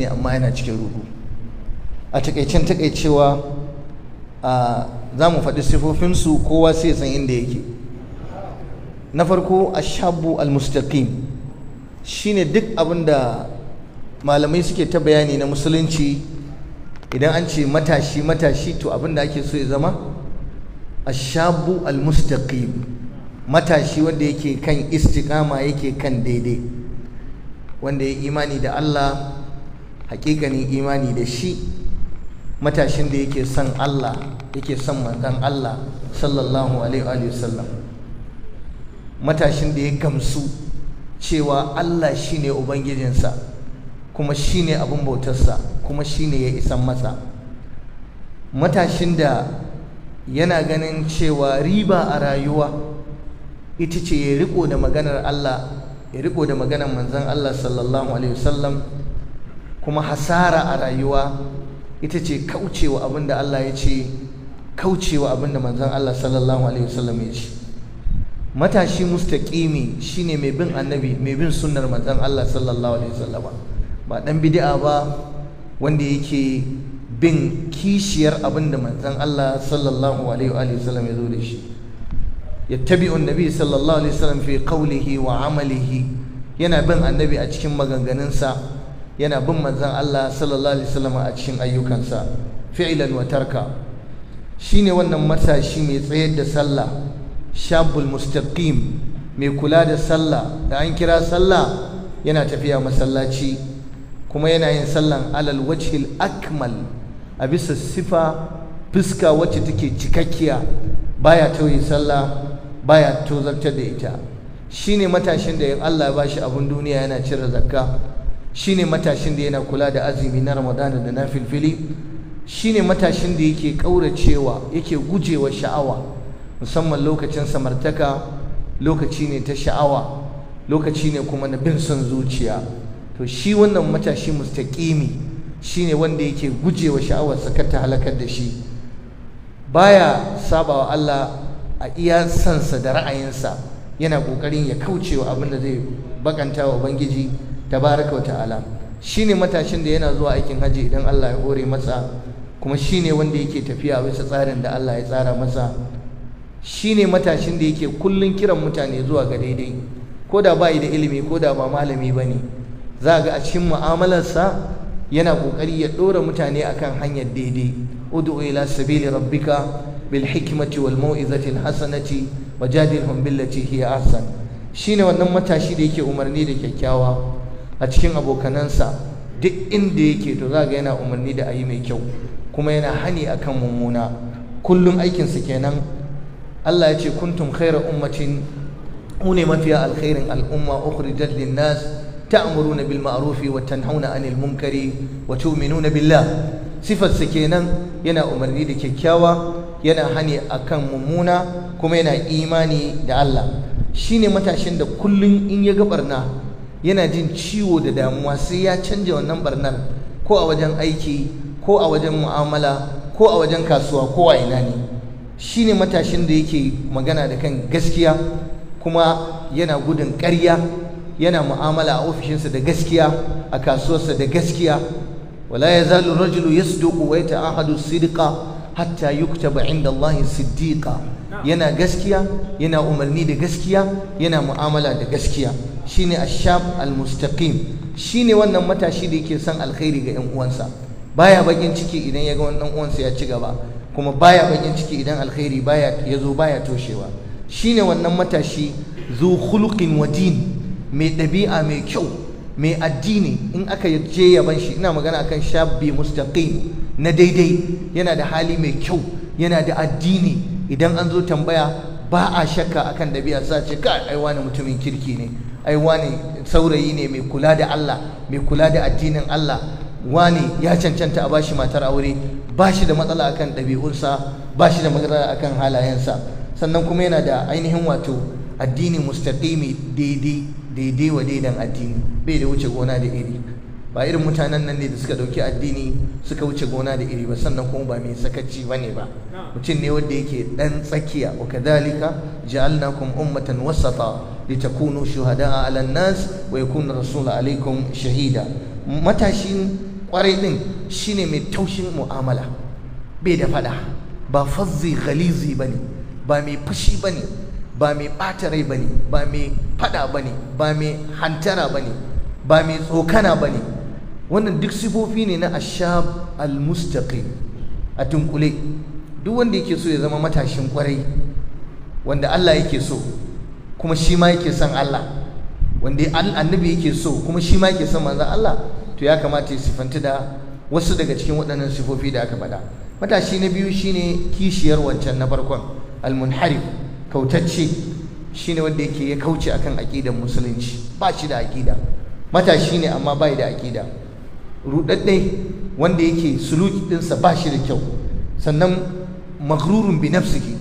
ne amma yana cikin ruhu. A takaicen takaicewa za mu faɗi sifofinsu kowa sai san inda yake. Na farko ashabu almustaqim shine duk abin da malamai suke ta bayani na musulunci. Idan an ce matashi to abin da ake so ya zama ashabu almustaqim, matashi wanda yake kan istiqama, yake kan daidai, wanda ya imani da Allah hakikanin imani da shi, matashin da yake son Allah, yake son manzon Allah sallallahu alaihi wa sallam, matashin da ya gamsu cewa Allah shine ubangijinsa kuma shine abin bautarsa kuma shine ya isan masa, matashin da yana ganin cewa riba a rayuwa ita ce ya riko da maganar Allah, ya riko da maganar manzon Allah sallallahu alaihi wasallam, kuma hasara a rayuwa ita ce kaucewa abin da Allah ya ce, kaucewa abin da manzon Allah sallallahu alaihi wasallam ya ce. Matashi mustaqimi shine mai bin annabi, mai bin sunnar manzon Allah sallallahu alaihi wasallam, ba dan bid'a ba wanda yake bin kishiyar abin da manzon Allah sallallahu alaihi wasallam ya zo da shi. yattabi'u annabi sallallahu alaihi wasallam fi qawlihi wa amalihi, yana bin annabi a cikin maganganunsa, yana bin manzon Allah sallallahu alaihi wasallam a cikin ayyukansa, fi'lan wa tarka. Shine wannan matashi mai tsayar da sallah, shabul mustaqim, mai kula da sallah, da an kira sallah yana tafiya masallaci kuma yana yin sallan alal wajhil akmal, a bisa sifa fuska wacce take cikakkiya, baya tauye sallah, baya tozartar da ita. Shine matashin da in Allah ya bashi abun duniya yana cire zakka, shine matashin da yana kula da azumi na Ramadana da na filfili, shine matashin da yake kauracewa, yake gujewa sha'awa, musamman lokacin samartaka lokaci ne ta sha'awa, lokaci ne kuma na bin son zuciya. To shi wannan matashi mustaqimi shine wanda yake gujewa sha'awarsa kar ta halakar da shi, baya sabawa Allah a iya sansa da ra'ayinsa, yana kokarin ya kaucewa abin da zai bakanta wa Ubangiji tabaraka wa ta'ala. Shine matashin da yana zuwa aikin haji idan Allah ya hore masa, kuma shine wanda yake tafiya bisa tsarin da Allah ya tsara masa. Shine matashin da yake kullun kiran mutane zuwa ga daidai, ko da bai da ilimi, ko da ba malami bane, za ga a cikin mu'amalarsa yana kokari ya dora mutane akan hanyar daidai. ud'u ila sabili rabbika bil hikmati wal mau'izati al hasanati wajadilhum billati hiya ahsan. Shine wannan matashi da yake umarni da kyakkyawa a cikin abokanansa, duk inda yake to za ga yana umarni da ayi mai kyau kuma yana hani akan mummuna, kullum aikinsa kenan. Allah ya ce kuntum khayra ummatin, une mafiya alkhairin al'umma, ukhrijat lin nas ta'muruna bil ma'rufi wa tanhauna 'anil munkari wa tu'minuna billah. Sifarsa kenan yana umarni da kyakkyawa, yana hani akan mummuna, kuma yana imani da Allah. Shine matashin da kullun in ya ga barna yana jin ciwo da damuwa sai ya canja wannan barnar, ko a wajen aiki, ko a wajen mu'amala, ko a wajen kasuwa, ko a ina ne. Shine matashin da yake magana da kan gaskiya, kuma yana gudun ƙarya, yana mu'amala a ofishinsa da gaskiya, a kasuwarsa da gaskiya. wala yazalu rajulu yasduqu wa yata'ahadu sidqa hatta yuktaba 'inda Allah siddiqa. Yana gaskiya, yana umarni da gaskiya, yana mu'amala da gaskiya. Shine ashab almustaqim. Shine wannan matashi da yake son alkhairi ga 'yan uwansa, baya bakin ciki idan ya ga wani dan uwansa ya ci gaba, kuma baya bakin ciki idan alkhairi baya toshewa. Shine wannan matashi zu khuluqin wa din, mai ɗabi'a mai kyau, mai addini. In aka je yaban shi, ina magana akan shabbi mustaqim na daidai, yana da hali mai kyau, yana da addini. Idan an zo tambaya ba a shakka akan ɗabi'a, sa ce kai ai wani mutumin kirki ne, ai wani saurayi ne mai kula da Allah, mai kula da addinin Allah, wani ya cancanta a bashi matar aure, ba shi da matsala akan ɗabi'unsa, ba shi da matsala akan halayensa. Sannan kuma yana da ainihin wato addini mustaqimi, daidai wa daidan addini, bai da wuce gona da iri. Ba irin mutanen nan ne da suka dauki addini suka wuce gona da iri ba, sannan kuma ba mai sakaci bane ba. Mutum ne wanda yake dan tsakiya. wa kadhalika ja'alnakum ummatan wasata litakunu shuhada'a 'alan nas wa yakuna rasulu 'alaykum shahida. matashin kwarai din shine mai taushin mu'amala, bai da fada, ba fazzi ghalizi bane, ba mai fushi bane, ba mai ɓata rai bane, ba mai fada bane, ba mai hantara bane, ba mai tsokana bane. Wannan duk sifofi ne na ashab al-mustaqim. A tunkule duk wanda yake so ya zama matashin kwarai, wanda Allah yake so kuma shi ma yake son Allah, wanda annabi yake so kuma shi ma yake son manzon Allah, to ya kamata ya sifanta da wasu daga cikin waɗannan sifofi da aka faɗa. Matashi na biyu shine kishiyar wancan na farkon, al-munharif, kautacce, shine wanda yake ya kauce akan aqidar musulunci, ba shi da aqida, matashi ne amma bai da aqida, rudadde wanda yake suluki dinsa ba shi da kyau, sannan maghrurun bi nafsihi,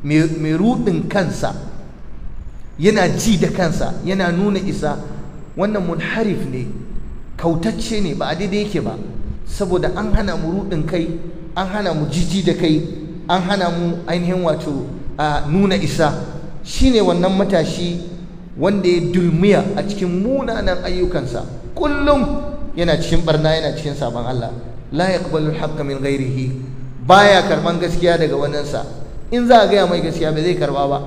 mai rudin kansa, yana ji da kansa, yana nuna isa. Wannan munharif ne, kautacce ne, ba a daidai yake ba, saboda an hana mu rudin kai, an hana mu jiji da kai, an hana mu ainihin wato a nuna isa. Shine wannan matashi wanda ya dulmiya a cikin munanan ayyukansa, kullum yana cikin barna, yana cikin sabon Allah. La yaqbalu al-haqqa min ghairihi, baya karban gaskiya daga waninsa. In za a gaya mai gaskiya ba zai karba ba,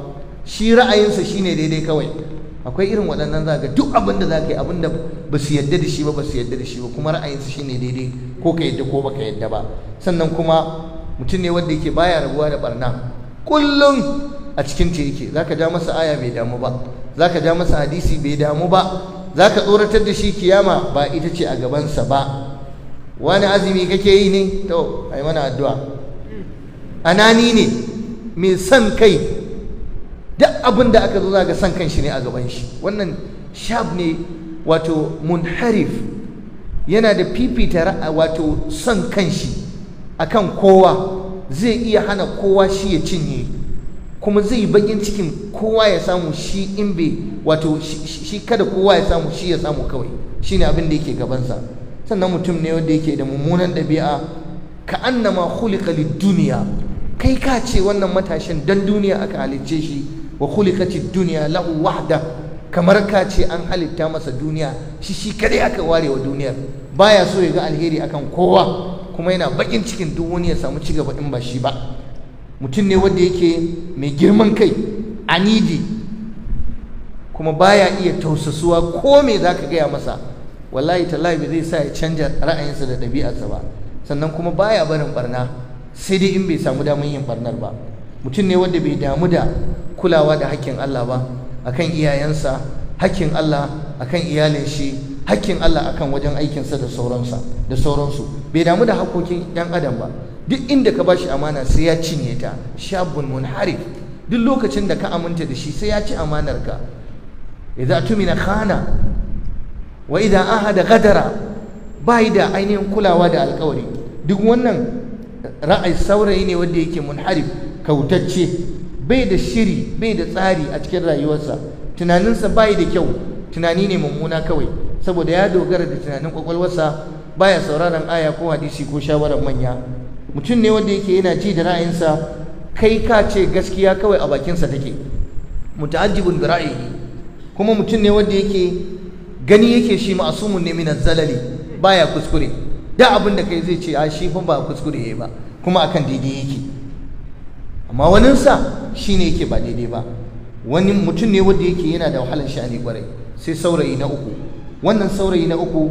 shi ra'ayinsa shine daidai kawai. Akwai irin waɗannan za ga duk abin da za ka yi, abin da ba su yadda da shi ba, ba su yadda da shi ba, kuma ra'ayinsa shine daidai, ko ka yadda ko baka yadda ba. Sannan kuma mutum ne wanda yake baya rabuwa da barna, kullum a cikin ta yake. Zaka ja masa aya bai damu ba, zaka ja masa hadisi bai damu ba, zaka tsoratar da shi kiyama ba ita ce a gabansa ba. Wani azumi kake yi ne? To ai mana addu'a. Anani ne, mai son kai, duk abin da aka zo za ga son kan shi ne a gaban shi. Wannan shab ne wato munharif, yana da fifita wato son kan shi akan kowa, zai iya hana kowa shi ya cinye, kuma zai bakin cikin kowa ya samu shi, in bai wato shi kada kowa ya samu shi ya samu kawai, shine abin da yake gabansa. Sannan mutum ne wanda yake da mummunan ɗabi'a, ka annama khuliqa lid-dunya, kai ka ce wannan matashin dan duniya aka halicce shi, wa khuliqatid dunya lahu wahda, kamar ka ce an halitta masa duniya shi kadai aka ware wa duniyar, baya so ya ga alheri akan kowa, kuma yana bakin cikin duk wani ya samu cigaba in ba shi ba. Mutum ne wanda yake mai girman kai, anidi, kuma baya iya tausasuwa, ko me zaka gaya masa wallahi tallahi bai zai sa ya canja ra'ayinsa da ɗabi'arsa ba. Sannan kuma baya barin barna, sai dai in bai samu damar yin barnar ba. Mutum ne wanda bai damu da kulawa da hakkin Allah ba, akan iyayensa, hakkin Allah akan iyalin shi, hakkin Allah akan wajen aikinsa da sauransu. Bai damu da hakokin yan adam ba, duk inda ka bashi amana sai ya cinye ta. Shabun munharif, duk lokacin da ka aminta da shi sai ya ci amanar ka. Idza tumina khana wa idza ahada gadara, bai da ainihin kulawa da alƙawari. Duk wannan ra'ayi saurayi ne wanda yake munharif, kautacce, bai da shiri, bai da tsari a cikin rayuwarsa, tunaninsa bai da kyau, tunani ne mummuna kawai, saboda ya dogara da tunanin kwakwalwarsa, baya sauraron aya ko hadisi ko shawarar manya. Mutum ne wanda yake yana ji da ra'ayinsa, kai ka ce gaskiya kawai a bakinsa take, muta'ajjibun bi ra'yihi. Kuma mutum ne wanda yake gani yake shi ma'asumun ne min zalali, baya kuskure, da abin da kai zai ce a shi fa ba kuskure yayi ba, kuma akan daidai yake. Amma waninsa shine yake ba daidai ba. Wani mutum ne wanda yake yana da wahalar sha'ani kwarai. Sai saurayi na uku, wannan saurayi na uku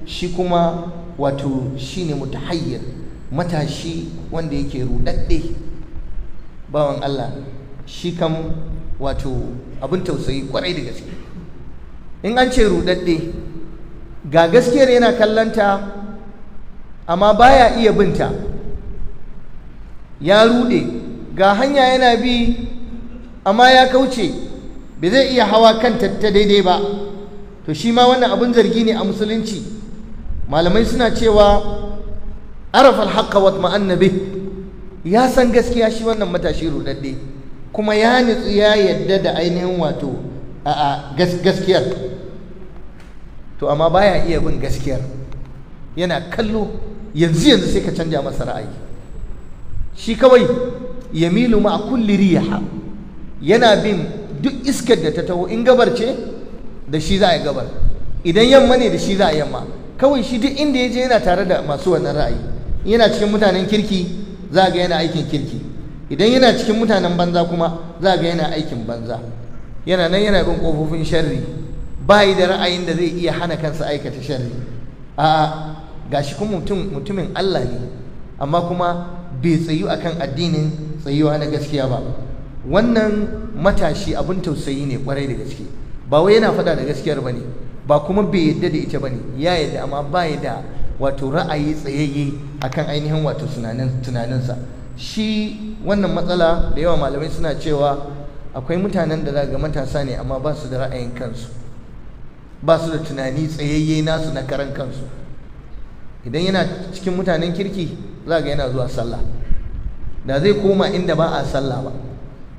shi kuma wato shine mutahayyir, matashi wanda yake rudadde, bawan Allah, shi kam wato abin tausayi kwarai da gaske. In an ce rudadde, ga gaskiyar yana kallanta amma baya iya binta, ya rude, ga hanya yana bi amma ya kauce, bai zai iya hawa kanta ta daidai ba. To shi ma wannan abin zargi ne a musulunci. Malamai suna cewa arafa al-haqqa wa tma'anna bih, ya san gaskiya shi wannan matashi rudadde, kuma ya nutsu ya yadda da ainihin wato gaskiyar, to amma baya iya bin gaskiyar, yana kallo yanzu sai ka canja masa ra'ayi. Shi kawai yamilu ma kulli riha, yana bin duk iskar da ta taho. In gabar ce da shi za a yi gabar, idan yamma ne da shi za a yamma, kawai shi duk inda ya je yana tare da masu wannan ra'ayi. Yana cikin mutanen kirki za ga yana aikin kirki, idan yana cikin mutanen banza kuma za ga yana aikin banza, yana nan yana bin kofofin sharri, ba yi da ra'ayin da zai iya hana kansa aikata sharri. A'a, gashi kuma mutumin Allah ne, amma kuma bai tsayu akan addinin tsayuwa na gaskiya ba. Wannan matashi abin tausayi ne kwarai da gaske, ba wai yana faɗa da gaskiyar bane, ba kuma bai yadda da ita bane, ya yadda amma ba ya da wato ra'ayi tsayayye akan ainihin wato tunaninsa. Shi wannan matsala da yawa malamai suna cewa akwai mutanen da zaga matasa ne amma ba su da ra'ayin kansu, ba su da tunani tsayayye nasu na karan kansu. Idan yana cikin mutanen kirki zaga yana zuwa sallah, da zai koma inda ba a sallah ba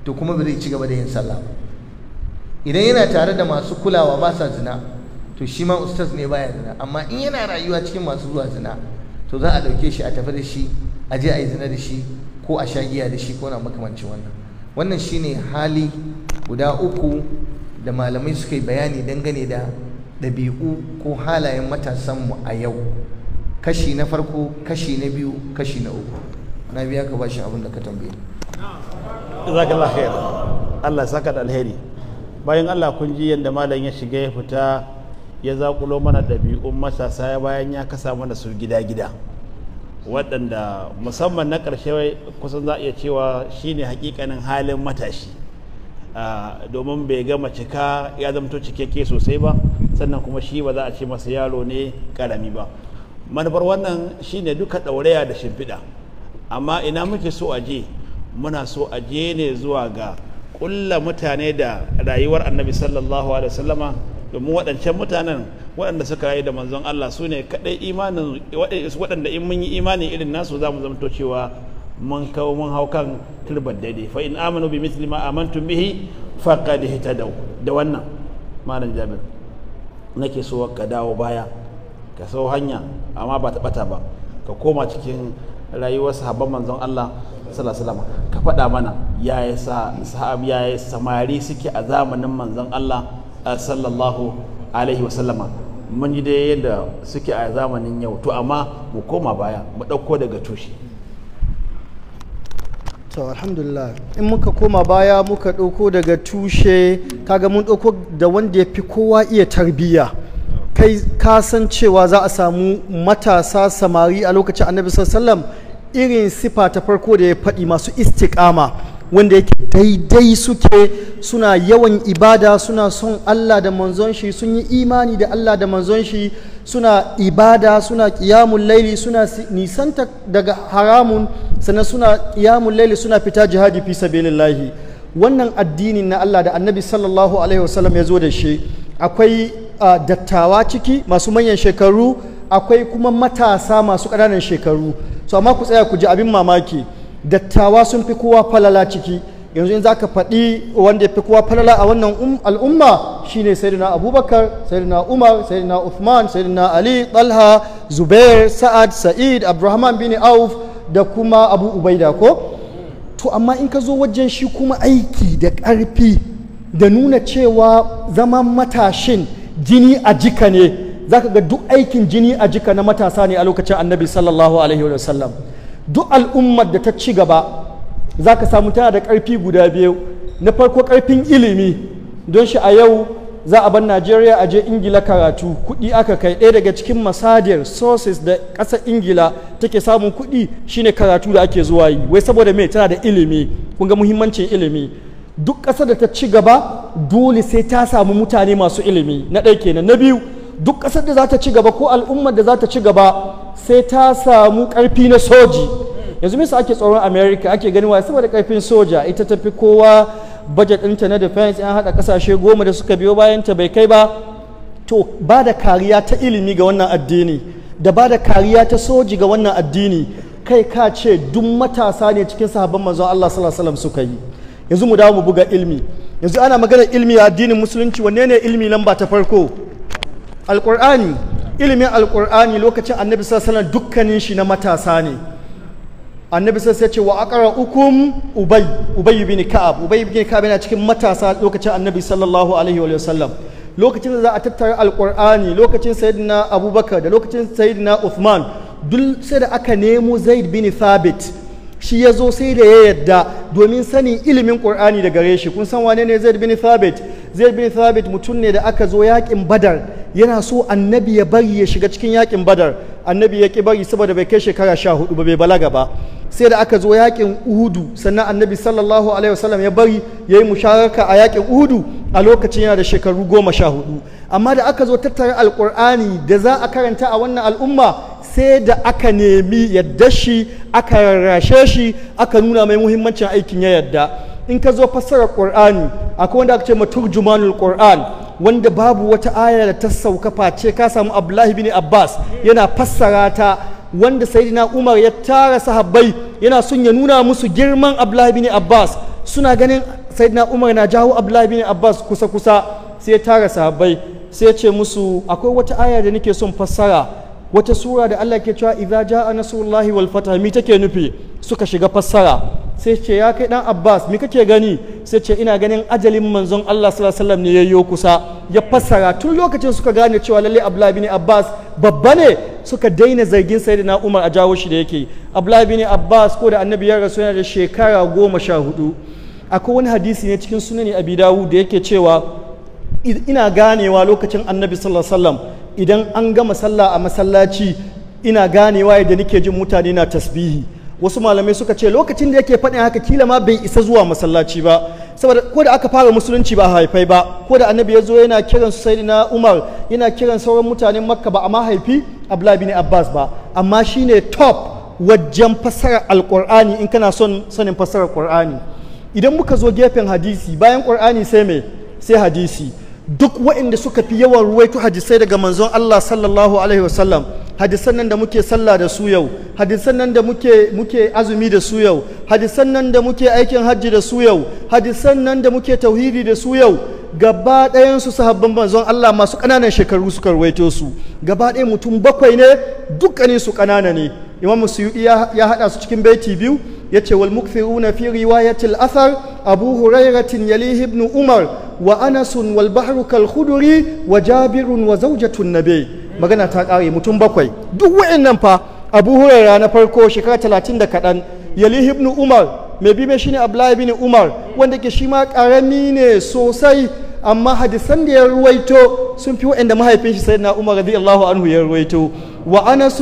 to kuma ba zai ci gaba da yin sallah ba. Idan yana tare da masu kulawa ba sa zina to shi ma ustaz ne baya zina, amma in yana rayuwa cikin masu zuwa zina to za a dauke shi a tafi da shi a je a yi zina da shi ko a sha giya da shi ko na makamancin wannan. Wannan shine hali guda uku da malamai suka yi bayani dangane da ɗabi'u ko halayen matasanmu a yau. Kashi na farko, kashi na biyu, kashi na uku. Na biya ka bashi abin da ka tambaye. Jazakallah khair. Allah saka da alheri. Bayan Allah kun ji yadda malam ya shiga ya fita ya zakulo mana ɗabi'un matasa ya bayan ya kasa mana su gida-gida, waɗanda musamman na ƙarshe kusan za a iya cewa shine hakikanin halin matashi, domin bai gama cika ya zamto cikakke sosai ba, sannan kuma shi ba za a ce masa yaro ne ƙarami ba. Manufar wannan shine duka ɗauraya da shimfiɗa, amma ina muke so a je? Muna so a je ne zuwa ga ƙulla mutane da rayuwar annabi sallallahu alaihi wasallama, domin waɗancan mutanen waɗanda suka rayu da manzon Allah su ne kaɗai imanin waɗanda in mun yi imani irin nasu za mu zamto cewa mun hau kan turbar daidai. Fa in amanu bi mithli ma amantum bihi faqad ihtadaw. Da wannan malam Jabir nake so ka dawo baya, ka sau hanya amma ba ta bata ba, ka koma cikin rayuwar sahabban manzon Allah sallallahu alaihi wasallam, ka faɗa mana yaya samari suke a zamanin manzon Allah sallallahu alaihi wasallama. Mun ji dai yadda suke a zamanin yau, to amma mu koma baya mu ɗauko daga tushe. To alhamdulillah, in muka koma baya muka ɗauko daga tushe, kaga mun ɗauko da wanda ya fi kowa iya tarbiyya. Kai ka san cewa za a samu matasa samari a lokacin annabi sallallahu alaihi wasallam irin sifa ta farko da ya faɗi, masu istiqama, wanda yake daidai suke, suna yawan ibada, suna son Allah da manzon shi, sun yi imani da Allah da manzon shi, suna ibada, suna qiyamul laili, suna nisanta daga haramun, sannan suna qiyamul laili, suna fita jihadi fi sabilillahi. Wannan addinin na Allah da annabi sallallahu alaihi wasallam ya zo da shi, akwai dattawa ciki masu manyan shekaru, akwai kuma matasa masu ƙananan shekaru. So amma ku tsaya ku ji abin mamaki, dattawa sun fi kowa falala ciki. Yanzu in zaka faɗi wanda ya fi kowa falala a wannan al'umma shine sayyidina Abubakar, sayyidina Umar, sayyidina Uthman, sayyidina Ali, Talha, Zubair, Sa'ad, Sa'id, Abdurrahman bin Auf da kuma Abu Ubaida ko? To amma in ka zo wajen shi kuma aiki da ƙarfi da nuna cewa zaman matashin jini a jika ne, zaka ga duk aikin jini a jika na matasa ne a lokacin annabi sallallahu alaihi wa sallam. Duk al'ummar da ta ci gaba za ka samu tana da ƙarfi guda biyu. Na farko ƙarfin ilimi, don shi a yau za a bar Najeriya a je Ingila karatu, kuɗi aka kai. Ɗaya daga cikin masadir sources da ƙasar Ingila take samun kuɗi shine karatu da ake zuwa yi. Wai saboda me? Tana da ilimi. Kun ga muhimmancin ilimi. Duk ƙasar da ta ci gaba dole sai ta samu mutane masu ilimi. Na ɗaya kenan. Na biyu, duk ƙasar da za ta ci gaba ko al'ummar da za ta ci gaba sai ta samu ƙarfi na soji. Yanzu misa ake tsoron America, ake ganin wa saboda ƙarfin soja, ita tafi kowa budget ɗinta na defense, an haɗa ƙasashe 10 da suka biyo bayan ta bai kai ba. To ba da kariya ta ilimi ga wannan addini da ba da kariya ta soji ga wannan addini, kai ka ce duk matasa ne cikin sahabban manzon Allah sallallahu alaihi wasallam suka yi. Yanzu mu dawo mu buga ilmi. Yanzu ana magana ilmi a addinin musulunci, wanne ne ilmi lamba ta farko? Alƙur'ani. Ilimin alƙur'ani lokacin annabi sallallahu alaihi wasallam dukkanin shi na matasa ne. Annabi sallallahu alaihi wasallam ya ce wa aqra'ukum ubay bin ka'ab. Ubay bin ka'ab yana cikin matasa lokacin annabi sallallahu alaihi wasallam. lokacin da za a tattara alqur'ani lokacin sayyidina abubakar da lokacin sayyidina uthman duk sai da aka nemo zaid bin thabit shi ya zo sai da ya yadda domin sanin ilimin qur'ani da gare shi kun san wane ne zaid bin thabit mutum ne da aka zo yakin badar yana so annabi ya bari ya shiga cikin yakin badar annabi ya ki bari saboda bai kai shekara 14 ba bai balaga ba sai da aka zo yakin uhudu sannan annabi sallallahu alaihi wasallam ya bari ya yi musharaka a yakin uhudu a lokacin yana da shekaru 14 amma da aka zo tattara alkur'ani da za a karanta a wannan al'umma sai da aka nemi yadda shi aka rarrashe shi aka nuna mai muhimmancin aikin ya yadda in ka zo fassarar qur'ani akwai wanda aka ce maturjumanul qur'an wanda babu wata aya da ta sauka face ka samu abdullahi bin abbas yana fassara ta wanda sayyidina umar ya tara sahabbai yana son ya nuna musu girman abdullahi bin abbas suna ganin sayyidina umar na jawo abdullahi bin abbas kusa kusa sai ya tara sahabbai sai ya ce musu akwai wata aya da nake son fassara wata sura da Allah ke cewa idza jaa nasrullahi wal fath mi take nufi suka shiga fassara sai ce ya kai dan Abbas mi kake gani sai ce ina ganin ajalin manzon Allah sallallahu alaihi wasallam ne yayyo kusa ya fassara tun lokacin suka gane cewa lalle Abdullah bin Abbas babba ne suka daina zargin sayyidina Umar a jawo shi da yake Abdullah bin Abbas ko da annabi ya rasu yana da shekara 14 akwai wani hadisi ne cikin sunani Abi Dawud da yake cewa ina ganewa lokacin annabi sallallahu alaihi wasallam idan an gama sallah a masallaci ina ganewa yadda nake jin mutane na tasbihi wasu malamai suka ce lokacin da yake faɗin haka kila ma bai isa zuwa masallaci ba saboda ko da aka fara musulunci ba haifai ba ko da annabi ya zo yana kiran su sayyidina Umar yana kiran sauran mutanen Makka ba amma haifi Abdullah bin Abbas ba amma shine top wajen fassarar alqur'ani in kana son sanin fassarar qur'ani idan muka zo gefen hadisi bayan qur'ani sai me sai hadisi duk waɗanda suka fi yawan ruwaito hadisai daga manzon Allah sallallahu alaihi wasallam hadisan nan da muke sallah da su yau hadisan nan da muke azumi da su yau hadisan nan da muke aikin hajji da su yau hadisan nan da muke tauhidi da su yau gaba ɗayan su sahabban manzon Allah masu ƙananan shekaru suka ruwaito su gaba ɗaya mutum 7 ne dukkanin su ƙanana ne Imam Suyuti ya haɗa su cikin baiti biyu yace wal mukthiruna fi riwayatil athar Abu Hurairatin yalihi ibn Umar wa Anas wal bahru kal khuduri wa Jabir wa zawjatun nabi magana ta kare mutum 7 duk wayannan fa Abu Huraira na farko shekara 30 da kadan yalihi ibn Umar mai bi mai shine Abdullah ibn Umar wanda ke shi ma karami ne sosai amma hadisan da ya ruwaito sun fi wa'anda mahaifin shi sayyidina Umar radiyallahu anhu ya ruwaito wa Anas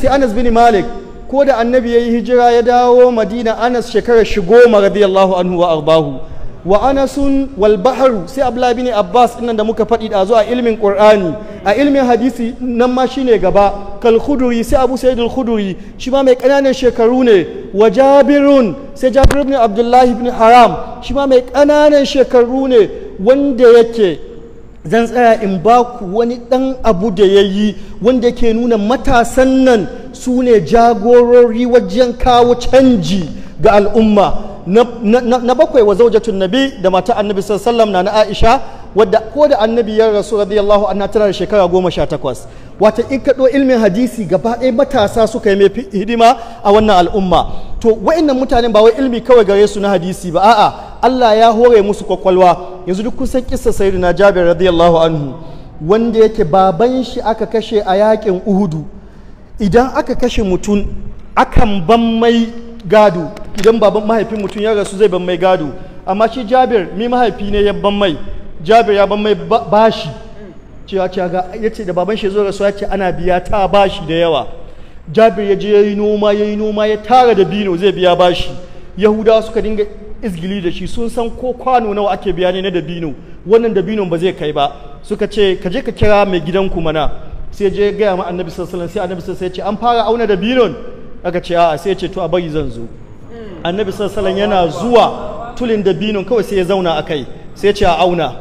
sai Anas bin Malik ko da annabi yayi hijira ya dawo Madina Anas shekarar shi 10 radiyallahu anhu wa arbahu wa Anas wal bahru sai Abdullah bin Abbas innan da muka faɗi da zuwa ilmin Qur'ani a ilmin hadisi nan ma shine gaba kal khuduri sai Abu Sa'id al Khuduri shi ma mai kananan shekaru ne wa Jabirun sai Jabir ibn Abdullah ibn Haram shi ma mai kananan shekaru ne wanda yake zan tsaya in ba ku wani ɗan abu da ya yi wanda yake nuna matasan nan su ne jagorori wajen kawo canji ga al'umma na 7 wa zaujatun nabi da mata annabi sallallahu na Aisha wadda ko da annabi ya rasu radiyallahu anha tana da shekara 18 wata in kaɗo ilmin hadisi gaba ɗaya matasa suka yi mai hidima a wannan al'umma to wa'annan mutanen ba wai ilmi kawai gare su na hadisi ba a'a Allah ya hore musu kwakwalwa yanzu duk kun san kissa sayyidina Jabir radiyallahu anhu wanda yake baban shi aka kashe a yakin Uhudu idan aka kashe mutum akan ban mai gado idan baban mahaifin mutum ya rasu zai ban mai gado amma shi Jabir mi mahaifi ne ya ban mai Jabir ya ban mai bashi cewa ya ce da baban shi zo rasu ya ce ana biya ta bashi da yawa Jabir ya je yayi noma ya tara da bino zai biya bashi Yahudawa suka dinga izgili da shi sun san ko kwano nawa ake biya ne na dabino wannan dabinon ba zai kai ba suka ce ka je ka kira mai gidanku mana sai je gaya ma annabi sallallahu alaihi wasallam sai annabi sallallahu alaihi wasallam ya ce an fara auna dabinon aka ce a'a sai ya ce to a bari zan zo annabi sallallahu alaihi wasallam yana zuwa tulin dabinon kawai sai ya zauna akai sai ya ce a auna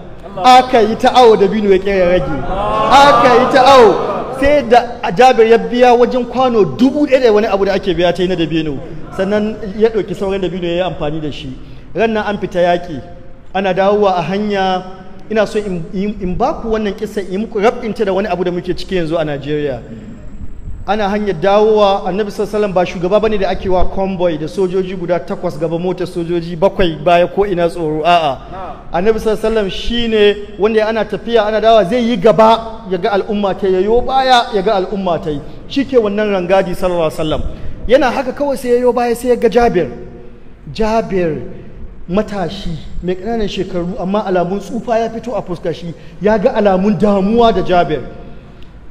aka yi ta awo dabino ya kera rage aka yi ta awo sai da Jabir ya biya wajen kwano 1000 da wani abu da ake biya ta yi na dabino sannan ya ɗauki sauran dabino ya yi amfani da shi rannan an fita yaƙi ana dawowa a hanya ina so in ba ku wannan kisa in muku rabinta da wani abu da muke ciki yanzu a Najeriya ana hanyar dawowa annabi sallallahu ba shugaba bane da ake wa convoy da sojoji guda 8 gaba motar sojoji 7 baya ko ina tsoro a'a annabi sallallahu shine wanda ana tafiya ana dawa zai yi gaba ya ga al'umma ta yayo baya ya ga al'umma ta shike wannan rangadi sallallahu alaihi wasallam yana haka kawai sai yayo baya sai ya ga Jabir matashi mai ƙananan shekaru amma alamun tsufa ya fito a fuskar shi ya ga alamun damuwa da Jabir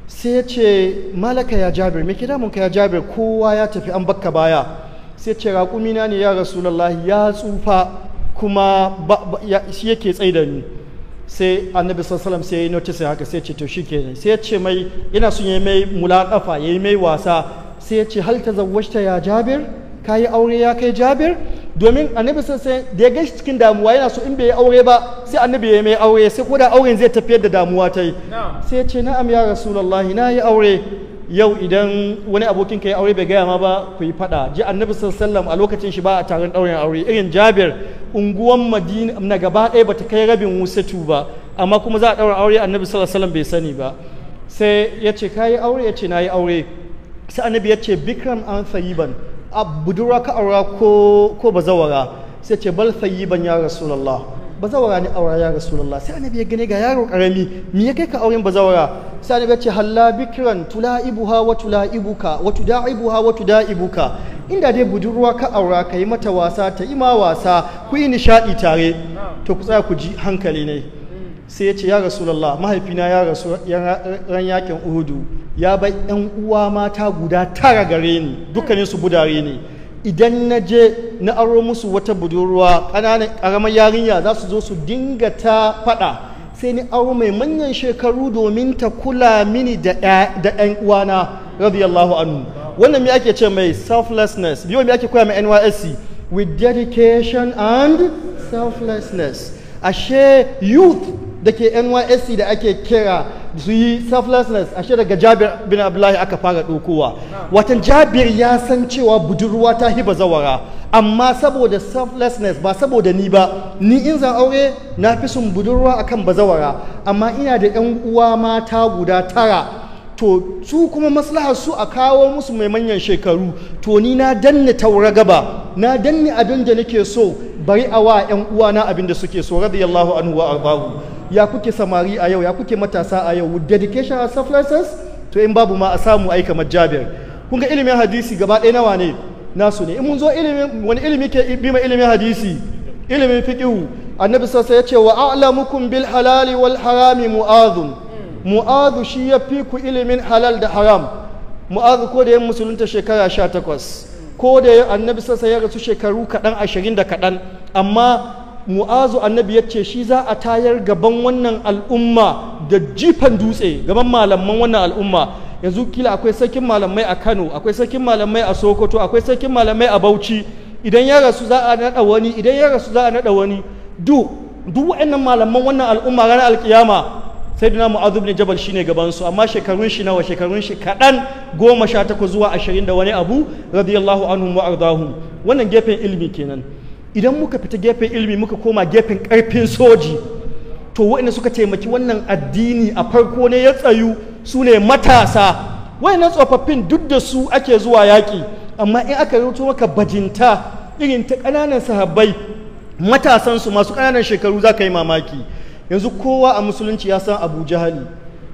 sai ya ce malaka ya Jabir me ke damunka ya Jabir kowa ya tafi an bakka baya sai ce raƙumina ne ya Rasulullahi ya tsufa kuma shi yake tsaye da ni sai annabi sallallahu sai ya yi notice haka sai ya ce to shikenan sai ya ce mai yana son yayi mai mulaqafa yayi mai wasa sai ya ce hal tazawwajta ya Jabir kayi aure ya kai Jabir domin annabi sai da ya gashi cikin damuwa yana so in bai yi aure ba sai annabi ya mai aure sai ko da auren zai tafiyar da damuwa ta yi sai ya ce na'am ya Rasulullahi na yi aure yau idan wani abokin ka yi aure bai gaya ma ba ku yi fada ji annabi sallallahu a lokacin shi ba a taron ɗaurin aure irin Jabir unguwan Madina na gaba ɗaya bata kai rabin wusatu ba amma kuma za a ɗaura aure annabi sallallahu bai sani ba sai ya ce ka yi aure ya ce na yi aure sai annabi ya ce bikram an sayiban a budurwa ka aura ko bazawara sai ce bal sayyiban ya Rasulullah bazawara ne aura ya Rasulullah sai annabi ya gane ga yaro karami me ya kai ka auren bazawara sai annabi ya ce halla bikran tulaibuha wa tulaibuka wa tudaibuha wa tudaibuka inda dai budurwa ka aura kai mata wasa ta yi ma wasa ku yi nishadi tare to ku tsaya ku ji hankali ne sai ya ce ya Rasulullah mahaifina ya rasu ran yakin Uhudu ya bai yan uwa mata guda 9 gare ni dukkanin su budare ne idan na je na aro musu wata budurwa ƙananan ƙaramar yarinya za su zo su dinga ta faɗa sai ni aro mai manyan shekaru domin ta kula mini da ɗan uwana radiyallahu anhu wannan me ake ce mai selflessness biyo me ake koya mai NYSC with dedication and selflessness ashe youth da ke NYSC da ake kira su yi selflessness ashe daga Jabir bin Abdullahi aka fara ɗaukowa watan Jabir ya san cewa budurwa ta hiba zawara amma saboda selflessness ba saboda ni ba ni in zan aure na fi son budurwa akan bazawara amma ina da ƴan uwa mata guda 9 to su kuma maslahar su a kawo musu mai manyan shekaru to ni na danne taura gaba na danne abin da nake so bari a wa ƴan uwana abin da suke so radiyallahu anhu wa ardahu ya kuke samari a yau ya kuke matasa a yau with dedication and selflessness to in babu ma a samu ai kamar Jabir kun ga ilimin hadisi gaba ɗaya nawa ne nasu ne in mun zo ilimin wani ilimi ke bi ma ilimin hadisi ilimin fiqh annabi sallallahu ya ce wa a'lamukum bil halali wal harami mu'adhu shi ya fi ku ilimin halal da haram mu'adhu ko da yan musulunta shekara 18 ko da annabi sallallahu ya rasu shekaru kaɗan 20 da kaɗan amma mu'azu annabi ya ce shi za a tayar gaban wannan al'umma da jifan dutse gaban malaman wannan al'umma yanzu kila akwai sarkin malamai a Kano akwai sarkin malamai a Sokoto akwai sarkin malamai a Bauchi idan ya rasu za a nada wani duk waɗannan malaman wannan al'umma ranar alkiyama sayyidina Mu'adh ibn Jabal shine gaban su amma shekarun shi nawa shekarun shi kadan 18 zuwa 20 da wani abu radiyallahu anhum wa ardahum wannan gefen ilimi kenan idan muka fita gefen ilimi muka koma gefen karfin soji to waɗanda suka taimaki wannan addini a farko ne ya tsayu su ne matasa waɗannan tsofaffin duk da su ake zuwa yaƙi amma in aka rubuto maka bajinta irin ta ƙananan sahabbai matasansu masu ƙananan shekaru za ka yi mamaki yanzu kowa a musulunci ya san Abu Jahali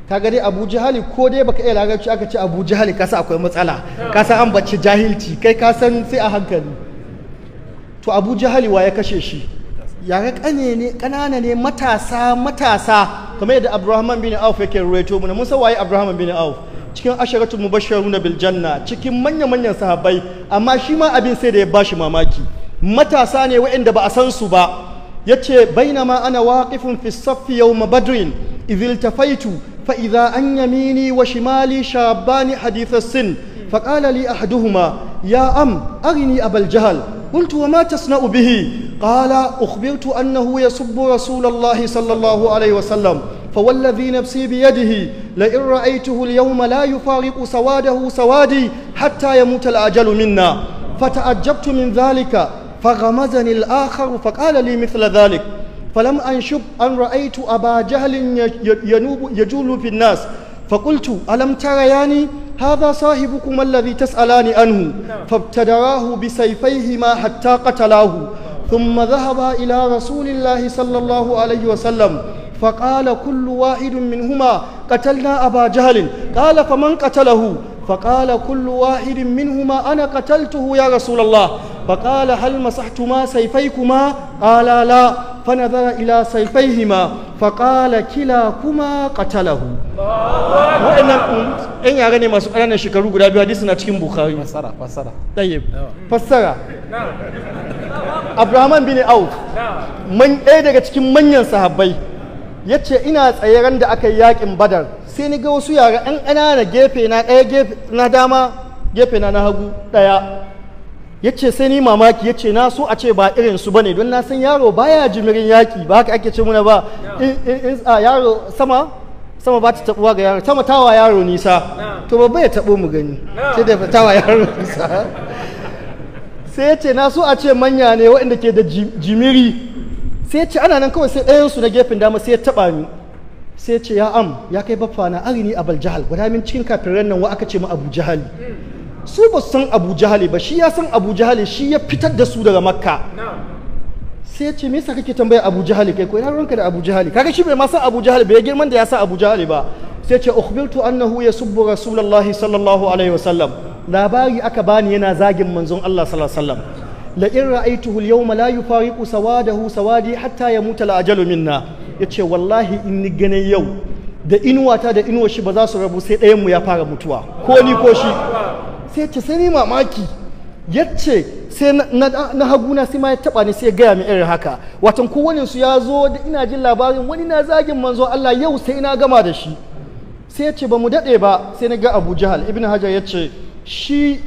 kaga dai Abu Jahali ko dai baka iya larabci aka ce Abu Jahali ka san akwai matsala ka san an bace jahilci kai ka san sai a hankali to Abu Jahali wa ya kashe shi yara ƙanana ne matasa kamar yadda Abdurrahman bin Auf yake ruwaito mu mun san waye Abdurrahman bin Auf cikin asharatul mubashshiruna bil janna cikin manyan sahabbai amma shi ma abin sai da ya bashi mamaki matasa ne waɗanda ba a san su ba yace bainama ana waqifun fi saffi yawm badrin idh iltafaitu fa idha an yamini wa shimali shabani hadith as-sin فقال لي أحدهما يا أرني أبا الجهل قلت وما تصنع به قال أخبرت أنه يسب رسول الله صلى الله عليه وسلم فوالذي نفسي بيده لئن رأيته اليوم لا يفارق سواده سوادي حتى يموت الأجل منا فتعجبت من ذلك فغمزني الآخر فقال لي مثل ذلك فلم أنشب أن رأيت أبا جهل يجول في الناس فقلت ألم ترياني هذا صاحبكم الذي تسألان عنه فابتدراه بسيفيهما حتى قتلاه ثم ذهبا إلى رسول الله صلى الله عليه وسلم فقال كل واحد منهما قتلنا أبا جهل قال فمن قتله فقال كل واحد منهما أنا قتلته يا رسول الله فقال هل مسحتما سيفيكما قال لا فنظر إلى سيفيهما فقال كلاكما قتله إن يعني ما سؤالنا شكروا قد أبي حديثنا تكين بخاري fassara طيب فسر Abraham bin Auf man ɗaya daga cikin manyan sahabbai yace ina tsaye ran da aka yi yakin Badar sai ni ga wasu yara ɗan ƙanana gefe na ɗaya gefe na dama gefe na hagu ɗaya yace sai ni mamaki yace na so a ce ba irin su bane don na san yaro baya jimirin yaki ba haka ake ce muna ba in yaro sama ba ta tabuwa ga yaro sama tawa yaro nisa to babba ya tabo mu gani sai da tawa yaro nisa sai yace na so a ce manya ne waɗanda ke da jimiri sai yace ana nan kawai sai ɗayan su na gefen dama sai ya taba ni sai ce ya ya kai baffa na arini abul jahal guda min cikin kafiran nan wa aka ce mu abu jahali su ba su san abu jahali ba shi ya san abu jahali shi ya fitar da su daga makka sai ce me yasa kake tambaya abu jahali kai ko ina ranka da abu jahali kaga shi bai ma san abu jahali bai girman da ya san abu jahali ba sai ce ukhbirtu annahu yasubbu rasulullahi sallallahu alaihi wasallam labari aka bani yana zagin manzon Allah sallallahu alaihi wasallam la in ra'aytuhu al-yawma la yufariqu sawadahu sawadi hatta yamuta al-ajalu minna yace wallahi in ni gane yau da inuwata da inuwar shi ba za su rabu sai ɗayan mu ya fara mutuwa ko ni ko shi sai ce sai ni mamaki yace sai na haguna sai ma ya taba ni sai gaya min irin haka watan kowane su ya zo da ina jin labarin wani na zagin manzo Allah yau sai ina gama da shi sai yace ba mu dade ba sai na ga Abu Jahal Ibn Hajar yace shi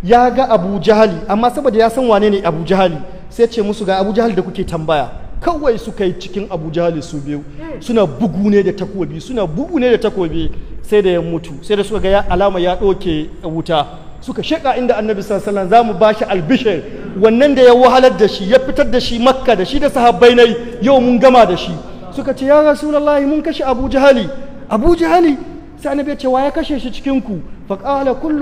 ya ga Abu Jahali amma saboda ya san wane ne Abu Jahali sai ce musu ga Abu Jahal da kuke tambaya kawai suka yi cikin Abu Jahali su biyu suna bugu ne da takobi sai da ya mutu sai da suka ga alama ya ɗauke wuta suka sheka inda Annabi sallallahu alaihi wasallam zamu bashi albishir wannan da ya wahalar da shi ya fitar da shi Makka da shi da sahabbai nai yau mun gama da shi suka ce ya Rasulullahi mun kashe Abu Jahali sai Annabi ya ce wa ya kashe shi cikin ku فقال كل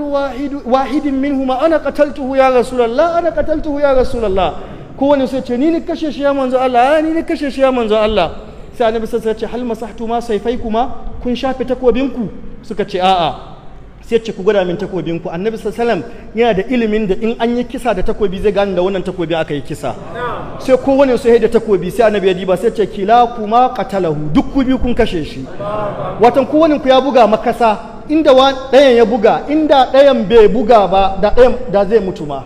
واحد منهما أنا قتلته يا رسول الله أنا قتلته يا رسول الله كون سيتش ني نكشش يا منزل الله ني نكشش يا منزل الله sai annabi sai ya ce hal masahtu ma sayfaykuma kun shafe takobinku suka ce a'a sai ce ku gwada min takobinku annabi sallallahu yana da ilimin da in an yi kisa da takobi zai gane da wannan takobi aka yi kisa sai kowane su da takobi sai annabi ya diba sai ce kila kuma qatalahu duk ku biyu kun kashe shi watan kowane ku ya buga makasa inda ɗayan ya buga inda ɗayan bai buga ba da ɗayan da zai mutu ma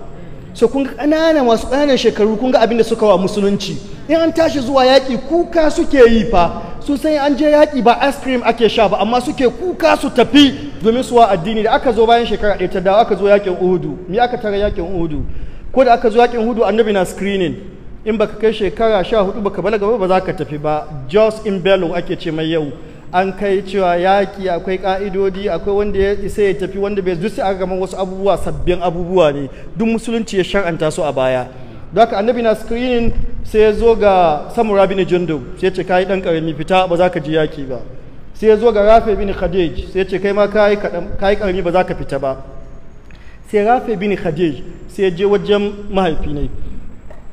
so kun ga ƙanana masu ƙananan shekaru kun ga abin da suka wa musulunci in an tashi zuwa yaƙi kuka suke yi fa su sai an je yaƙi ba ice cream ake sha ba amma suke kuka su tafi domin su wa addini da aka zo bayan shekara ɗaya ta dawo aka zo yaƙin uhudu me aka tara yaƙin uhudu ko da aka zo yaƙin uhudu annabi na screening in baka kai shekara 14 baka balaga ba za ka tafi ba just in bello ake ce mai yau an kai cewa yaƙi akwai ƙa'idodi akwai wanda ya isa ya tafi wanda bai zuci a gaban wasu abubuwa sabbin abubuwa ne duk musulunci ya shar'anta su a baya don haka annabi na screening sai ya zo ga samura bin jundub sai ya ce kai dan karami fita ba za ka ji yaƙi ba sai ya zo ga rafi bin khadij sai ya ce kai ma kai karami ba za ka fita ba sai rafi bin khadij sai ya je wajen mahaifi ne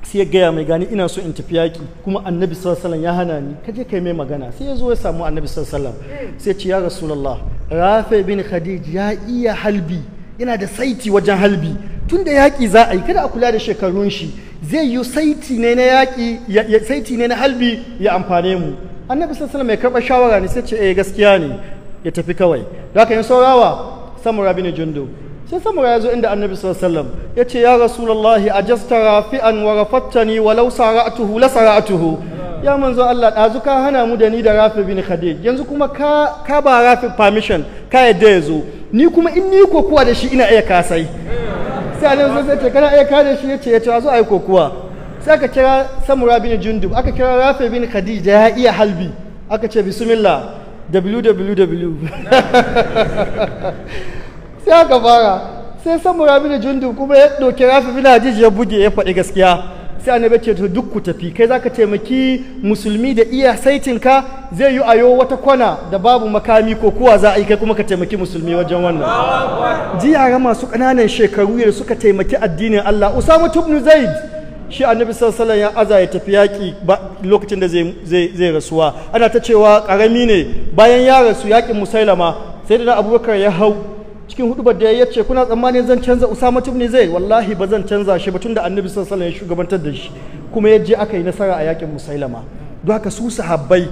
sai ya gaya mai gani ina so in tafi yaƙi kuma annabi sallallahu ya hana ni kaje kai mai magana sai ya zo ya samu annabi sallallahu sai ya ce ya rasulullah rafi bin khadij ya iya halbi yana da saiti wajen halbi tunda yaƙi za a yi kada a kula da shekarun shi zai yi saiti ne na yaƙi saiti ne na halbi ya amfane mu annabi sallallahu mai karɓar shawara ne sai ce gaskiya ne ya tafi kawai da haka yin saurawa samura bin jundub sai samura ya zo inda annabi sallallahu ya ce ya rasulullahi ajasta rafi'an wa rafattani walau sara'atuhu la sara'atuhu ya manzo Allah ɗazu ka hana mu da ni da rafi bin khadij yanzu kuma ka ba rafi permission ka yadda ya zo ni kuma in ni kokuwa da shi ina iya kasai sai annabi sai ce kana iya ka da shi yace ya zo ayi kokuwa sai aka kira samura bin jundub aka kira rafi bin khadij da ya iya halbi aka ce bismillah www sai aka fara sai samura bin jundub kuma ya ɗauki rafi bin khadij ya buge ya faɗi gaskiya sai annabi ce to duk ku tafi kai zaka taimaki musulmi da iya saitinka zai yi ayo wata kwana da babu makami ko kuwa za a yi kai kuma ka taimaki musulmi wajen wannan ji yara masu ƙananan shekaru da suka taimaki addinin Allah Usama ibn Zaid shi annabi sallallahu alaihi wasallam ya aza ya tafi yaƙi lokacin da zai rasuwa ana ta cewa ƙarami ne bayan ya rasu yaƙin Musailama sai da Abubakar ya hau cikin hudubar da ya ce kuna tsammanin zan canza Usama ibn Zaid wallahi ba zan canza shi ba tunda annabi sallallahu alaihi wasallam ya shugabantar da shi kuma ya je aka yi nasara a yaƙin Musailama don haka su sahabbai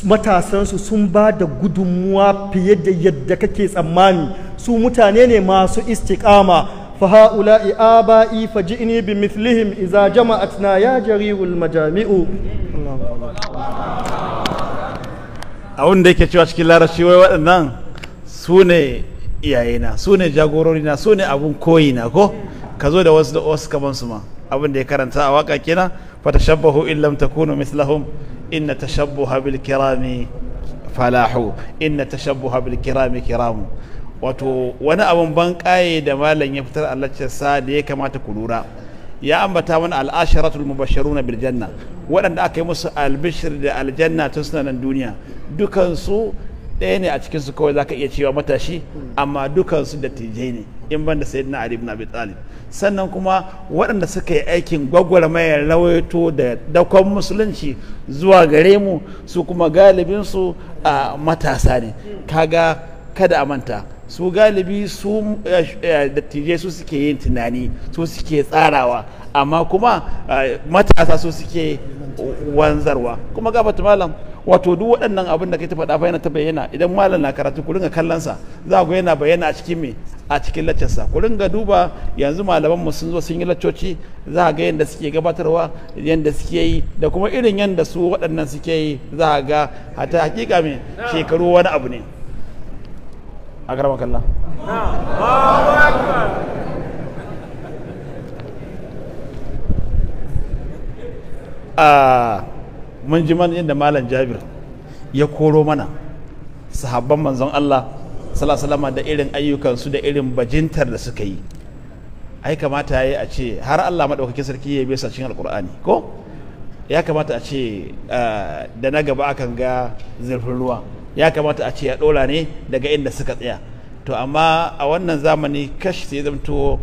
matasansu sun ba da gudunmuwa fiye da yadda kake tsammani su mutane ne masu istiqama فهؤلاء آبائي فجئني بمثلهم إذا جمعتنا يا جرير المجامع abin da yake cewa cikin larabci wai waɗannan su ne iyayena su ne jagororina su ne abin koyina ko ka zo da wasu kaman su ma abin da ya karanta a waka kenan fa tashabbahu in lam takunu mithlahum inna tashabbuha bil kirami falahu inna tashabbuha bil kirami kiramu wato wani abin ban kaye da malam ya fitar a laccarsa da ya kamata ku lura ya ambata mana al'asharatul mubashiruna bil janna waɗanda aka yi musu albishir da aljanna tun suna nan duniya dukansu ɗaya ne a cikinsu kawai zaka iya cewa matashi amma dukansu dattijai ne in ban da sayyidina Ali ibn Abi Talib sannan kuma waɗanda suka yi aikin gwagwarmayar rawaito da dakon musulunci zuwa gare mu su kuma galibinsu a matasa ne kaga kada a manta su galibi su dattijai su suke yin tunani su suke tsarawa amma kuma matasa su suke wanzarwa kuma gabata malam wato duk waɗannan abin da kai ta faɗa yana ta bayyana idan malam na karatu ku ringa kallon sa za ku yana bayyana a cikin me a cikin laccarsa ku ringa duba yanzu malaman mu sun zo sun yi laccoci za ga yanda suke gabatarwa yanda suke yi da kuma irin yanda su waɗannan suke yi za ga hata hakika me shekaru wani abu ne a garba kalla mun ji man inda malam Jabir ya koro mana sahabban manzon Allah sallallahu alaihi wasallam da irin ayyukansu da irin bajintar da suka yi ai kamata yayi a ce har Allah madaukakin sarki ya bisa cikin alqur'ani ko ya kamata a ce da na gaba akan ga zurfin ruwa ya kamata a ce ya ɗora ne daga inda suka tsaya to amma a wannan zamani kashi sai zamto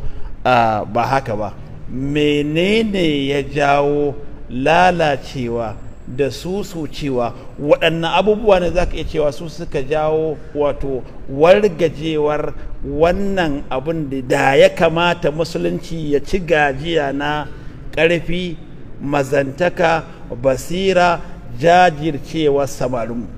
ba haka ba menene ya jawo lalacewa da cewa waɗannan abubuwa ne za ka iya cewa su suka jawo wato wargajewar wannan abin da ya kamata musulunci ya ci gajiya na ƙarfi mazantaka basira jajircewa samarinmu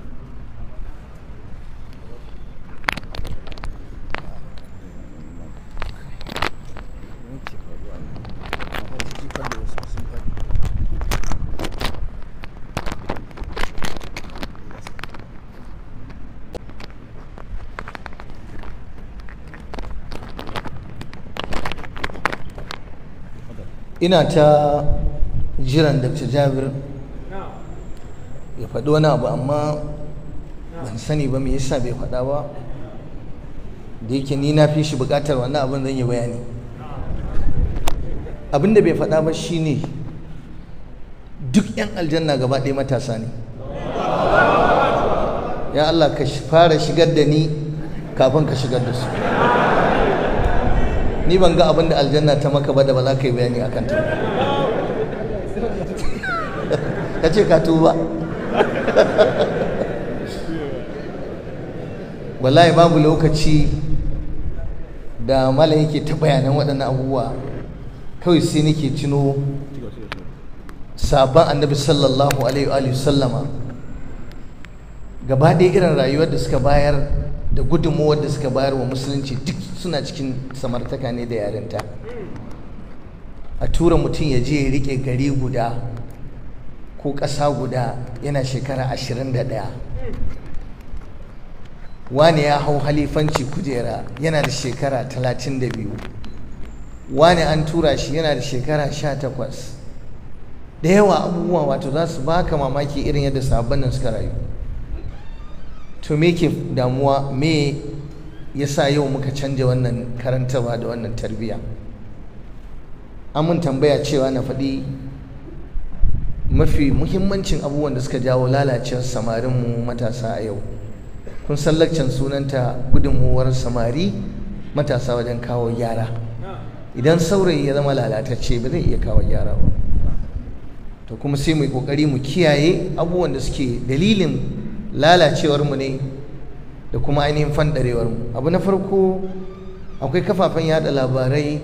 ina ta jiran Dr. Jabir ya faɗi wani abu amma ban sani ba me yasa bai faɗa ba da yake ni na fi shi buƙatar wannan abin zan yi bayani abin da bai faɗa ba shine duk 'yan aljanna gaba ɗaya matasa ne ya Allah ka fara shigar da ni kafin ka shigar da su ni ban ga abin da aljanna ta maka ba da ba za ka yi bayani a kanta ka ce ka tuba wallahi babu lokaci da malam yake ta bayanan waɗannan abubuwa kawai sai nake tuno sabon annabi sallallahu alaihi wa sallama gaba ɗaya irin rayuwar da suka bayar da gudunmuwar da suka bayar wa musulunci duk suna cikin samartaka ne da yarinta a tura mutum ya je ya rike gari guda ko ƙasa guda yana shekara 21 wani ya hau halifanci kujera yana da shekara 32 wani an tura shi yana da shekara 18 da yawa abubuwa wato za su baka mamaki irin yadda sahabban nan suka rayu to me ke damuwa me yasa yau muka canja wannan karantarwa da wannan tarbiyya an mun tambaya cewa na faɗi mafi muhimmancin abubuwan da suka jawo lalacewar samarinmu matasa a yau. Kun san lakcan sunanta gudunmuwar samari matasa wajen kawo gyara. Idan saurayi ya zama lalatacce ba zai iya kawo gyara ba. To kuma sai mu yi kokari mu kiyaye abubuwan da suke dalilin lalacewarmu ne da kuma ainihin fandarewarmu. Abu na farko, akwai kafafen yada labarai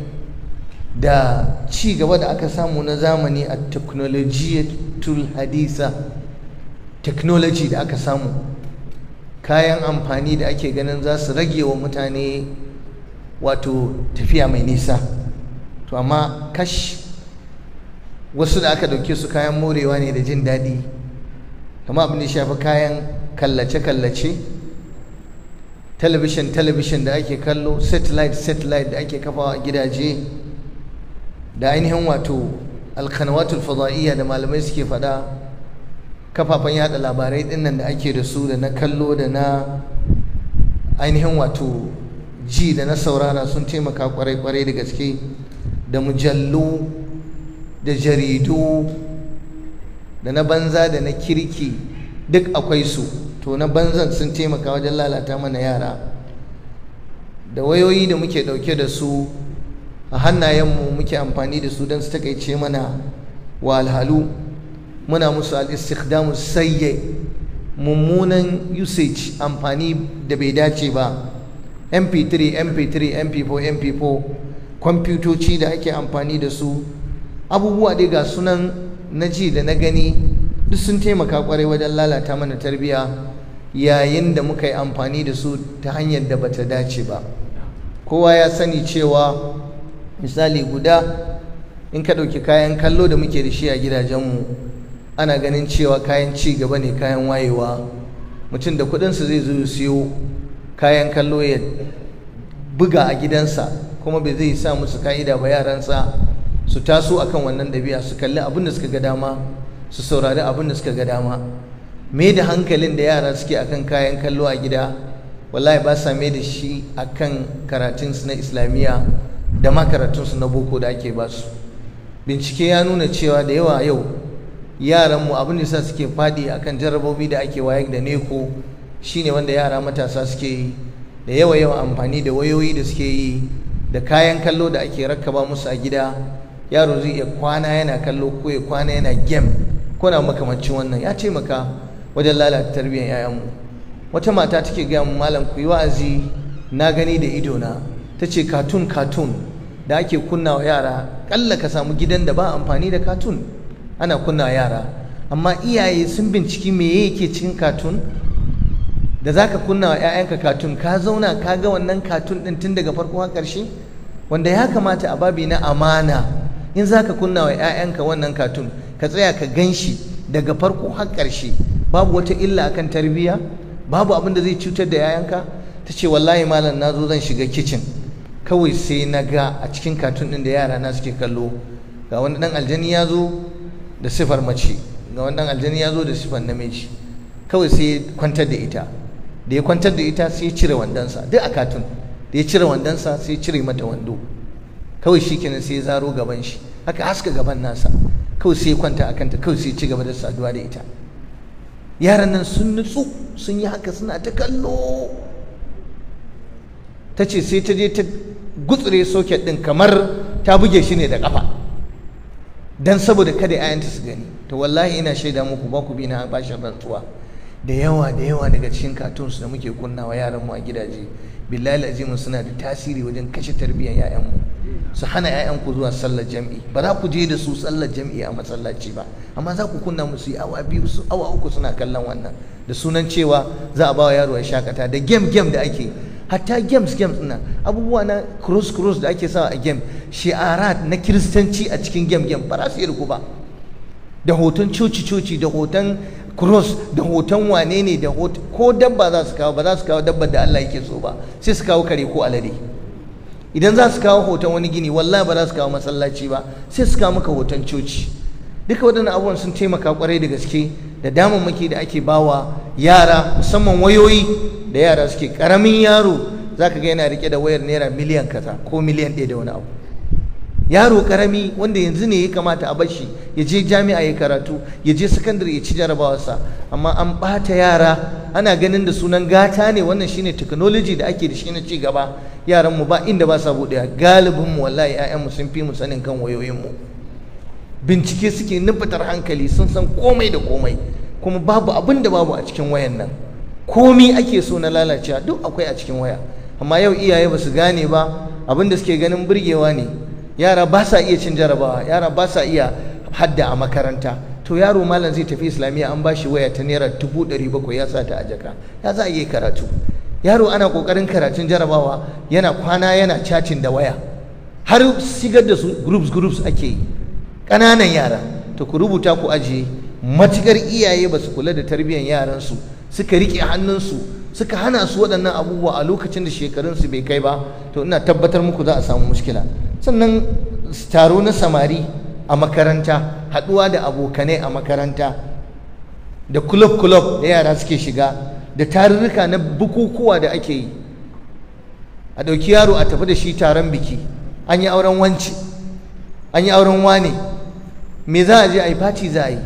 da ci gaba da aka samu na zamani a technologiyatul hadisa, technology da aka samu, kayan amfani da ake ganin za su rage wa mutane wato tafiya mai nisa. To amma kash, wasu da aka dauke su kayan morewa ne da jin daɗi, kama abin da shafi kayan kallace-kallace, talabishin da ake kallo, satellite da ake kafawa a gidaje, da ainihin wato alkanawatul fada'iyya da malamai suke faɗa, kafafen yada labarai dinnan da ake da su, da na kallo da na ainihin wato ji da na saurara, sun taimaka kwarai da gaske. Da mujallu da jaridu da na banza da na kirki duk akwai su. To na banzan sun taimaka wajen lalata mana yara. Da wayoyi da muke dauke da su a hannayenmu muke amfani da su don su takaice mana walhalu, muna musu al-istikhdamu sayyi, mummunan usage, amfani da bai dace ba. mp3 mp4 mp4, kwamfutoci da ake amfani da su, abubuwa dai ga sunan na ji da na gani duk sun taimaka kwarai wajen lalata mana tarbiyya yayin da muka yi amfani da su ta hanyar da bata dace ba. Kowa ya sani cewa misali guda, in ka ɗauki kayan kallo da muke da shi a gidajenmu, ana ganin cewa kayan ci gaba ne, kayan wayewa. Mutum da kuɗinsa zai zo siyo kayan kallo ya buga a gidansa, kuma bai zai sa musu ka'ida ba yaransa su taso akan wannan ɗabi'a, su kalli abin da suka ga dama, su saurari abin da suka ga dama. Me da hankalin da yara suke akan kayan kallo a gida, wallahi ba sa mai da shi akan karatunsu na islamiyya da ma karatunsu na boko da ake ba su. Bincike ya nuna cewa da yawa yau yaranmu abin da sa suke faɗi akan jarrabobi da ake wayar da neko shine wanda yara matasa suke yi, da yawa amfani da wayoyi da suke yi, da kayan kallo da ake rakkaba musu a gida. Yaro zai iya kwana yana kallo ko ya kwana yana game ko na makamancin wannan, ya taimaka wajen lalata tarbiyyar 'ya'yanmu. Wata mata take gaya mu, malam ku yi wa'azi, na gani da idona. Ta ce katun da ake kunna wa yara, kalla ka samu gidan da ba amfani da katun ana kunna wa yara, amma iyaye sun binciki me yake cikin katun da zaka kunna wa 'ya'yanka katun. Ka zauna ka ga wannan katun din tun daga farko har ƙarshe, wanda ya kamata a babi na amana, in zaka kunna wa 'ya'yanka wannan katun ka tsaya ka ganshi daga farko har ƙarshe, babu wata illa akan tarbiyya, babu abin da zai cutar da 'ya'yanka. Ta ce wallahi malam, na zo zan shiga kicin, kawai sai na ga a cikin katun ɗin da yara na suke kallo, ga wani ɗan aljani ya zo da sifar mace, ga wani ɗan aljani ya zo da sifar namiji. Kawai sai ya kwantar da ita, da ya kwantar da ita sai ya cire wandonsa duk a katun, da ya cire wandonsa sai ya cire mata wando. Kawai shi kenan sai ya zaro gaban shi, haka haska gaban nasa, kawai sai ya kwanta a kanta, kawai sai ya ci gaba da saduwa da ita. Yaran nan sun nutsu, sun yi haka suna ta kallo. Ta ce sai ta je ta gutsure soket ɗin kamar ta buge shi ne da ƙafa, don saboda kada 'ya'yanta su gani. To wallahi ina shaida muku, ba ku bi na bashin rantsuwa, da yawa daga cikin katunsu da muke kunna wa yaranmu a gidaje, billahi azimin suna da tasiri wajen kashe tarbiyyar 'ya'yanmu, su hana 'ya'yanku zuwa sallar jam'i. Ba za ku je da su sallar jam'i a masallaci ba, amma za ku kunna musu awa 2 awa 3 suna kallon wannan, da sunan cewa za a ba wa yaro ya shakata. Da game da ake, hatta games nan, abubuwa na cross da ake sawa a game, shi'arat na kiristanci a cikin game ba za su yi riku ba, da hoton coci da hoton cross da hoton wane ne, da hoton ko dabba za su kawo, ba za su kawo dabbar da Allah yake so ba, sai su kawo kare ko alade. Idan za su kawo hoton wani gini, wallahi ba za su kawo masallaci ba, sai su kawo maka hoton coci. Duka waɗannan abubuwan sun taimaka kwarai da gaske da damammaki da ake bawa yara, musamman wayoyi da yara suke. Karamin yaro zaka ga yana rike da wayar naira miliyan kaza ko miliyan 1 da wani abu, yaro karami wanda yanzu ne ya kamata a bashi ya je jami'a ya karatu, ya je sakandare ya ci jarabawarsa, amma an ɓata yara ana ganin da sunan gata ne. Wannan shine technology da ake da shi na ci gaba. Yaran mu ba inda ba sa buɗewa, galibin mu wallahi ƴaƴan mu sun fi mu sanin kan wayoyin mu, bincike suke nufatar hankali, sun san komai da komai, kuma babu abin da babu a cikin wayan nan. Komi ake so na lalacewa duk akwai a cikin waya, amma yau iyaye ba su gane ba. Abin da suke ganin burgewa ne. Yara ba sa iya cin jarabawa, yara ba sa iya hadda a makaranta. To yaro malam zai tafi islamiyya an ba shi waya ta naira 700 ya sa ta a jaka, ya za a yi karatu. Yaro ana kokarin karatun jarabawa yana kwana yana chatting da waya, har sigar da su groups ake yi, ƙananan yara. To ku rubuta ku ajiye, matukar iyaye ba su kula da tarbiyyar yaransu suka rike hannunsu suka hana su waɗannan abubuwa a lokacin da shekarunsu bai kai ba, to ina tabbatar muku za a samu mushkila. Sannan taro na samari a makaranta, haɗuwa da abokanai a makaranta, da club da yara suke shiga, da tarurruka na bukukuwa da ake yi. A ɗauki yaro a tafi da shi taron biki, an yi auren wance, an yi auren wane, me za a je a yi fati za a yi.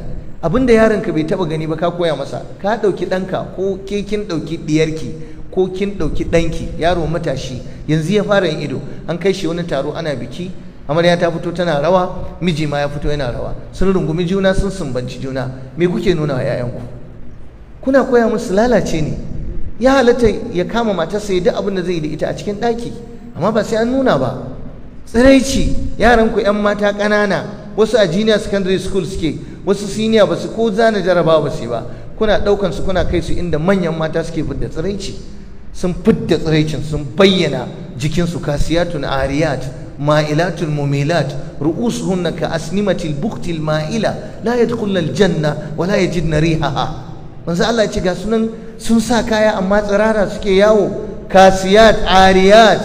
Abinda yaronka bai taba gani ba ka koya masa. Ka ɗauki ɗanka ko ke kin ɗauki ɗiyarki ko kin ɗauki ɗanki, yaro matashi yanzu ya fara yin ido, an kai shi wani taro ana biki, amarya ta fito tana rawa, miji ma ya fito yana rawa, sun rungumi juna, sun sumbanci juna. Me kuke nuna wa 'ya'yanku? Kuna koya musu lalace ne. Ya halatta ya kama matarsa ya duk abin da zai yi da ita a cikin ɗaki, amma ba sai an nuna ba. Tsiraici, yaranku 'yan mata ƙanana, wasu a junior secondary school suke, wasu senior ba su ko zana jarabawa ba su ba, kuna ɗaukan su kuna kai su inda manyan mata suke fidda tsiraici. Sun fidda tsiraicin, sun bayyana jikinsu, kasiyatun ariyat ma'ilatul mumilat ru'usuhunna ka asnimatil buktil ma'ila la yadkhulna aljanna wa la yajidna rihaha. Manzo Allah ya ce ga sunan sun sa kaya amma tsirara suke yawo, kasiyat ariyat,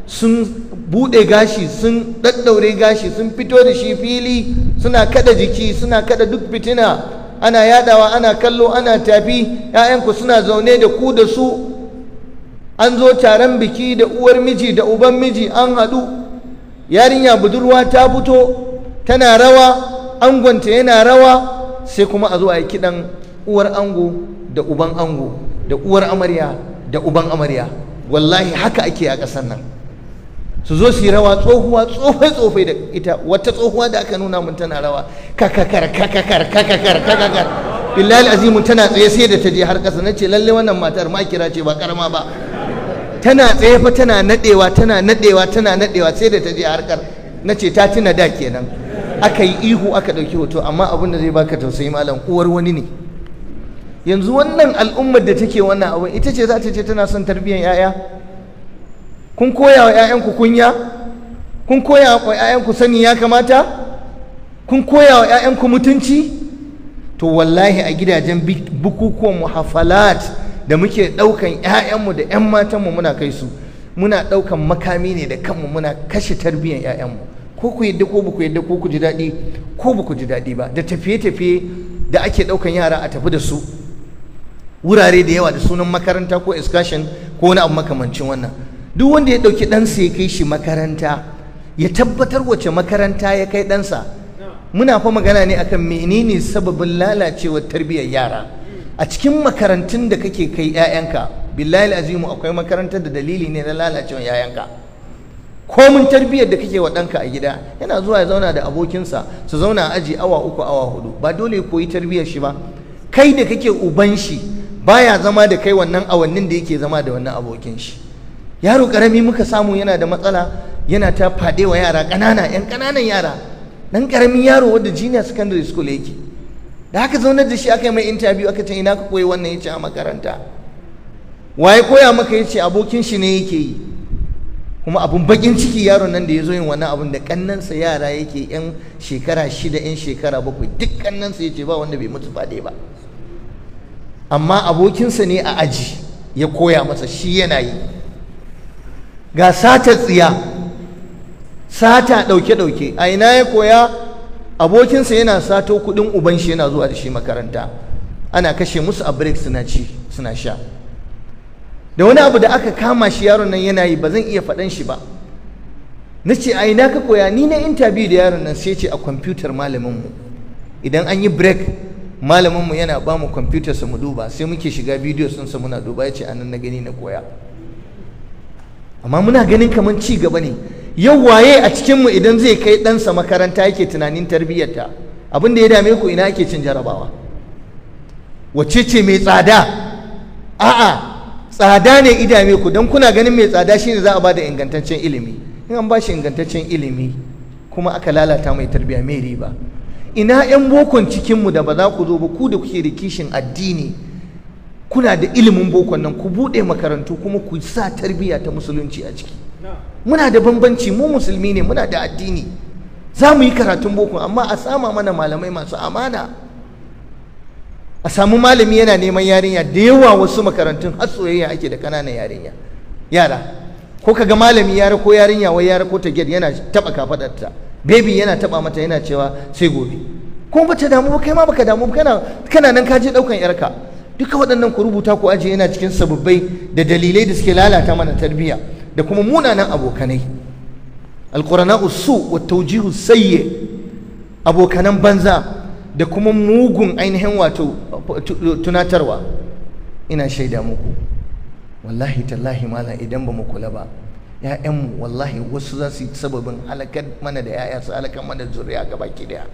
sun bude gashi, sun daddaure gashi, sun fito da shi fili, suna kada jiki, suna kada duk fitina, ana yadawa, ana kallo, ana tafi. ƴaƴanku suna zaune da ku da su, an zo taron biki da uwar miji da uban miji an haɗu, yarinya budurwa ta fito tana rawa, angonta yana rawa, sai kuma a zo a yi kiɗan uwar ango da uban ango da uwar amarya da uban amarya. Wallahi haka ake a ƙasar nan. Su zo su yi rawa, tsohuwa tsofai da ita, wata tsohuwa da aka nuna mun tana rawa kakakar billahi azimun, tana tsaye sai da ta je har ƙasa. Nace lalle wannan matar ma kira ce ba karama ba. Tana tsaye fa tana nadewa sai da ta je harkar. Nace ta tuna da kenan. Aka yi ihu, aka ɗauki hoto, amma abin da zai baka tausayi malam, uwar wani ne. Yanzu wannan al'ummar da take wannan abin ita ce za ta ce tana son tarbiyyar 'ya'ya? Kun koya wa 'ya'yanku kunya? Kun koya wa 'ya'yanku sani ya kamata? Kun koya wa 'ya'yanku mutunci? To wallahi a gidajen bukukuwan muhafalat da muke ɗaukan 'ya'yanmu da 'yan matanmu muna kai su, muna ɗaukan makami ne da kanmu, muna kashe tarbiyyar 'ya'yanmu. Ko ku yadda ko ba ku yadda, ko ku ji daɗi ko ba ku ji daɗi ba, da tafiye-tafiye da ake ɗaukan yara a tafi da su wurare da yawa da sunan makaranta ko excursion ko wani abu makamancin wannan. Duk wanda ya ɗauki ɗansa ya kai shi makaranta, ya tabbatar wace makaranta ya kai ɗansa. Muna fa magana ne akan menene sababin lalacewar tarbiyyar yara. A cikin makarantun da kake kai 'ya'yanka, billahi azimu akwai makarantar da dalili ne na lalacewar 'ya'yanka. Komin tarbiyyar da kake wa ɗanka a gida, yana zuwa ya zauna da abokinsa, su zauna a aji awa 3 awa 4, ba dole ya koyi tarbiyyar shi ba. Kai da kake uban shi baya zama da kai wannan awannin da yake zama da wannan abokin shi. Yaro karami muka samu yana da matsala, yana ta faɗe wa yara ƙanana, 'yan ƙananan yara, ɗan ƙaramin yaro wanda junior secondary school yake. Da haka zaunar da shi aka yi mai interview, aka ce ina ka koyi wannan, ya ce a makaranta. Waye koya maka? Ya ce abokin shi ne yake yi. Kuma abun bakin ciki, yaron nan da ya zo yin wannan abun da kannansa yara yake 'yan shekara 6, 'yan shekara 7, duk kannansa ya ce ba wanda bai mutu faɗe ba, amma abokinsa ne a aji ya koya masa, shi yana yi. Ga sata tsiya, sata ɗauke-ɗauke, a ina ya koya? Abokinsa yana sato kuɗin uban shi yana zuwa da shi makaranta, ana kashe musu a break suna ci suna sha. Da wani abu da aka kama shi yaron nan yana yi, ba zan iya faɗan shi ba, na ce a ina ka koya, ni na interview da yaron nan, sai ce a kwamfutar malaminmu. Idan an yi break malaminmu yana ba mu kwamfutar sa mu duba, sai muke shiga bidiyo sun sa muna duba, ya ce anan na gani na koya. Amma muna ganin kamar ci gaba ne. Yau waye a cikinmu idan zai kai ɗansa makaranta yake tunanin tarbiyyarta? Abin da ya dame ku ina ake cin jarabawa, wacce ce mai tsada? A'a, tsada ne idame ku, don kuna ganin mai tsada shine za a ba da ingantaccen ilimi. In an ba shi ingantaccen ilimi kuma aka lalata mai tarbiyya, mai riba? Ina 'yan bokon cikinmu da ba za ku zo ba, ku da kuke da kishin addini, kuna da ilimin bokon nan, ku buɗe makarantu kuma ku sa tarbiyya ta musulunci a ciki. Muna da bambanci, mu musulmi ne, muna da addini, za mu yi karatun boko, amma a sama mana malamai masu amana. A samu malami yana neman yarinya, da yawa wasu makarantun har soyayya ake da ƙananan yara, ko kaga malami yara ko yarinya wai yara ko ta ged yana taba kafadarta, baby yana taba mata yana cewa sai gobe, ko bata damu ba, kai ma baka damu ba, kana nan ka je daukan yarka. Duka waɗannan ku rubuta ku aje, yana cikin sababbai da dalilai da suke lalata mana tarbiyya da kuma munanan abokanai. Alqurana su wa tawjihu sayyi, abokanan banza da kuma mugun ainihin wato tunatarwa. Ina shaida muku wallahi tallahi malam, idan ba mu kula ba, ‘ya'yanmu wallahi wasu za su yi sababin halakar mana da ‘ya'ya, su halakar mana zuriya gaba ki daya.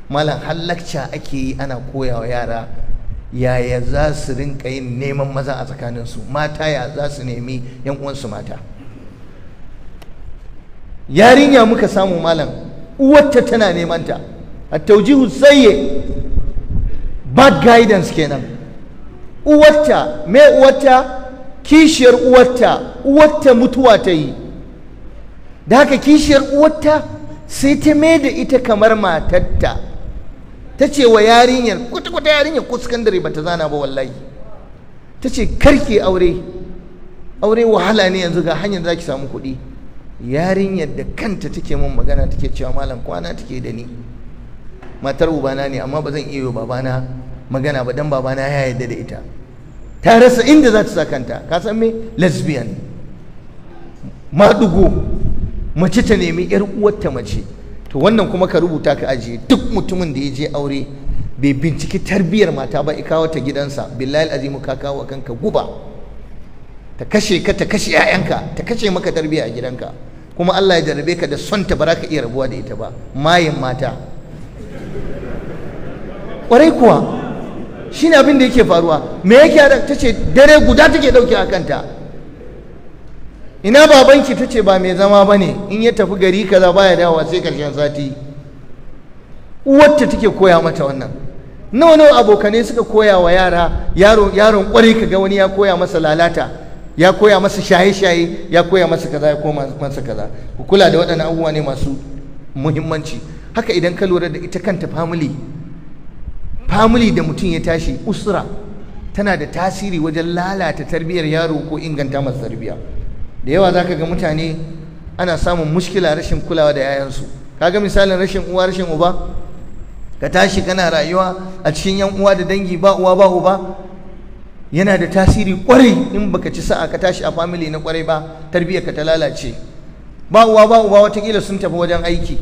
Malam halakca ake yi, ana koya wa yara yaya za su rinka yin neman maza a tsakaninsu, mata ya za su nemi ‘yan uwansu mata. Yarinya muka samu malam, uwarta tana neman ta, a taujihu sayye, bad guidance kenan. Uwarta, me uwarta? Kishiyar uwarta mutuwa ta yi, da haka kishiyar uwarta sai ta mai da ita kamar matarta. Ta ce wa yarinyar, kwata-kwata yarinyar ko sakandare ba ta zana ba wallahi, ta ce karki aure wahala ne, yanzu ga hanyar za ki samu kuɗi. Yarinyar da kanta take mun magana, take cewa malam kwana take da ni, matar ubana ne, amma ba zan iya yi babana magana ba, dan babana ya yarda da ita. Ta rasa inda za ta sa kanta. Ka san me? Lesbian, maɗugo, mace ta nemi ‘yar uwarta mace. To wannan kuma ka rubuta ka ajiye, duk mutumin da ya je aure bai binciki tarbiyyar mata ba, ikawo ta gidansa, billahi azimu ka kawo kanka guba, ta kashe ka, ta kashe ‘ya'yanka, ta kashe maka tarbiyya a gidanka, kuma Allah ya jarabe ka da son ta, ba za ka iya rabuwa da ita ba. Mayin mata, ƙwarai kuwa shi ne abin da yake faruwa. Me yake da? Ta ce dare guda take ɗauke a kanta. Ina babanki? Ta ce ba mai zama ba ne, in ya tafi gari kaza baya dawowa sai karshen sati. Uwarta take koya mata wannan. Nawa abokanai suka koya wa yaron kwarai, kaga wani ya koya masa lalata, ya koya masa shaye-shaye, ya koya masa kaza, ya koya masa kaza. Ku kula da waɗannan abubuwa ne masu muhimmanci. Haka idan ka lura da ita kanta family da mutum ya tashi, usra tana da tasiri wajen lalata tarbiyyar yaro ko inganta masa tarbiyya. Da yawa zaka ga mutane ana samun mushkila, rashin kulawa da yayansu. Kaga misalin rashin uwa, rashin uba, ka tashi kana rayuwa a cikin yan uwa da dangi, ba uwa ba uba, yana da tasiri kwarai. In baka ci sa'a ka tashi a family na kwarai ba, tarbiyyar ka ta lalace. Ba uwa ba uba, watakila sun tafi wajen aiki.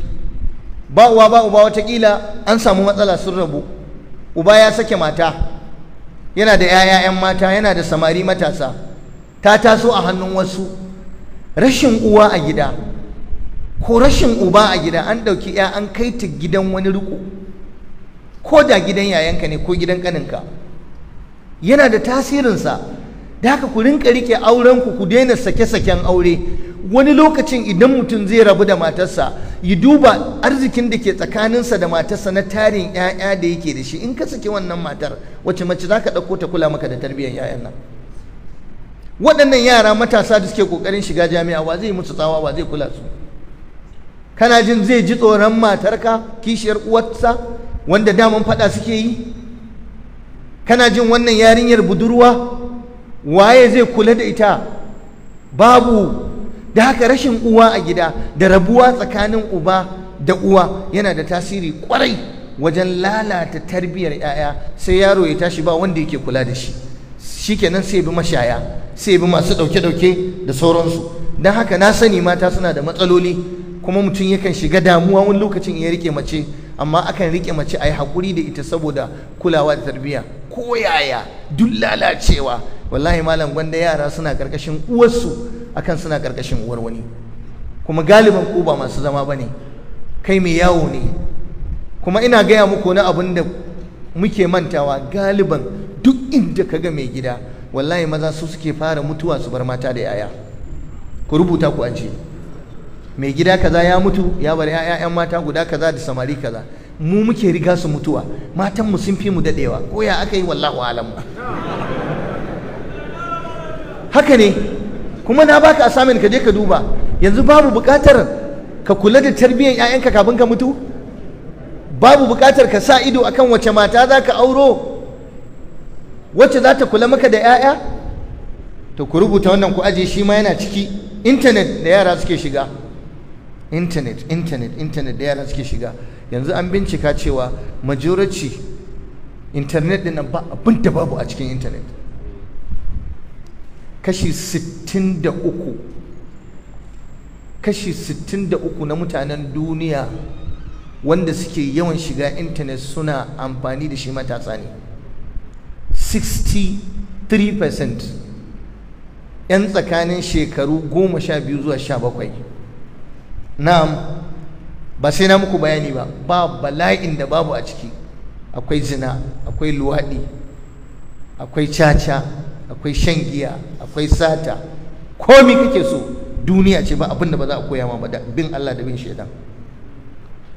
Ba uwa ba uba, watakila an samu matsala, sun rabu. Uba ya sake mata, yana da ‘ya'yan mata, yana da samari matasa, ta taso a hannun wasu. Rashin uwa a gida ko rashin uba a gida, an ɗauki ‘ya an kai ta gidan wani riko, ko da gidan yayanka ne ko gidan ƙaninka, yana da tasirinsa. Da haka ku rinka rike aurenku, ku daina sake-saken aure. Wani lokacin idan mutum zai rabu da matarsa, ya duba arzikin da ke tsakaninsa da matarsa na tarin ‘ya'ya da yake da shi. In ka saki wannan matar, wacce mace za ka ɗauko ta kula maka da tarbiyyar ‘ya'yan nan? Waɗannan yara matasa da suke ƙoƙarin shiga jami'a, wa zai musu tsawa, wa zai kula su? Kana jin zai ji tsoron matarka, kishiyar uwarsa, wanda daman faɗa suke yi? Kana jin wannan yarinyar budurwa, waye zai kula da ita? Babu. Da haka rashin uwa a gida da rabuwa tsakanin uba da uwa yana da tasiri kwarai wajen lalata tarbiyyar ‘ya'ya. Sai yaro ya tashi ba wanda yake kula da shi, shikenan sai bi mashaya, sai bi masu ɗauke-ɗauke da sauransu. Don haka na sani mata suna da matsaloli, kuma mutum yakan shiga damuwa wani lokacin ya rike mace, amma akan rike mace a yi haƙuri da ita saboda kulawa da tarbiyya. Ko yaya duk lalacewa, wallahi malam gwanda yara suna ƙarƙashin uwarsu akan suna ƙarƙashin uwar wani. Kuma galiban ku ba masu zama ba ne, kai mai yawo ne. Kuma ina gaya muku wani abin da muke mantawa, galiban duk inda ka ga mai gida, wallahi maza su suke fara mutuwa su bar mata da yaya. Ku rubuta ku ajiye, mai gida kaza ya mutu ya bar ƴaƴan mata guda kaza da samari kaza. Mu muke riga su mutuwa, matan mu sun fi mu dadewa, ko ya aka yi wallahu alam. Haka ne. Kuma na baka assignment ka je ka duba, yanzu babu buƙatar ka kula da tarbiyyar ƴaƴanka kafin ka mutu? Babu buƙatar ka sa ido akan wace mata za ka auro, wacce za ta kula maka da ƴaƴa? To ku rubuta wannan ku aje, shi ma yana ciki. Internet da yara suke shiga, internet da yara suke shiga. Yanzu an bincika cewa majority internet din nan ba abin da babu a cikin internet. Kashi 63 na mutanen duniya wanda suke yawan shiga internet suna amfani da shi matasa ne. 63% 'yan tsakanin shekaru 12 zuwa 17. Na'am, ba sai na muku bayani ba, ba bala'in da babu a ciki. Akwai zina, akwai luwaɗi, akwai caca, akwai shan giya, akwai sata, komi kake so duniya ce, ba abin da ba za a koya ma ba da bin Allah da bin shaidan.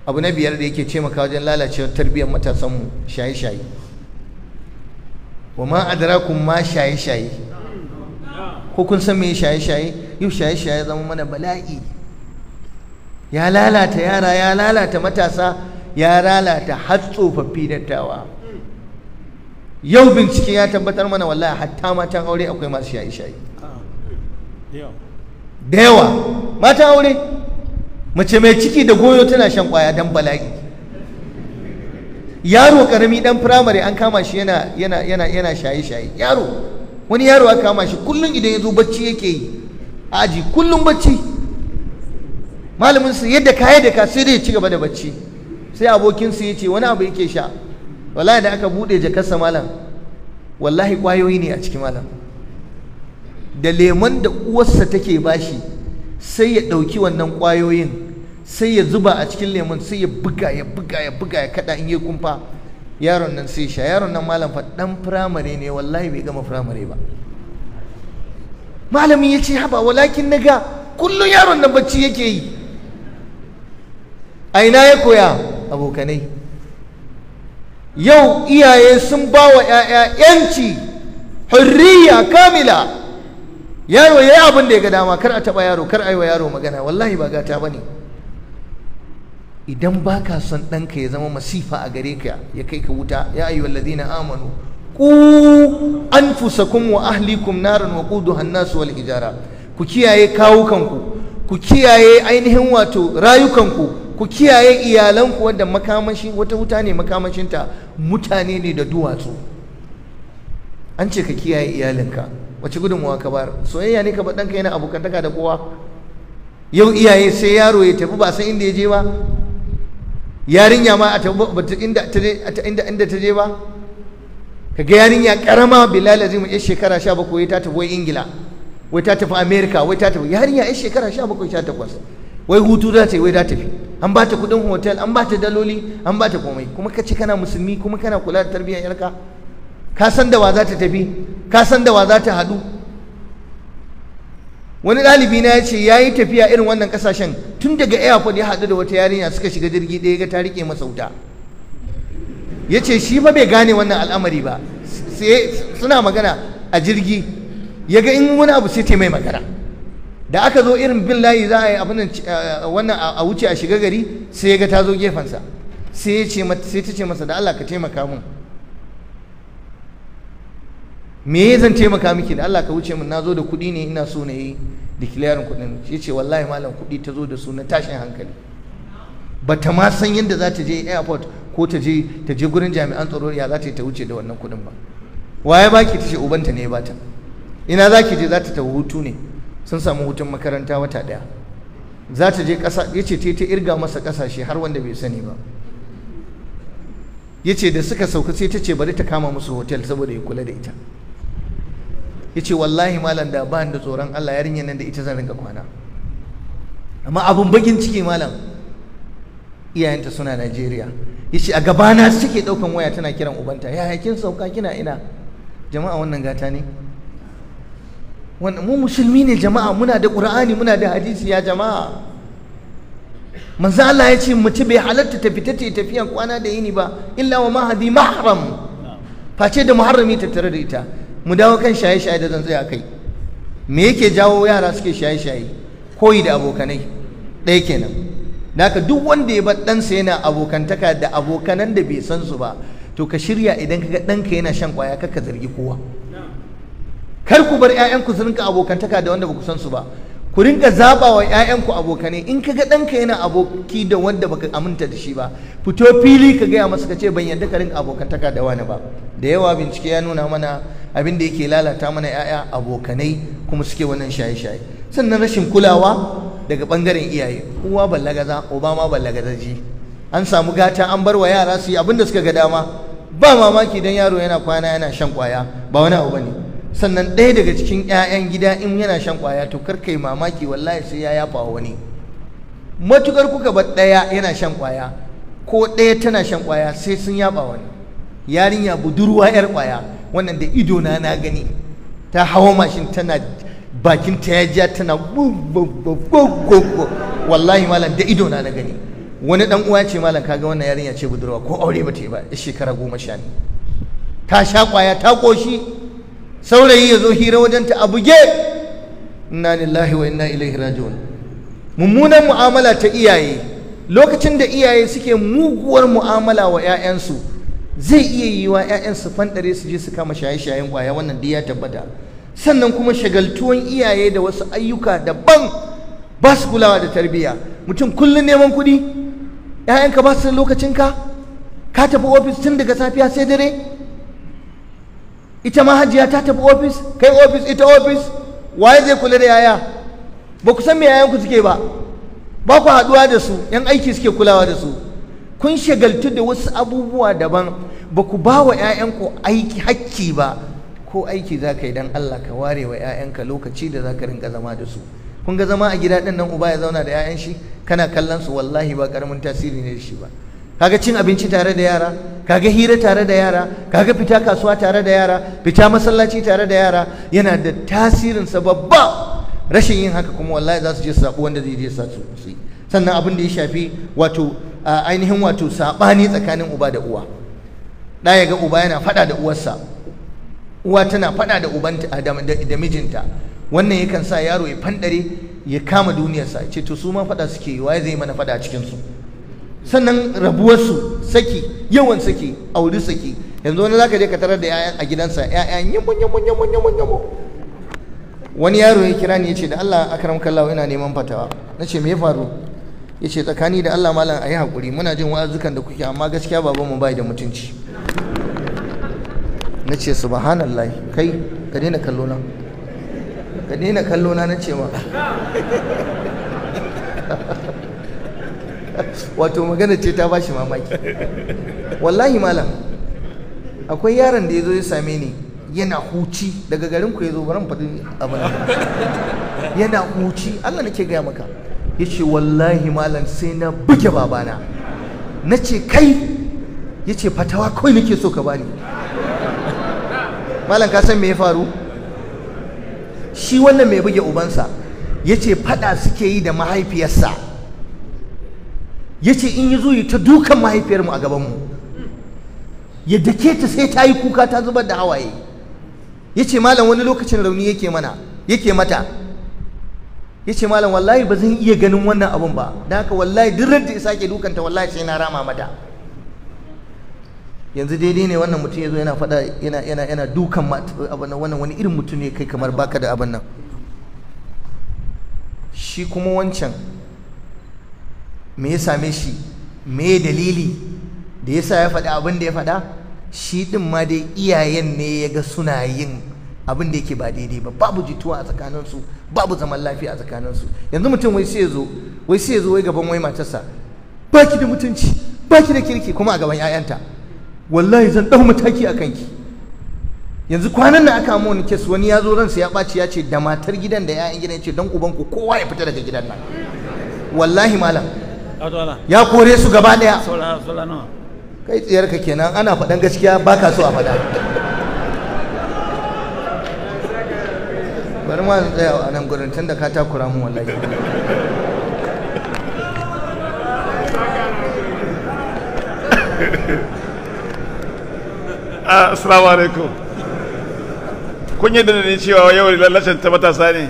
Abu na biyar da yake taimaka wajen lalacewar tarbiyyar matasanmu, shaye-shaye. Wa ma adrakum ma shaye-shaye. Ko kun san me shaye-shaye? Yau shaye-shaye zama mana bala'i. Ya lalata yara, ya lalata matasa, ya lalata har tsofaffi dattawa. Yau bincike ya tabbatar mana wallahi hatta matan aure akwai masu shaye-shaye. Da yawa matan aure, mace mai ciki da goyo tana shan kwaya dan bala'i. Yaro karami dan firamare an kama shi yana shaye-shaye. Wani yaro aka kama shi, kullum idan ya zo bacci yake yi aji, kullum bacci. Malamin su yadda ka sai dai ya ci gaba da bacci. Sai abokin su yace wani abu yake sha. Wallahi da aka bude jakarsa malam, wallahi kwayoyi ne a cikin malam. Da lemon da uwarsa take bashi, sai ya dauki wannan kwayoyin, sai ya zuba a cikin lemon, sai ya buga ya kada in yi kumfa. Yaron nan sai sha. Yaron nan malam fa dan firamare ne, wallahi bai gama firamare ba. Malamin ya ce haba, walakin naga kullum yaron nan bacci yake yi. A ina ya koya? Abokanai. Yau iyaye sun ba wa 'ya'ya 'yanci, hurriya kamila. Yaro ya yi abin da ya ga dama, kar a taɓa yaro, kar a yi wa yaro magana, wallahi ba gata ba ne. Idan ba ka son ɗanka ya zama masifa a gare ka, ya kai ka wuta, ya ayyuhal ladina amanu ku anfusakum wa ahlikum naran wa quduha an-nas wal hijara. Ku kiyaye kawukanku, ku kiyaye ainihin wato rayukanku, ku kiyaye iyalanku, wanda makamashi wata wuta ne, makamashinta mutane ne da duwatsu. An ce ka kiyaye iyalinka, wace gudunmawa ka bar? Soyayya ne ka bar ɗanka yana abokantaka da kowa? Yau iyaye sai yaro ya tafi ba san inda ya je ba, yarinya ma a tafi inda ta je ba. Kaga yarinya karama bilal azim ya shekara 17 ta tafi wai Ingila, wai ta tafi America, wai ta tafi yarinya ya shekara 17-18, wai hutu za ta yi, wai za ta tafi. An ba ta kudin hotel, an ba ta daloli, an ba ta komai. Kuma ka ce kana musulmi, kuma kana kula da tarbiyyar yarka? Ka san da wa za ta tafi? Ka san da wa za ta haɗu? Wani ɗalibi na ya ce ya yi tafiya irin wannan ƙasashen, tun daga airport ya haɗu da wata yarinya, suka shiga jirgi ɗaya, ga ta riƙe masa wuta. Ya ce shi fa bai gane wannan al'amari ba, sai suna magana a jirgi, ya ga in wani abu sai ta mai magana. Da aka zo irin bin layi za a yi abin wannan a wuce a shiga gari, sai ya ga ta zo gefensa, sai ta ce masa da Allah ka taimaka mun. Me zan taimaka miki? Da Allah ka wuce min, na zo da kuɗi ne, ina so na yi declaring kuɗin. Shi ce wallahi malam kuɗi ta zo da su na tashin hankali, ba ta ma san yadda za ta je airport ko ta je gurin jami'an tsaro ya za ta yi ta wuce da wannan kuɗin ba. waye baki? tace ubanta ne ya bata. ina zaki je? za ta tafi hutu ne, sun samu hutun makaranta wata daya, za ta je ƙasa. yace ta irga masa ƙasashe har wanda bai sani ba. yace da suka sauka sai ta ce bari ta kama musu hotel saboda ya kula da ita. yace wallahi malam da ba da tsoron Allah yarinyar nan da ita zan rinka kwana. amma abun bakin ciki malam, iyayenta suna Najeriya. yace a gabana suke daukan waya tana kiran ubanta, yaya kin sauka kina ina? Jama'a wannan gata ne? wannan mu musulmi ne jama'a, muna da Qur'ani muna da hadisi ya jama'a. manzo Allah ya ce mace bai halatta ta fita ta tafiya kwana da yini ba illa wa mahadi mahram, face da muharrami ta tare da ita. mu dawo kan shaye-shaye da zan tsaya kai. me yake jawo yara suke shaye-shaye? koyi da abokanai ɗaya kenan. Naka duk wanda ya bar ɗansa yana abokantaka da abokanan da bai san su ba, to ka shirya idan ka ga ɗanka yana shan ƙwaya kar ka zargi kowa. Kar ku bar 'ya'yanku su rinka abokantaka da wanda ba ku san su ba. Ku rinka zaɓa wa 'ya'yanku abokanai. In ka ga ɗanka yana aboki da wanda baka aminta da shi ba, fito fili ka gaya masa ka ce ban yadda ka rinka abokantaka da wani ba. Da yawa bincike ya nuna mana abin da yake lalata mana 'ya'ya abokanai kuma suke wannan shaye-shaye. Sannan rashin kulawa daga bangaren iyaye, uwa ballagaza uba ma ballagazaji. An samu gata an bar wa yara su yi abin da suka ga dama. Ba mamaki dan yaro yana kwana yana shan kwaya ba wani abu bane. Sannan ɗaya daga cikin 'ya'yan gida in yana shan kwaya to kar kai mamaki wallahi sai ya yafa wani. Matukar kuka bar ɗaya yana shan kwaya ko ɗaya tana shan kwaya sai sun yaba wani. Yarinya budurwa 'yar kwaya wannan da ido na gani, ta hawa mashin tana bakin ta ya ja tana wallahi malam da ido na gani. wani dan uwa ce malam kaga wannan yarinya ce budurwa ko aure ba ta yi ba, shekara 10 ne, ta sha kwaya ta koshi, saurayi ya zo hira wajen ta a buge. inna lillahi wa inna ilaihi raji'un. mummunan mu'amala ta iyaye, lokacin da iyaye suke muguwar mu'amala wa 'ya'yansu zai iya yi wa 'ya'yansu fandare su je su kama shaye-shayen kwaya, wannan dai ya tabbata. sannan kuma shagaltuwan iyaye da wasu ayyuka daban, ba su kulawa da tarbiyya. mutum kullum neman kuɗi, 'ya'yanka ba su da lokacinka, ka tafi ofis tun daga safiya sai dare, ita ma hajiya ta tafi ofis, kai ofis ita ofis, waye zai kula da yaya? ba ku san me yayanku suke ba, ba ku haɗuwa da su, 'yan aiki suke kulawa da su. kun shagaltu da wasu abubuwa daban, ba ku ba wa 'ya'yanku aiki hakki ba. ko aiki za ka yi don Allah ka ware wa 'ya'yanka lokaci da za ka rinka zama da su. kun ga zama a gida ɗin nan uba ya zauna da 'ya'yan shi kana kallon su, wallahi ba karamin tasiri ne da shi ba. kaga cin abinci tare da yara, kaga hira tare da yara, kaga fita kasuwa tare da yara, fita masallaci tare da yara, yana da tasirinsa babba. rashin yin haka kuma wallahi za su je su zaɓi wanda zai je su yi. sannan abin da ya shafi wato ainihin wato saɓani tsakanin uba da uwa. ɗa ya ga uba yana faɗa da uwarsa, uwa tana faɗa da ubanta da mijinta. wannan yakan sa yaro ya fandare ya kama duniyarsa, ya ce to su ma faɗa suke yi, waye zai mana faɗa a cikinsu. sannan rabuwarsu, saki, yawan saki, auri saki. yanzu wani zaka je ka tarar da 'ya'yan a gidansa, 'ya'yan yamun. wani yaro ya kira ni ya ce da Allah akram kallahu ina neman fatawa. na ce me ya faru? ya ce tsakani da Allah malam a yi haƙuri, muna jin wa'azukan da kuke amma gaskiya babanmu bai da mutunci. na ce subhanallah, kai ka daina kallo na, ka daina kallo na ce ma. wato magana ce ta bashi mamaki. wallahi malam akwai yaron da ya zo ya same ni yana huci, daga garin ku ya zo, baran faɗi abin yana huci, Allah nake gaya maka. ya ce wallahi malam sai na buge babana. na ce kai, ya ce fatawa kawai nake so ka bani. malam ka san me ya faru? shi wannan mai buge ubansa ya ce faɗa suke yi da mahaifiyarsa. ya ce in yi zo yi ta dukan mahaifiyarmu a gabanmu, ya dake ta sai ta yi kuka ta zubar da hawaye. ya ce malam wani lokacin rauni yake mata. ya ce malam wallahi ba zan iya ganin wannan abun ba, da haka wallahi duk da ya sake dukanta wallahi sai na rama mata. yanzu daidai ne wannan mutum ya zo yana faɗa yana dukan abin nan, wannan wani irin mutum ne kai, kamar baka da abin nan. shi kuma wancan me ya same shi, me dalili da yasa ya faɗi abin da ya faɗa? shi din ma dai iyayen ne ya ga suna yin abin da yake ba daidai ba, babu jituwa a tsakaninsu, babu zaman lafiya a tsakaninsu. Yanzu mutum wai sai ya zo wai gaban wai matarsa, baki da mutunci, baki da kirki, kuma a gaban 'ya'yanta, wallahi zan ɗau mataki a kanki. Yanzu kwanan nan aka amma wani kes, wani ya zo ransa ya ɓaci ya ce da matar gidan da 'ya'yan gidan, ya ce don ubanku kowa ya fita daga gidan nan. Wallahi malam ya kore su gaba ɗaya. Kai tsiyarka kenan, ana faɗan gaskiya baka so a faɗa. Bari ma tsaya a nan gurin tun da ka takura mu wallahi. Assalamu alaikum. Kun yi da ni cewa yau lallacin ta matasa ne?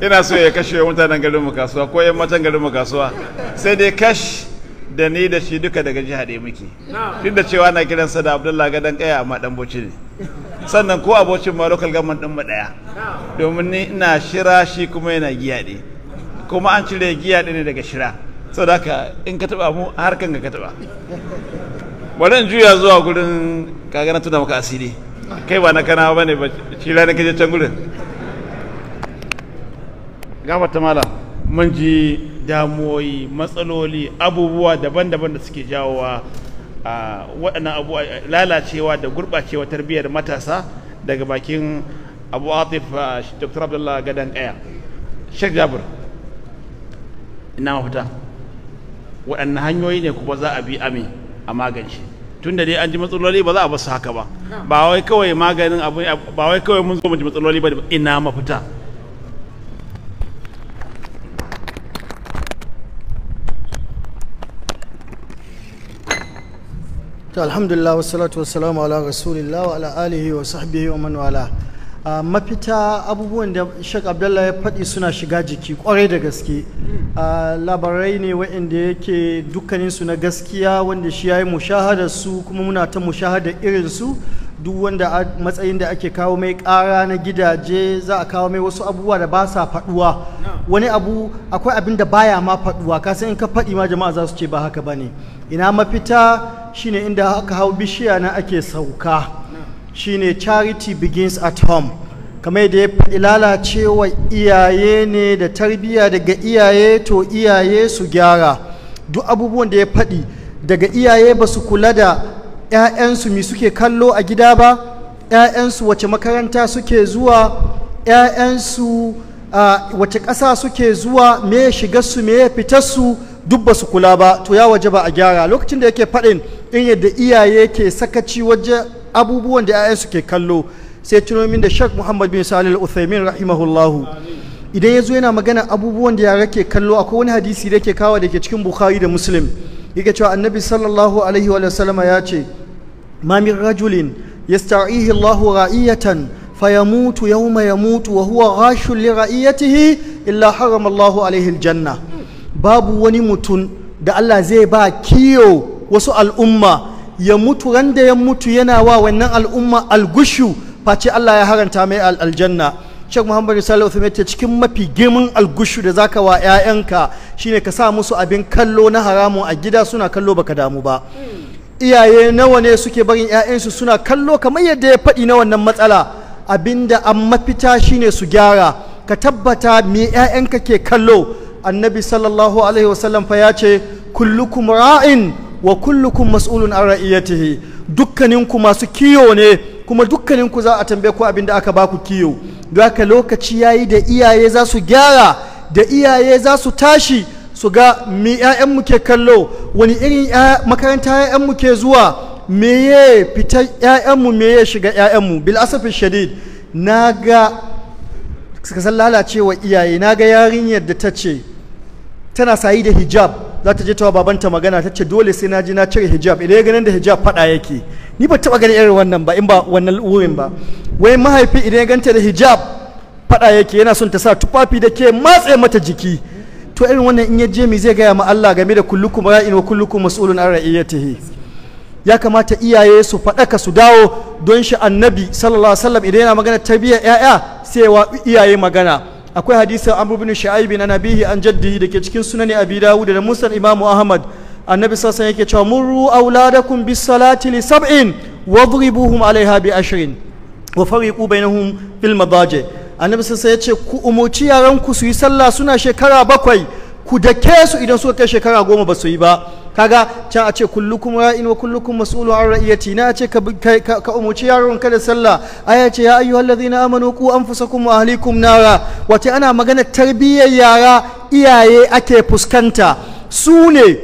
Ina so ya kashe mutanen garin mu kasuwa ko yan matan garin mu kasuwa, sai dai kash da ni da shi duka daga jiha ɗaya muke. Duk da cewa na kiransa da Abdullahi Gadan Kaya amma dan Bauchi ne. Sannan ko abocin ma local government din mu daya. Domin ni ina Shira shi kuma yana Giyaɗe. Kuma an cire Giyaɗe ne daga Shira. Saboda haka in ka taba mu harkan ka taba. Bari in juya zuwa gurin kaga na tuna maka asiri. Kai ba na kana bane ba, Shira ne kaje can gurin. Gafata mala, mun ji damuwoyi, matsaloli, abubuwa daban-daban da suke jawowa waɗannan abubuwa, lalacewa da gurɓacewa tarbiyyar matasa daga bakin Abu Atif Dr. Abdullah Gadan Kaya. Sheikh Jabir, ina mafita waɗannan hanyoyi ne kuma za a bi a magance, tun da dai an ji matsaloli ba za a basu haka ba, ba wai kawai maganin abu, ba wai kawai mun zo mu ji matsaloli ba, ina mafita. Alhamdulillah wassalatu wassalamu ala rasulillah wa ala alihi wa sahbihi wa man wala. Mafita, abubuwan da Sheikh Abdullah ya faɗi suna shiga jiki kwarai da gaske. Labarai ne waɗanda yake dukkaninsu na gaskiya, wanda shi ya yi mushahadar su kuma muna ta mushahadar irin su. Duk wanda matsayin da ake kawo mai ƙara na gidaje za a kawo mai wasu abubuwa da ba sa faɗuwa. Wani abu akwai abin da baya ma faɗuwa, kasan in ka faɗi ma jama'a za su ce ba haka bane. Ina mafita shine inda aka hau bishiya na ake sauka, shine charity begins at home. Kamar da ya faɗi, lalacewa iyaye ne da tarbiyya daga iyaye, to iyaye su gyara. Duk abubuwan da ya faɗi daga iyaye ba su kula da 'ya'yansu mi suke kallo a gida ba, 'ya'yansu wace makaranta suke zuwa, 'ya'yansu wace ƙasa suke zuwa, me ya shiga su me ya fitar su, duk ba su kula ba. To ya waje ba a gyara. Lokacin da yake faɗin in yadda iyaye ke sakaci waje abubuwan da 'ya'yansu ke kallo, sai tuno min da Sheikh Muhammad bin Salih Al-Uthaymin rahimahullahu, idan ya zo yana magana abubuwan da yara ke kallo, akwai wani hadisi da yake kawo da ke cikin Bukhari da Muslim, yake cewa annabi sallallahu alaihi wa sallama ya ce, ma min rajulin yasta'ihi Allahu ra'iyatan fayamutu yawma yamutu wa huwa ghashun li ra'iyatihi illa harama Allahu alaihi aljanna. Babu wani mutum da Allah zai ba kiyo wasu al'umma ya mutu, ran da ya mutu yana wa wannan al'umma algushu, face Allah ya haranta mai aljanna. Sheikh Muhammad Salih Uthman ta cikin mafi girman algushu da zaka wa 'ya'yanka shine ka sa musu abin kallo na haramun a gida, suna kallo baka damu ba. Iyaye nawa ne suke barin 'ya'yansu suna kallo, kamar yadda ya faɗi na wannan matsala. Abinda an mafita shine su gyara. Ka tabbata me 'ya'yanka ke kallo. Annabi sallallahu alaihi wasallam fa ya ce, kullukum ra'in wa kullukum mas'ulun an ra'iyatihi. Dukkaninku masu kiyo ne, kuma dukkaninku za a tambaye ku abinda aka baku kiyo. Don haka lokaci yayi da iyaye za su gyara, da iyaye za su tashi su ga me 'ya'yanmu ke kallo, wani irin makaranta 'ya'yanmu ke zuwa, meye fitar 'ya'yanmu, meye shiga 'ya'yanmu. Bil asafin shadid, na ga suka san lalacewa iyaye. Na ga yarinyar da ta ce tana sayi da hijab, za ta je ta babanta magana, ta ce dole sai na je na cire hijab, idan ya ganin da hijab fada yake. Ni ba taba ganin irin wannan ba, in ba wannan wurin ba. Wai mahaifi idan ya ganta da hijab fada yake, yana son ta sa tufafi da ke matse mata jiki. To irin wannan in ya je mi zai gaya ma Allah game da kullukum ra'in wa kullukum mas'ulun an ra'iyatihi. Ya kamata iyaye su faɗaka su dawo, don shi annabi sallallahu alaihi wasallam idan yana magana tarbiyyar 'ya'ya sai wa iyaye magana. Akwai hadisin Amr ibn Shu'aib an nabihi an jaddihi dake cikin sunani Abi Dawud da Musnad Imam Ahmad. annabi sassan yake cewa murru auladakum bis salati li sab'in wadribuhum alaiha bi ashrin wa fariqu bainahum fil madaji annabi sassan yace ku umurci yaran ku su yi sallah suna shekara 7 ku dake su idan suka kai shekara 10 ba su yi ba kaga can a ce kullukum ra'in wa kullukum mas'ulun an ra'iyati na ce ka umurci yaron ka da sallah aya ce ya ayyuhallazina amanu qu anfusakum wa ahlikum nara wace ana magana tarbiyyar yara iyaye ake fuskanta su ne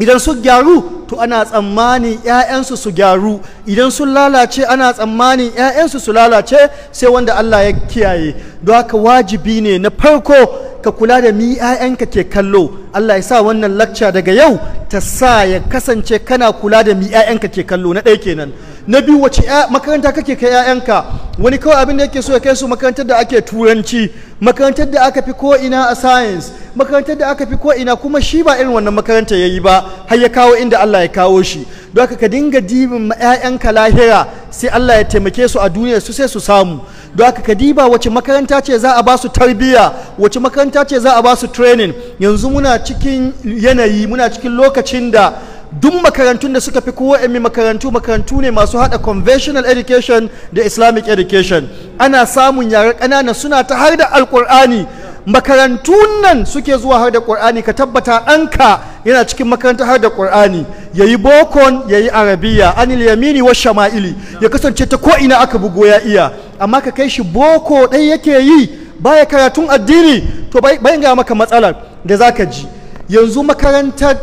idan su gyaru to ana tsammanin 'ya'yansu su gyaru idan sun lalace ana tsammanin 'ya'yansu su lalace sai wanda Allah ya kiyaye don haka wajibi ne na farko ka kula da mi 'ya'yanka ke kallo Allah ya sa wannan lecture daga yau ta sa ya kasance kana kula da mi 'ya'yanka ke kallo na ɗaya kenan na biyu wace makaranta kake kai 'ya'yanka wani kawai abin da yake so ya kai su makarantar da ake turanci makarantar da aka fi ko ina a science makarantar da aka fi ko ina kuma shi ba irin wannan makarantar yayi ba har ya kawo inda Allah ya kawo shi don haka ka dinga dibin 'ya'yanka lahira sai Allah ya taimake su a duniya su sai su samu don haka ka diba wace makaranta ce za a ba su tarbiyya wace makaranta ce za a ba su training yanzu muna cikin yanayi muna cikin lokacin da duk makarantun da suka fi kowanne makarantu ne masu hada conventional education da islamic education ana samun yara ƙanana suna ta har da alƙur'ani makarantun nan suke zuwa har da ƙur'ani ka tabbata ɗanka yana cikin makaranta har da ƙur'ani yayi bokon yayi arabiya anil yamini wa shama'ili ya kasance ta ko ina aka bugo ya iya amma ka kai shi boko ɗai yake yi baya karatun addini to bayan ga maka matsalar da zaka ji yanzu makarantar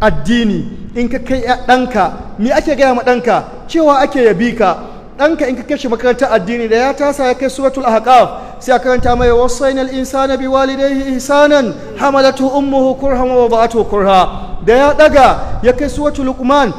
addini in ka kai ɗanka me ake gaya ma ɗanka cewa ake yabi ka ɗanka in ka kai shi makarantar addini da ya tasa ya kai suratul ahqaf sai a karanta mai wasainal insana bi walidayhi ihsanan hamalatu ummuhu kurhan wa wada'atuhu kurha da ya daga ya kai suratul luqman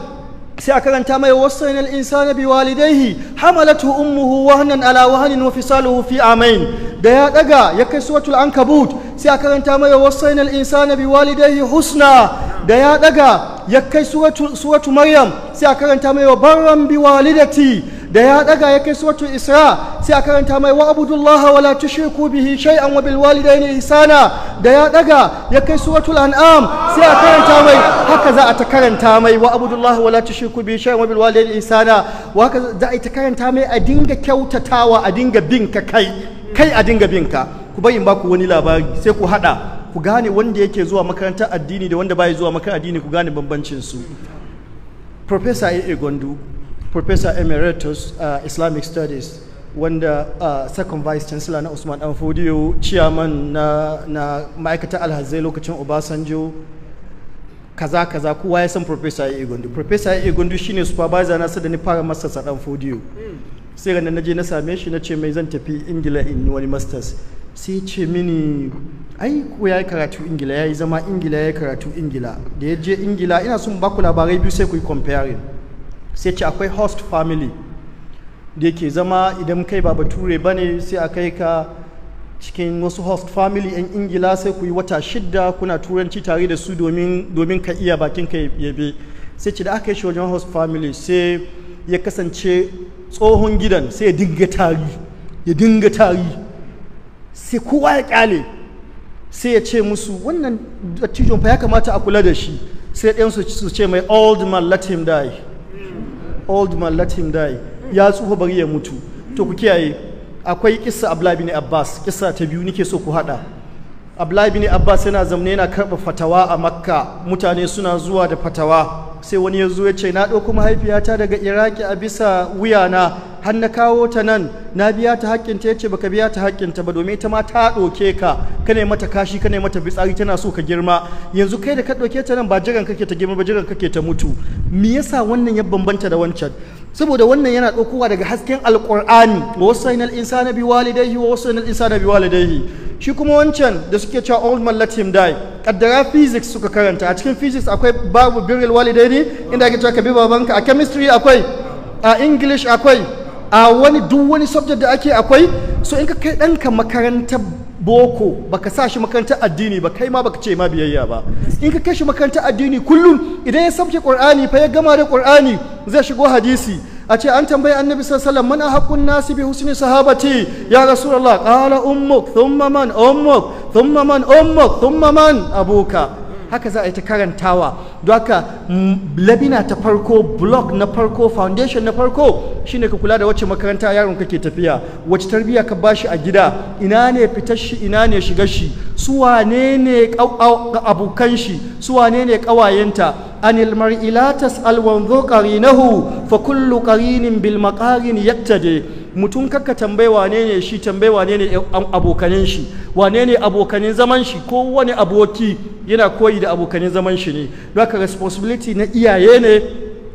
sai a karanta mai wasainal insana bi walidayhi hamalatu ummuhu wahnan ala wahnin wa fisaluhu fi amain da ya daga ya kai suratul ankabut sai a karanta mai wasainal insana bi walidayhi husna da ya daga ya kai suratu maryam sai a karanta mai wa barran bi walidati da ya daga ya kai suratu isra sai a karanta mai wa abudullaha wa la tushriku bihi shay'an wa bil walidayni ihsana da ya daga ya kai suratul an'am sai a karanta mai haka za a ta karanta mai wa abudullaha wa la tushriku bihi shay'an wa bil walidayni ihsana wa haka za a ta karanta mai a dinga kyautatawa a dinga bin ka kai a dinga bin ka ku bayin ba ku wani labari sai ku hada ku gane wanda yake zuwa makarantar addini da wanda bai zuwa makarantar addini ku gane bambancin su Professor A.A. Gondu Professor Emeritus Islamic Studies wanda second vice chancellor na Usman Dan Fodio chairman na ma'aikatar alhazai lokacin Obasanjo kaza kowa ya san Professor A.A. Gondu Professor A.A. Gondu shine supervisor na sa da ni fara masters a Dan Fodio sai ran na je na same shi na ce mai zan tafi Ingila in wani masters sai ce mini ai ko ya yi karatu Ingila ya yi zama Ingila ya yi karatu Ingila da ya je Ingila ina son baku labarai biyu sai ku yi comparing sai ce akwai host family da yake zama idan kai ba bature ba ne sai a kai ka cikin wasu host family 'yan Ingila sai ku yi wata 6 kuna turanci tare da su domin ka iya bakin ka yabe sai ce da aka yi shi wajen host family sai ya kasance tsohon gidan sai ya dinga tari sai kowa ya kyale sai ya ce musu wannan dattijon fa ya kamata a kula da shi sai ɗayansu su ce mai old man let him die ya tsufa bari ya mutu to ku kiyaye akwai kissa Abdullahi bin Abbas kissa ta biyu nake so ku hada Abdullahi bin Abbas yana zamne yana karɓa fatawa a Makka mutane suna zuwa da fatawa sai wani ya zo ya ce na ɗauko mahaifiyata daga Iraki a bisa wuyana har na kawo ta nan na biya ta haƙƙinta ya ce baka biya ta haƙƙinta ba domin ita ma ta ɗauke ka ne mata kashi ka ne mata fitsari tana so ka girma yanzu kai da ka ɗauke ta nan ba jiran kake ta girma ba jiran kake ta mutu me yasa wannan ya bambanta da wancan saboda wannan yana ɗaukowa daga hasken alƙur'ani wa wasainal insana bi walidayhi wa wasainal insana bi walidayhi shi kuma wancan da suke cewa old man let him die kaddara physics suka karanta a cikin physics akwai babu birrul walidaini inda ake cewa ka bi babanka a chemistry akwai a english akwai a duk wani subject da ake akwai so in ka kai ɗanka makarantar boko baka sa shi makarantar addini ba kai ma baka ce ma biyayya ba in ka kai shi makarantar addini kullum idan ya sauke qur'ani fa ya gama da qur'ani zai shigo hadisi a ce an tambayi annabi sallallahu alaihi wasallam man haqqun nasi bi husni sahabati ya rasulullah qala ummuk thumma man ummuk thumma man ummuk thumma man abuka haka za a yi ta karantawa. Don haka labina ta farko, block na farko, foundation na farko shine ka kula da wacce makaranta yaron kake tafiya, wacce tarbiyya ka bashi a gida, ina ne fitar shi, ina ne shigar shi, su wane ne abokan shi, su wane ne kawayenta. anil mar'i la tas'al wanzu qarinahu fa kullu qarinin bil maqarin yaktadi. mutum kakka tambaye wane ne shi, tambaye wane ne abokanin shi, wane ne abokanin zaman shi. ko wani aboki yana koyi da abokanin zaman shi ne. don haka responsibility na iyaye ne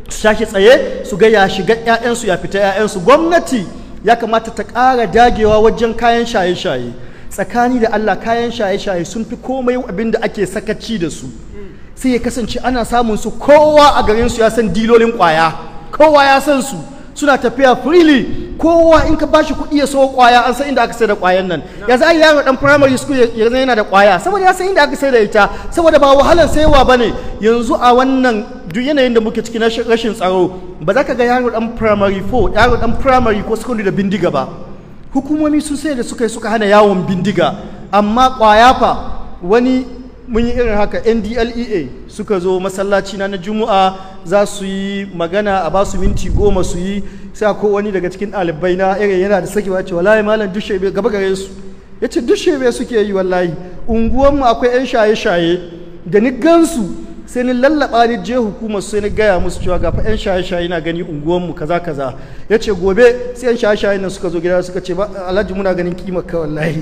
su tashi tsaye su ga ya shiga 'ya'yansu ya fita 'ya'yansu. gwamnati ya kamata ta ƙara dagewa wajen kayan shaye-shaye. tsakani da Allah kayan shaye-shaye sun fi komai abin da ake sakaci da su. sai ya kasance ana samun su, kowa a garin su ya san dilolin kwaya, kowa ya san su, suna tafiya freely, kowa in ka bashi kuɗi ya sayo kwaya an san inda aka sai da kwayan nan. ya za a yi yaro dan primary school ya zama yana da kwaya saboda ya san inda aka sai da ita, saboda ba wahalar sayowa bane. yanzu a wannan duk yanayin da muke cikin rashin tsaro ba za ka ga yaro dan primary 4, yaro dan primary ko secondary da bindiga ba. hukumomi sun sai da suka hana yawon bindiga, amma kwaya fa wani mun yi irin haka. NDLEA suka zo masallaci na Juma'a za su yi magana a ba su minti 10 su yi, sai ko wani daga cikin ɗalibai na irin yana da sakewa ce wallahi malam dushe bai gaba gare su, ya ce dushe bai suke yi wallahi. unguwanmu akwai 'yan shaye-shaye da ni gansu sai ni lallaba ni je hukumar sai ni gaya musu cewa ga fa 'yan shaye-shaye na gani unguwanmu kaza kaza. ya ce gobe sai 'yan shaye-shaye nan suka zo gida suka ce ba alhaji muna ganin kimar ka wallahi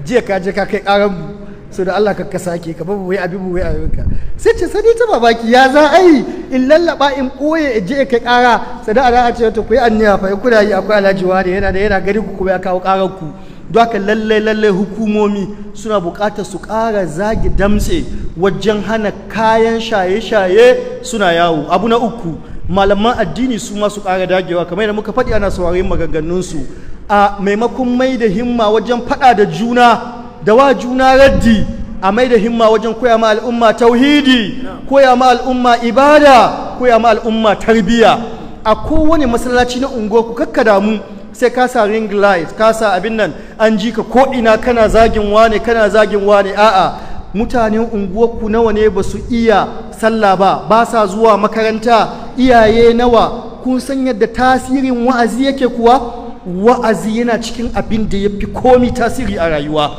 jiya ka je ka kai karan mu so da Allah ka sake ka babu wai abibu wai ayyuka. sai ce sai ta babaki ya za a yi in lallaba in koye je kai kara sai da a ce to ku yi anniya fa kuna yi akwai alhaji wani yana gari ku kuma ya kawo karar ku. don haka lalle hukumomi suna buƙatar su ƙara zagi damtse wajen hana kayan shaye-shaye suna yawo. abu na uku, malaman addini su ma su ƙara dagewa kamar yadda muka faɗi ana saurayin maganganunsu. a maimakon mai da himma wajen faɗa da juna da wa juna raddi, a mai da himma wajen koya ma al'umma tauhidi, koya ma al'umma ibada, koya ma al'umma tarbiyya. a kowane masallaci na unguwa ku kakka damu sai ka sa ring light, ka sa abin nan an ji ka ko ina kana zagin wane a'a. mutanen unguwarku nawa ne ba su iya sallah ba sa zuwa makaranta, iyaye nawa kun san yadda tasirin wa'azi yake kuwa. wa'azi yana cikin abin da ya fi komi tasiri a rayuwa.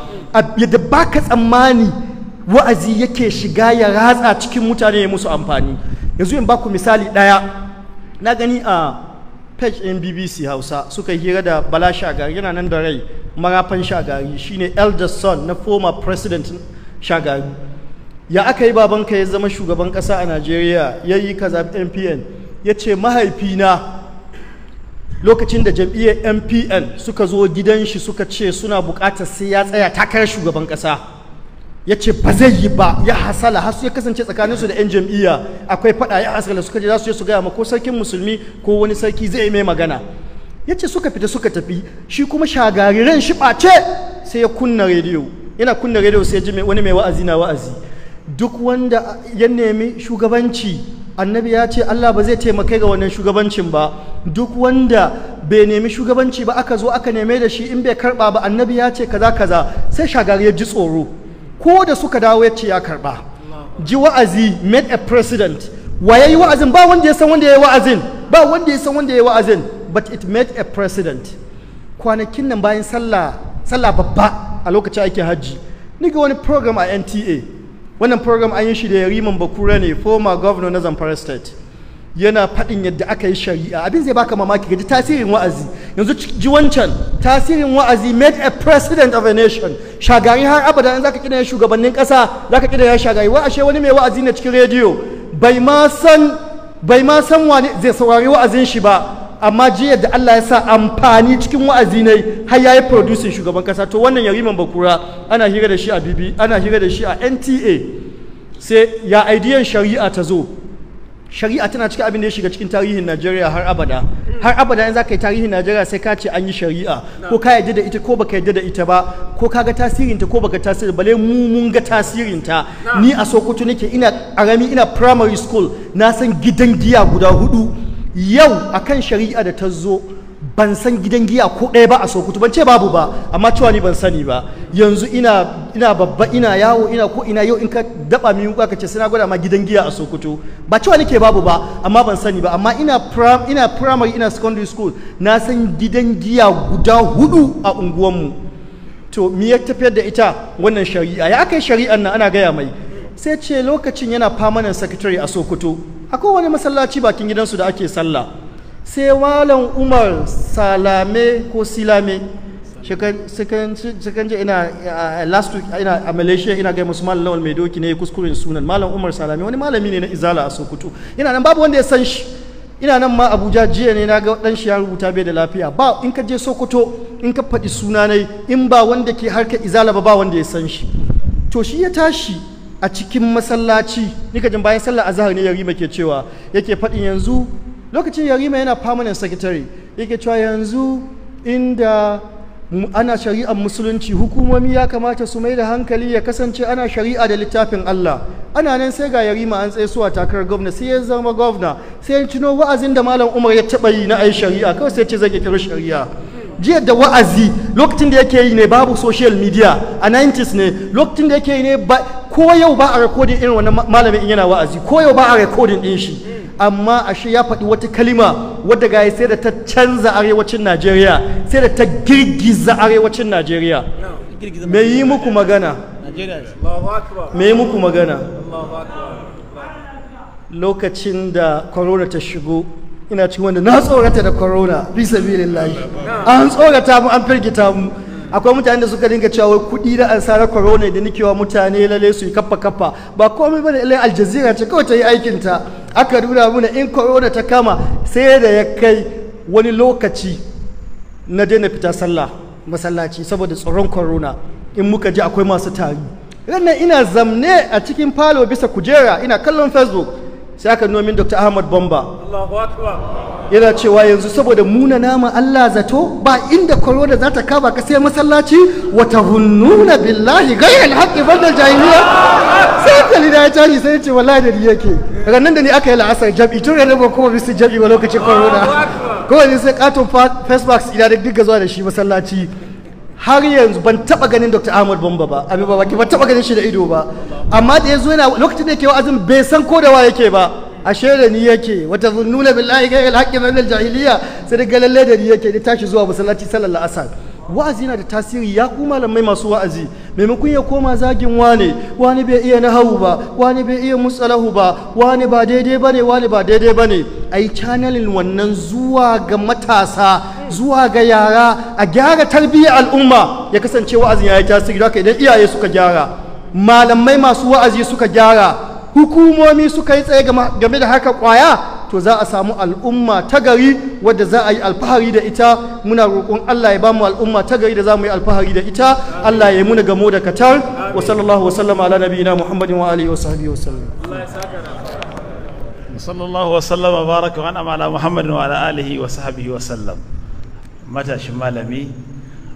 yadda ba ka tsammani wa'azi yake shiga ya ratsa cikin mutane ya musu amfani. yanzu in baku misali ɗaya, na gani a page ɗin BBC Hausa suka hira da Bala Shagari, yana nan da rai, marafan Shagari shine eldest son na former president Shagari. ya aka yi babanka ya zama shugaban ƙasa a Najeriya, ya yi kaza MPN. ya ce mahaifina lokacin da jam'iyyar MPN suka zo gidan shi suka ce suna buƙatar sai ya tsaya takarar shugaban ƙasa, ya ce ba zai yi ba, ya hasala har su ya kasance tsakaninsu da 'yan jam'iyya akwai faɗa, ya hasala suka je za su je su gaya ma ko sarkin musulmi ko wani sarki zai mai magana. ya ce suka fita suka tafi, shi kuma Shagari ran shi ɓace sai ya kunna rediyo. yana kunna rediyo sai ya ji wani mai wa'azi na wa'azi. duk wanda ya nemi shugabanci annabi ya ce Allah ba zai taimakai ga wannan shugabancin ba. duk wanda bai nemi shugabanci ba aka zo aka neme da shi in bai karba ba annabi ya ce kaza kaza. sai Shagari ya ji tsoro, ko da suka dawo ya ce ya karba. ji wa'azi made a president. wa yayi wa'azin? ba wanda ya san wanda yayi wa'azin, ba wanda ya san wanda yayi wa'azin, but it made a president. kwanakin nan bayan sallah babba a lokacin aikin hajji ni ga wani program a NTA. wannan program an yi shi da Yariman Bakura ne, former governor na Zamfara state. yana faɗin yadda aka yi shari'a, abin zai baka mamaki gaji tasirin wa'azi. yanzu ji wancan tasirin wa'azi made a president of a nation. Shagari har abada in zaka kida shugabannin ƙasa zaka kida ya Shagari. wa ashe wani mai wa'azi ne cikin rediyo bai ma san wani zai saurari wa'azin shi ba, amma ji yadda Allah ya sa amfani cikin wa'azi ne har yayi producing shugaban ƙasa. to wannan Yariman Bakura ana hira da shi a ana hira da shi a NTA. sai ya aidiyan shari'a ta zo. shari'a tana cikin abin da ya shiga cikin tarihin Najeriya har abada. in za ka yi tarihin Najeriya sai ka ce an yi shari'a, ko ka yarda da ita ko baka yarda da ita ba, ko ka ga tasirinta ko baka tasiri. bale mun ga tasirinta. ni a Sokoto nake, ina ƙarami, ina primary school, na san gidan giya guda 4. yau akan shari'a da ta zo ban san gidan giya ko ɗaya ba a Sokoto, ban ce babu ba amma cewa ni ban sani ba. Yanzu ina babba ina yawo ina ko ina yau in ka daba min ka ce sai na gwada ma gidan giya a Sokoto, ba cewa nake babu ba amma ban sani ba. Amma ina primary ina secondary school na san gidan giya guda 4 a unguwanmu. To me ya tafiyar da ita wannan shari'a? Ya aka yi shari'an nan ana gaya mai, sai ce lokacin yana permanent secretary a Sokoto, akwai wani masallaci bakin gidansu da ake sallah, sai Malam Umar Salame ko Silame shekan je ina last week ina a Malaysia ina ga musu Malam Lawal Mai Doki ne kuskuren sunan Malam Umar Salame, wani malami ne na Izala a Sokoto, ina nan babu wanda ya san shi. Ina nan ma Abuja jiya ne na ga dan shi ya rubuta bai da lafiya, ba in ka je Sokoto in ka faɗi suna ne in ba wanda ke harkar Izala ba wanda ya san shi. To shi ya tashi a cikin masallaci, nika jin bayan sallar azhar ne Yarima ke cewa yake faɗin yanzu lokacin Yarima yana permanent secretary yake cewa yanzu inda ana shari'ar musulunci hukumomi ya kamata su mai da hankali ya kasance ana shari'a da littafin Allah. Ana nan sai ga Yarima an tsaye suwa takarar gwamna, sai ya zama gwamna, sai ya tuno wa'azin da Malam Umar ya taɓa yi na ai shari'a, kawai sai ce zai kira shari'a. Jiya da wa'azi lokacin da yake yi ne babu social media a 90s ne, lokacin da yake yi ne ko yau ba a recording irin wannan malamin in yana wa'azi, ko yau ba a recording din shi, amma ashe ya faɗi wata kalima wadda ga sai da ta canza arewacin Najeriya, sai da ta girgiza arewacin Najeriya. Me yi muku magana? Me yi muku magana? Lokacin da corona ta shigo ina cikin wanda na tsorata da corona fi sabilillahi, an tsorata mu an firgita mu. Akwai mutane da suka dinga cewa kuɗi da ansarar corona da nake wa mutane lalle su yi kaffa ba komai bane, illai Al Jazeera ce kawai ta yi aikin ta. Aka nuna mana in corona ta kama sai da ya kai wani lokaci na daina fita sallah masallaci saboda tsoron corona, in muka ji akwai masu tari. Rannan ina zamne a cikin falo bisa kujera ina kallon Facebook, sai aka nuna min Dr. Ahmad Bamba yana cewa yanzu saboda muna nama Allah zato ba inda corona za ta kaba ka sai masallaci, wa tahunnuna billahi ghayra al-haqqi bal jahiliya. Sai kalli da ya tari sai ya ce wallahi da ni yake. Rannan da ni aka yi la'asar jam'i tun ranar ba kuma bisu jam'i ba lokacin corona, kawai sai katon Facebook ina da diga zuwa da shi masallaci. Har yanzu ban taba ganin Dr. Ahmad Bamba ba, abin ba ban taba ganin shi da ido ba, amma da yazo yana lokacin da yake wa'azin bai san ko da wa yake ba, ashe da ni yake, wata zunnuna billahi ghayra al-haqqi min al-jahiliya, sai da galalle da ni yake da tashi zuwa masallaci sallallahu alaihi wasallam. Wa'azi na da tasiri, ya ku malamai masu wa'azi, maimakon ya koma zagin wani bai iya nahawu ba, wani bai iya musalahu ba, wani ba daidai bane, ai channeling wannan zuwa ga matasa, zuwa ga yara, a gyara tarbiyyar al'umma, ya kasance wa'azin yayi tasiri. Haka idan iyaye suka gyara, malamai masu wa'azi suka gyara, hukumomi suka yi tsaye game da haka kwaya, to za a samu al'umma ta gari wadda za a yi alfahari da ita. Muna roƙon Allah ya ba mu al'umma ta gari da za mu yi alfahari da ita. Allah ya yi muna gamo da katar. Wa sallallahu wa sallama ala nabiyina Muhammadin wa alihi wa sahbihi wa sallam. Sallallahu wa sallama baraka wa an'ama ala Muhammadin wa ala alihi wa sahbihi wa sallam. Matashin malami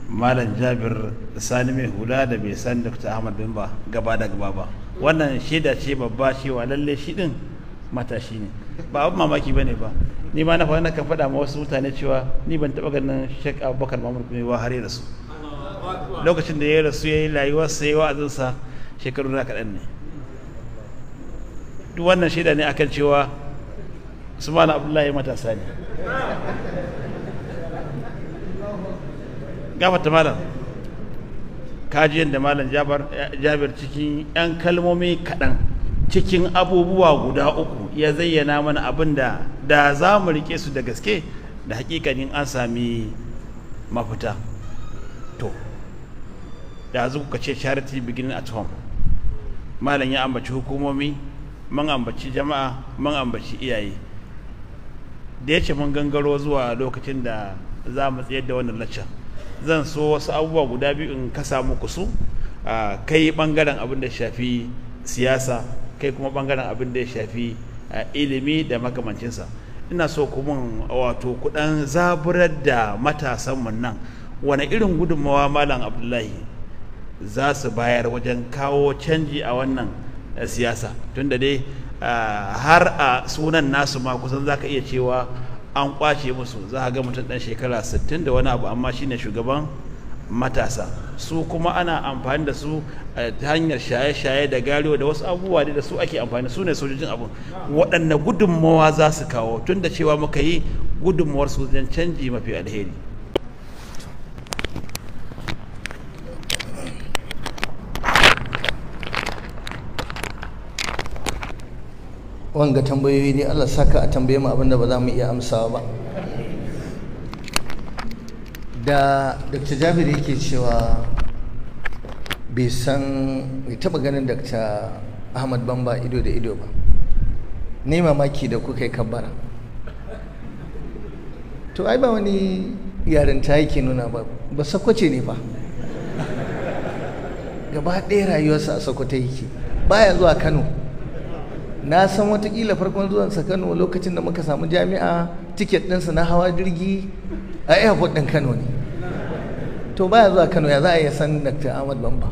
Malam Jabir Sani mai hula da bai san Dr. Ahmad Bamba gaba da gaba ba. Wannan shaida ce babba cewa lalle shi din matashi ne, ba abin mamaki bane ba. Ni ma na kan faɗa ma wasu mutane cewa ni ban taɓa ganin Sheikh Abubakar Mahmud kuma har ya rasu. Lokacin da ya rasu ya yi layuwarsa ya yi wa'azinsa shekaru na kaɗan ne. Duk wannan shaida ne akan cewa su Malam Abdullahi matasa ne. Gafata malam, kaji yadda Malam Jabir cikin 'yan kalmomi kaɗan cikin abubuwa guda 3 ya zayyana mana abin da za mu rike su da gaske da hakikanin an sami mafita. To da kuka ce charity beginning at home, Malam ya ambaci hukumomi, mun ambaci jama'a, mun ambaci iyaye, da ya ce mun gangaro zuwa lokacin da za mu tsayar da wannan laccan. Zan so wasu abubuwa guda biyu in kasa muku su, kai bangaren abin da shafi siyasa, kai kuma bangaren abin da ya shafi ilimi da makamancinsa. Ina so kuma wato kudan zaburar da matasanmu nan wani irin gudunmawa Malam Abdullahi za su bayar wajen kawo canji a wannan siyasa, tunda dai har a sunan nasu ma kusan za ka iya cewa an kwace musu, za a ga mutum ɗan shekara 60 da wani abu amma shine shugaban matasa. Su kuma ana amfani da su ta hanyar shaye-shaye da gariwa da wasu abubuwa da su ake amfani, su ne sojojin abun. Waɗanne gudunmawa za su kawo tun da cewa muka yi gudunmawar su wajen canji mafi alheri? wanga tambayoyi ne Allah saka a tambaye mu abinda ba za mu iya amsawa ba. Da Dr. Jabir yake cewa bai taba ganin Dr. Ahmad Bamba ido da ido ba, ne mamaki da kuka yi kabbara. To ai ba wani yarinta yake nuna ba sakwace ne ba, gaba ɗaya rayuwarsa a Sokoto yake, baya zuwa Kano. Na san watakila farkon zuwansa Kano lokacin da muka samu jami'a, tiket ɗinsa na hawa jirgi a airport ɗin Kano ne. To baya zuwa Kano, ya za a yi san Dr. Ahmad Bamba?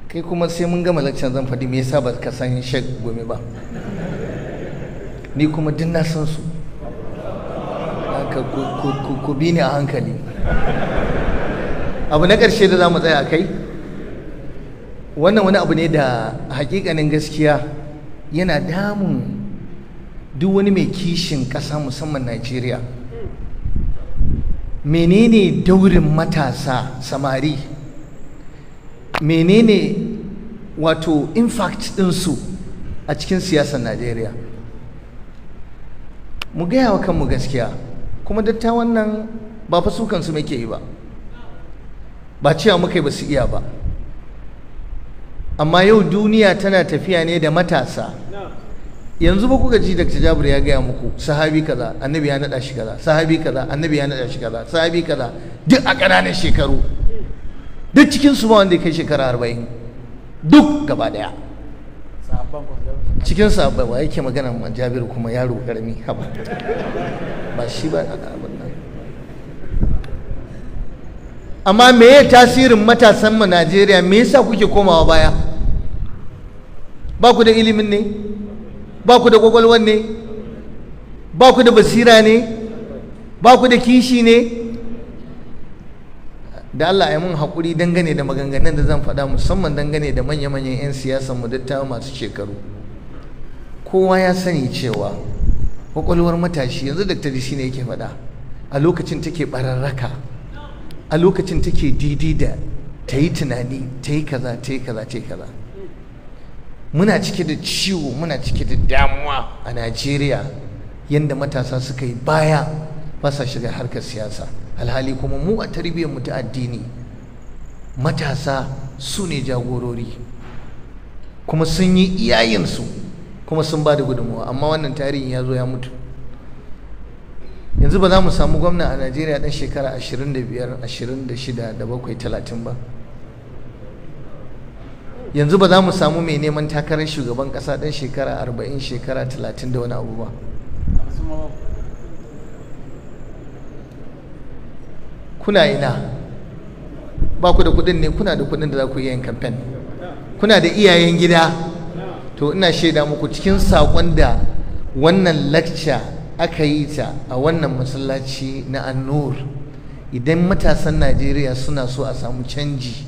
Kai kuma sai mun gama lakcan zan faɗi me yasa ba ka san Sheikh Gumi ba. Ni kuma duk na san su, ku bi ni a hankali. Abu na ƙarshe da za mu tsaya a kai, wannan wani abu ne da hakikanin gaskiya yana damun duk wani mai kishin ƙasa musamman Najeriya. Menene daurin matasa samari, menene wato impact ɗinsu a cikin siyasar Najeriya? Mu gaya wa kanmu gaskiya, kuma dattawan nan ba fa su kansu muke yi ba cewa muka yi ba su iya ba, amma yau duniya tana tafiya ne da matasa. Yanzu ba kuka ji Dr. Jabir ya gaya muku sahabi kaza annabi ya nada shi kaza, sahabi kaza annabi ya nada shi kaza, sahabi kaza, duk a ƙananan shekaru, duk cikin su ba wanda ya kai shekara 40, duk gaba daya cikin sahabbai. Wa yake magana ma Jabir kuma yaro karami, haba ba shi ba abin nan. Amma me ya tasirin matasan mu Najeriya? Me yasa kuke komawa baya? Ba ku da ilimin ne? Ba ku da kwakwalwar ne? Ba ku da basira ne? Ba ku da kishi ne? Da Allah ya mun haƙuri dangane da maganganun da zan faɗa, musamman dangane da manya-manyan 'yan siyasan mu dattawa masu shekaru. Kowa ya sani cewa kwakwalwar matashi, yanzu Dr. Dishi ne yake faɗa, a lokacin take bararraka, a lokacin take didi da ta yi tunani, ta yi kaza, ta yi kaza, ta yi kaza. Muna cike da ciwo, muna cike da damuwa a Najeriya yadda matasa suka yi baya, ba sa shiga harkar siyasa. Alhali kuma mu a tarbiyyar mu ta addini, matasa su ne jagorori, kuma sun yi iyayensu, kuma sun ba da gudunmawa. Amma wannan tarihin ya zo ya mutu. Yanzu ba za mu samu gwamna a Najeriya ɗan shekara 25, 26, da 7, 30 ba. Yanzu ba za mu samu mai neman takarar shugaban ƙasa ɗan shekara 40, shekara 30 da wani abu ba. Kuna ina? Ba ku da kuɗin ne? Kuna da kuɗin da za ku iya yin kamfen? Kuna da iyayen gida? To ina shaida muku, cikin saƙon da wannan lecture aka yi ta a wannan masallaci na An-Nur, idan matasan Najeriya suna so a samu canji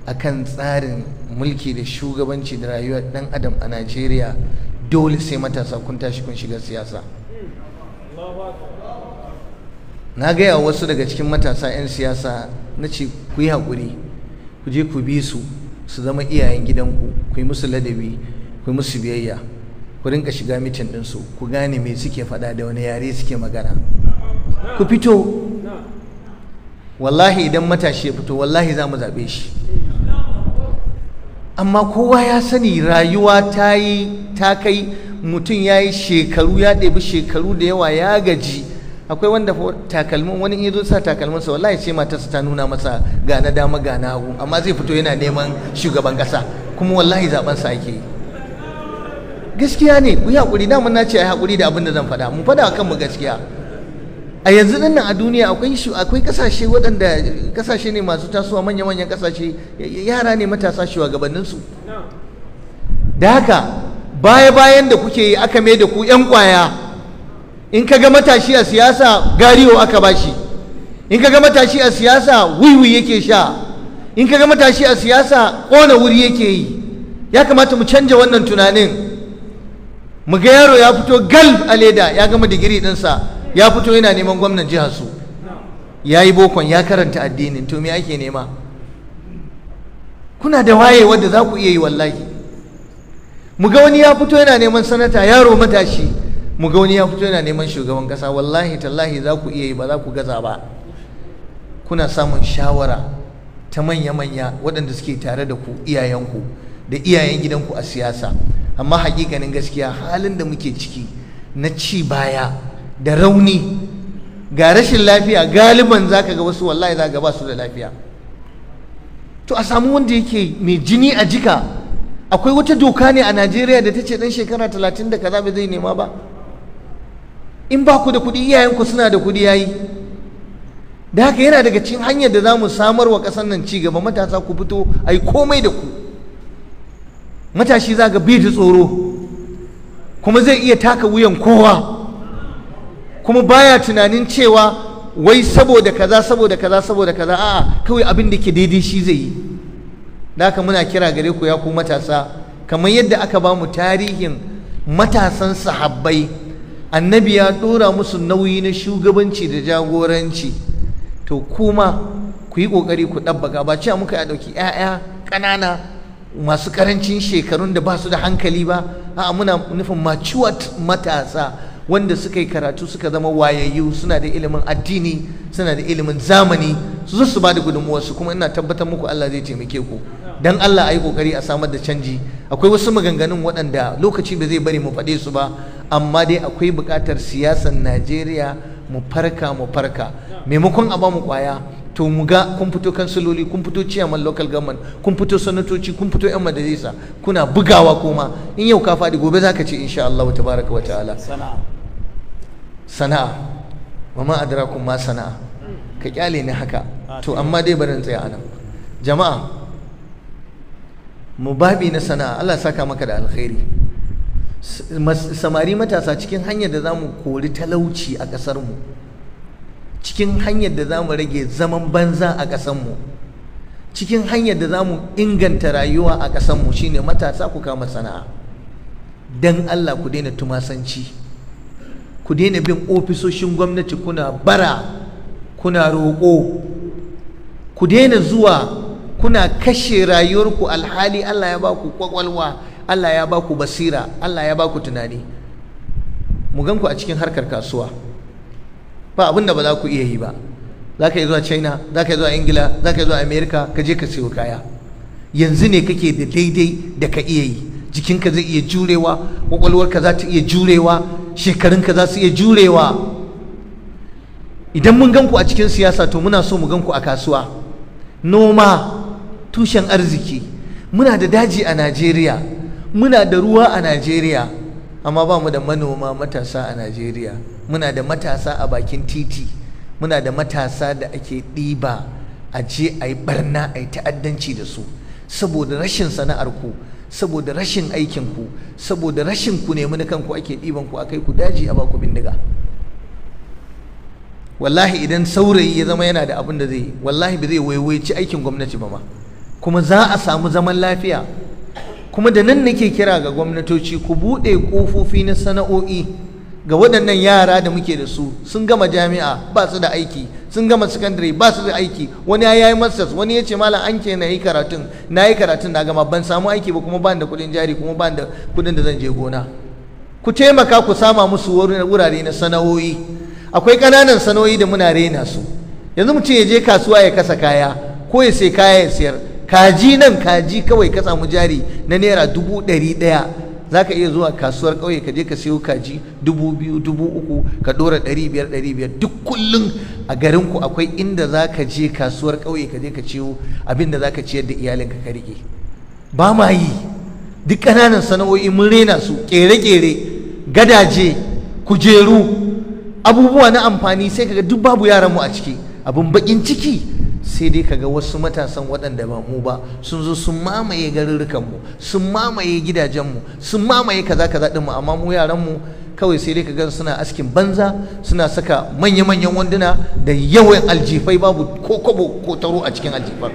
akan tsarin mulki da shugabanci da rayuwar dan adam a Najeriya, dole sai matasa kun tashi kun shiga siyasa. Na gaya wasu daga cikin matasa 'yan siyasa, na ce ku yi haƙuri, ku je ku bi su zama iyayen gidanku, ku yi musu ladabi, ku yi musu biyayya, ku rinka shiga mitin ɗinsu, ku gane me suke faɗa da wani yare suke magana, ku fito. Wallahi idan matashi ya fito, wallahi za mu zaɓe shi. Amma kowa ya sani rayuwa ta kai mutum ya yi shekaru, ya ɗebi shekaru da yawa, ya gaji. Akwai wanda takalmin wani in zo sa takalminsa, wallahi sai matarsa ta nuna masa ga na dama ga na hagu, amma zai fito yana neman shugaban ƙasa, kuma wallahi zaben sa ake yi. Gaskiya ne, ku yi haƙuri. Daman na ce a yi haƙuri da abin da zan faɗa, mu faɗa kanmu gaskiya. A yanzu nan a duniya akwai kasashe waɗanda kasashe ne masu tasowa, manya-manyan kasashe, yara ne matasa shugabanninsu. Da haka baya-bayan da kuke yi aka mai da ku 'yan kwaya, in kaga matashi a siyasa gariyo aka bashi, in kaga matashi a siyasa wiwi yake sha, in kaga matashi a siyasa ƙona wuri yake yi. Ya kamata mu canja wannan tunanin. Mu ga yaro ya fito gal a leda, ya gama digiri ɗinsa, ya fito yana neman gwamnan jihar su, ya yi bokon, ya karanta addinin, to me ake nema? Kuna da waye wadda za ku iya yi wallahi. Mu ga wani ya fito yana neman sanata, yaro matashi, mu ga wani ya fito yana neman shugaban kasa, wallahi tallahi za ku iya yi, ba za ku gaza ba. Kuna samun shawara ta manya-manya waɗanda suke tare da ku, iyayenku da iyayen gidanku a siyasa. Amma hakikanin gaskiya halin da muke ciki na ci baya da rauni, ga rashin lafiya, galiban zaka ga wasu wallahi za ga ba su da lafiya. To a samu wanda yake mai jini a jika. Akwai wata doka ne a Najeriya da ta ce ɗan shekara 30 da kaza bai zai nema ba? In ba ku da kuɗi, iyayenku suna da kuɗi yayi. Da haka yana daga cikin hanyar da za mu samar wa ƙasar nan ci gaba. Matasa ku fito a yi komai da ku. Matashi za ga bai da tsoro, kuma zai iya taka wuyan kowa, kuma baya tunanin cewa wai saboda kaza saboda kaza saboda kaza, a'a kawai abin da ke daidai shi zai yi. Da haka muna kira gare ku ya ku matasa, kamar yadda aka ba mu tarihin matasan sahabbai, annabi ya dora musu nauyi na shugabanci da jagoranci, to kuma ku yi kokari ku ɗabbaka. ba cewa muka ya ɗauki 'ya'ya ƙanana masu ƙarancin shekarun da ba su da hankali ba, a'a muna nufin matured matasa wanda suka yi karatu suka zama wayayyu, suna da ilimin addini, suna da ilimin zamani, su zo su ba da gudunmuwarsu. Kuma ina tabbatar muku Allah zai taimake ku. Dan Allah a yi kokari a samar da canji. Akwai wasu maganganun waɗanda lokaci ba zai bari mu faɗe su ba, amma dai akwai buƙatar siyasar Najeriya mu farka. Maimakon a ba mu ƙwaya, to mu ga kun fito kansiloli, kun fito chairman local government, kun fito sanatoci, kun fito 'yan majalisa, kuna bugawa kuma. In yau ka faɗi gobe za ka ce insha Allah tabaraka wa ta'ala. Sana'a wa ma adrakum ma sana'a, ka kyale ni haka. To amma dai barin tsaya anan. Jama'a, mu babi na sana'a, Allah saka maka da alkhairi. Samari matasa, cikin hanyar da za mu kori talauci a ƙasarmu, cikin hanyar da za mu rage zaman banza a ƙasarmu, cikin hanyar da za mu inganta rayuwa a ƙasarmu shine matasa ku kama sana'a. Dan Allah ku daina tumasanci, ku daina bin ofisoshin gwamnati kuna bara, kuna roƙo, ku daina zuwa kuna kashe rayuwarku alhali Allah ya ba ku kwakwalwa, Allah ya ba ku basira, Allah ya ba ku tunani. Mu gan ku a cikin harkar kasuwa, ba abin da ba za ku iya yi ba. Za ka yi zuwa China, za ka yi zuwa Ingila, za ka yi zuwa America, ka je ka siyo kaya. Yanzu ne kake da daidai da ka iya yi. Jikinka zai iya jurewa, kwakwalwarka za ta iya jurewa, shekarunka za su iya jurewa. Idan mun gan ku a cikin siyasa, to muna so mu gan ku a kasuwa. Noma tushen arziki. Muna da daji a Najeriya, muna da ruwa a Najeriya, amma ba mu da manoma matasa a Najeriya. Muna da matasa a bakin titi, muna da matasa da ake ɗiba a je a yi barna, a yi ta'addanci da su, saboda rashin sana'arku, saboda rashin aikinku, saboda rashin ku nemi na kanku ake ɗiban ku a kai ku daji a baku bindiga. Wallahi idan saurayi ya zama yana da abin da zai yi, wallahi ba zai waiwaici aikin gwamnati ba ma, kuma za a samu zaman lafiya. Kuma da nan nake kira ga gwamnatoci, ku buɗe ƙofofi na sana'o'i ga waɗannan yara da muke da su. Sun gama jami'a ba su da aiki, sun gama sakandare ba su da aiki, wani ya yi masters, wani ya ce malam an ke na yi karatun na gama ban samu aiki ba, kuma ban da kuɗin jari, kuma ban da kuɗin da zan je gona. Ku taimaka ku sama musu wurare na sana'o'i. Akwai ƙananan sana'o'i da muna rena su. Yanzu mutum ya je kasuwa ya kasa kaya, ko ya sai kaya ya sayar. Kaji nan, kaji kawai ka samu jari na naira 100,000, za ka iya zuwa kasuwar ƙauye ka je ka sayo kaji 2,000, 3,000, ka ɗora 500. Duk kullum a garinku akwai inda za ka je kasuwar ƙauye ka je ka ciyo abin da za ka ciyar da iyalinka ka rike. Ba ma yi. Duk ƙananan sana'o'i mun rena su, ƙere-ƙere, gadaje, kujeru, abubuwa na amfani, sai kaga duk babu yaranmu a ciki. Abin baƙin ciki, sai dai kaga wasu matasan waɗanda ba mu ba sun zo sun mamaye garurrukanmu, sun mamaye gidajenmu, sun mamaye kaza kaza ɗinmu, amma mu yaranmu kawai sai dai kaga suna askin banza, suna saka manya-manyan wanduna da yawan aljifai, babu ko kobo ko taro a cikin aljifar,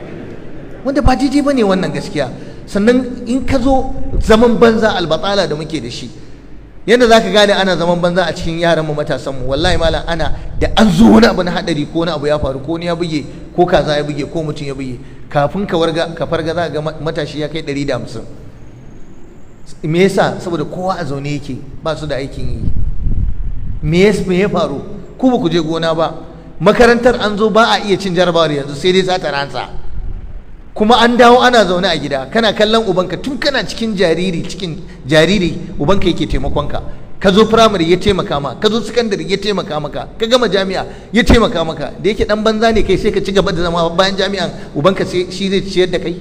wanda ba daidai ba ne wannan gaskiya. Sannan in ka zo zaman banza albatsala da muke da shi, yadda za ka gane ana zaman banza a cikin yaranmu matasanmu, wallahi malam ana da an zo wani abu na haɗari ko wani abu ya faru, ko wani ya buge, ko kaza ya buge, ko mutum ya buge, kafin ka farga za ka ga matashi ya kai 150. Me yasa? Saboda kowa a zaune yake, ba su da aikin yi. Me ya faru? Ku ba ku je gona ba, makarantar an zo ba a iya cin jarabawar yanzu sai dai za ta rantsa, kuma an dawo ana zaune a gida, kana kallon ubanka tun kana cikin jariri ubanka yake taimakonka. Ka zo firamare ya taimaka ma, ka zo sakandare ya taimaka maka, ka gama jami'a ya taimaka maka. Da yake dan banza ne kai sai ka ci gaba da zama bayan jami'an, ubanka sai shi zai ciyar da kai.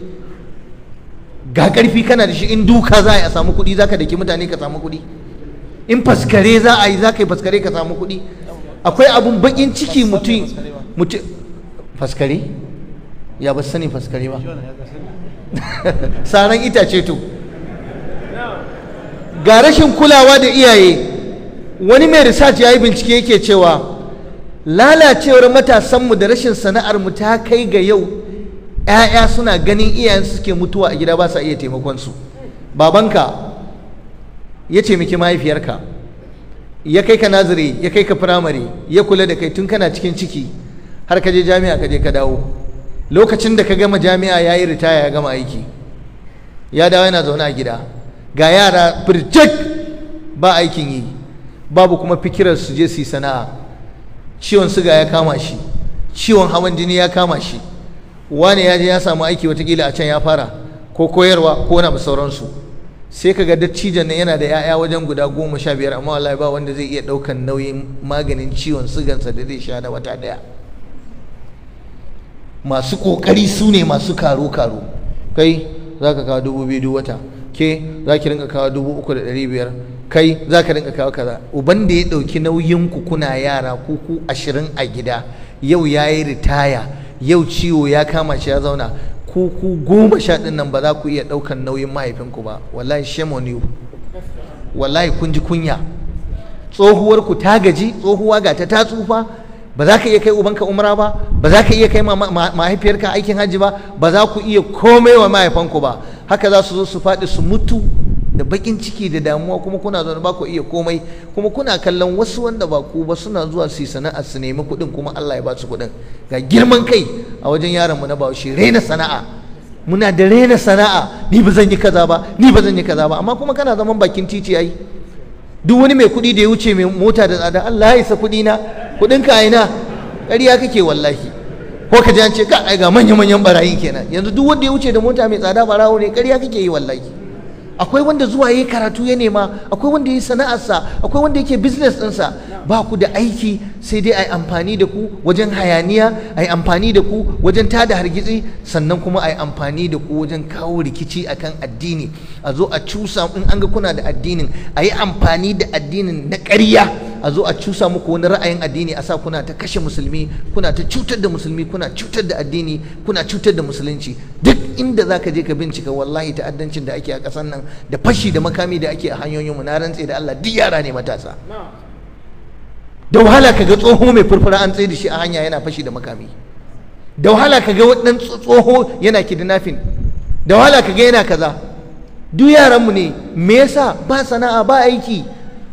Ga karfi kana da shi, in duka za a yi a samu kuɗi za ka daki mutane ka samu kuɗi, in faskare za a yi za ka yi faskare ka samu kuɗi. Akwai abun bakin ciki mutum faskare ya ba sani faskare ba saran itace to. Ga rashin kulawa da iyaye, wani mai research ya yi bincike yake cewa lalacewar matasanmu da rashin sana'armu ta kai ga yau 'ya'ya suna ganin iyayensu suke mutuwa a gida ba sa iya taimakonsu. Babanka ya taimaki mahaifiyarka, ya kai ka naziri, ya kai ka firamare, ya kula da kai tun kana cikin ciki har ka je jami'a ka je ka dawo. Lokacin da ka gama jami'a ya yi ritaya, ya gama aiki, ya dawo yana zaune a gida, ga yara birjik ba aikin yi, babu kuma fikirar su je su yi sana'a. Ciwon suga ya kama shi, ciwon hawan jini ya kama shi, wani ya je ya samu aiki watakila a can ya fara ko koyarwa ko na sauransu. Sai ka ga dattijan nan yana da 'ya'ya wajen guda 15, amma wallahi ba wanda zai iya ɗaukan nauyin maganin ciwon sugansa da zai sha na wata ɗaya. Masu ƙoƙari su ne masu karo-karo. Kai za ka kawo 2,000 duk wata, ke za ki rinka kawo 3,500, kai za ka rinka kawo kaza. Uban da ya ɗauki nauyinku kuna yara ku 20 a gida, yau ya yi ritaya, yau ciwo ya kama shi ya zauna, ku 10 ɗin nan ba za ku iya ɗaukan nauyin mahaifinku ba. Wallahi shame on you, wallahi kun ji kunya. Tsohuwarku ta gaji, tsohuwa ga ta tsufa, ba za ka iya kai ubanka umra ba, ba za ka iya kai mahaifiyarka aikin hajji ba, ba za ku iya komai wa mahaifanku ba. Haka za su zo su faɗi su mutu da bakin ciki da damuwa, kuma kuna zaune ba ku iya komai, kuma kuna kallon wasu wanda ba ku ba suna zuwa su yi sana'a su nemi kuɗin, kuma Allah ya ba su kuɗin. Ga girman kai a wajen yaronmu na Bahaushe, rena sana'a. Muna da rena sana'a, ni ba zan yi kaza ba, ni ba zan yi kaza ba, amma kuma kana zaman bakin titi ai. Duk wani mai kuɗi da ya wuce mai mota da tsada, Allah ya isa kuɗi na, kuɗinka a ina? Ƙarya kake wallahi. Ko ka ji an ce ka ai ga manya-manyan barayi kenan. Yanzu duk wanda ya wuce da mota mai tsada barawo ne, ƙarya kake yi wallahi. Akwai wanda zuwa yayi karatu ya nema, akwai wanda yayi sana'arsa, akwai wanda yake business ɗinsa. Ba ku da aiki sai dai ai amfani da ku wajen hayaniya, ai amfani da ku wajen tada hargitsi, sannan kuma ai amfani da ku wajen kawo rikici akan addini. A zo a cusa, in an ga kuna da addinin, a yi amfani da addinin na ƙarya, a zo a cusa muku wani ra'ayin addini, a sa kuna ta kashe musulmi, kuna ta cutar da musulmi, kuna cutar da addini, kuna cutar da musulunci. Duk inda za ka je ka bincika, wallahi ta'addancin da ake a ƙasar nan da fashi da makami da ake a hanyoyinmu, na rantse da Allah duk yara ne matasa. Da wahala ka ga tsoho mai furfura an tsaye da shi a hanya yana fashi da makami, da wahala ka ga waɗannan tsoho yana kidnapping, da wahala ka ga yana kaza. Duk yaranmu ne. Me yasa? Ba sana'a, ba aiki.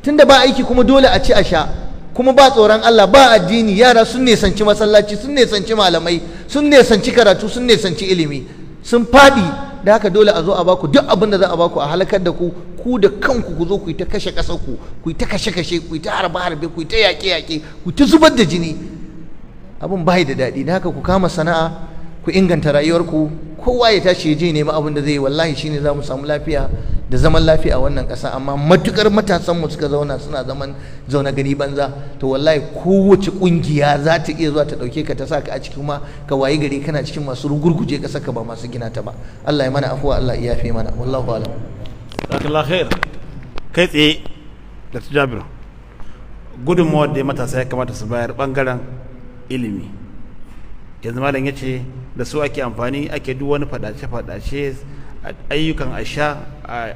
Tunda ba aiki kuma dole a ci a sha, kuma ba tsoron Allah, ba addini. Yara sun nesanci masallaci, sun nesanci malamai, sun nesanci karatu, sun nesanci ilimi, sun faɗi. Da haka dole a zo a baku duk abin da za a baku, a halakar da ku, ku da kanku ku zo ku yi ta kashe ƙasarku, ku yi ta kashe-kashe, ku yi ta harbe-harbe, ku yi ta yaƙe-yaƙe, ku yi ta zubar da jini. Abin bai da daɗi. Da haka ku kama sana'a, ku inganta rayuwarku, kowa ya tashi ya je nemi abin da zai yi. Wallahi shine za mu samu lafiya da zaman lafiya a wannan ƙasa. Amma matukar matasan mu suka zauna suna zauna gari banza, to wallahi kowace ƙungiya za ta iya zuwa ta ɗauke ka ta sa ka a cikin, ma ka wayi gari kana cikin masu rugurguje ƙasar ka, ba masu gina ta ba. Allah ya mana afuwa, Allah ya yafe mana. Wallahu a'lam. Jazakallahu khair. Kai tsaye da Jabir, gudunmawar da matasa ya kamata su bayar bangaren ilimi yanzu malam ya ce da su ake amfani ake duk wani fadace ayyukan asha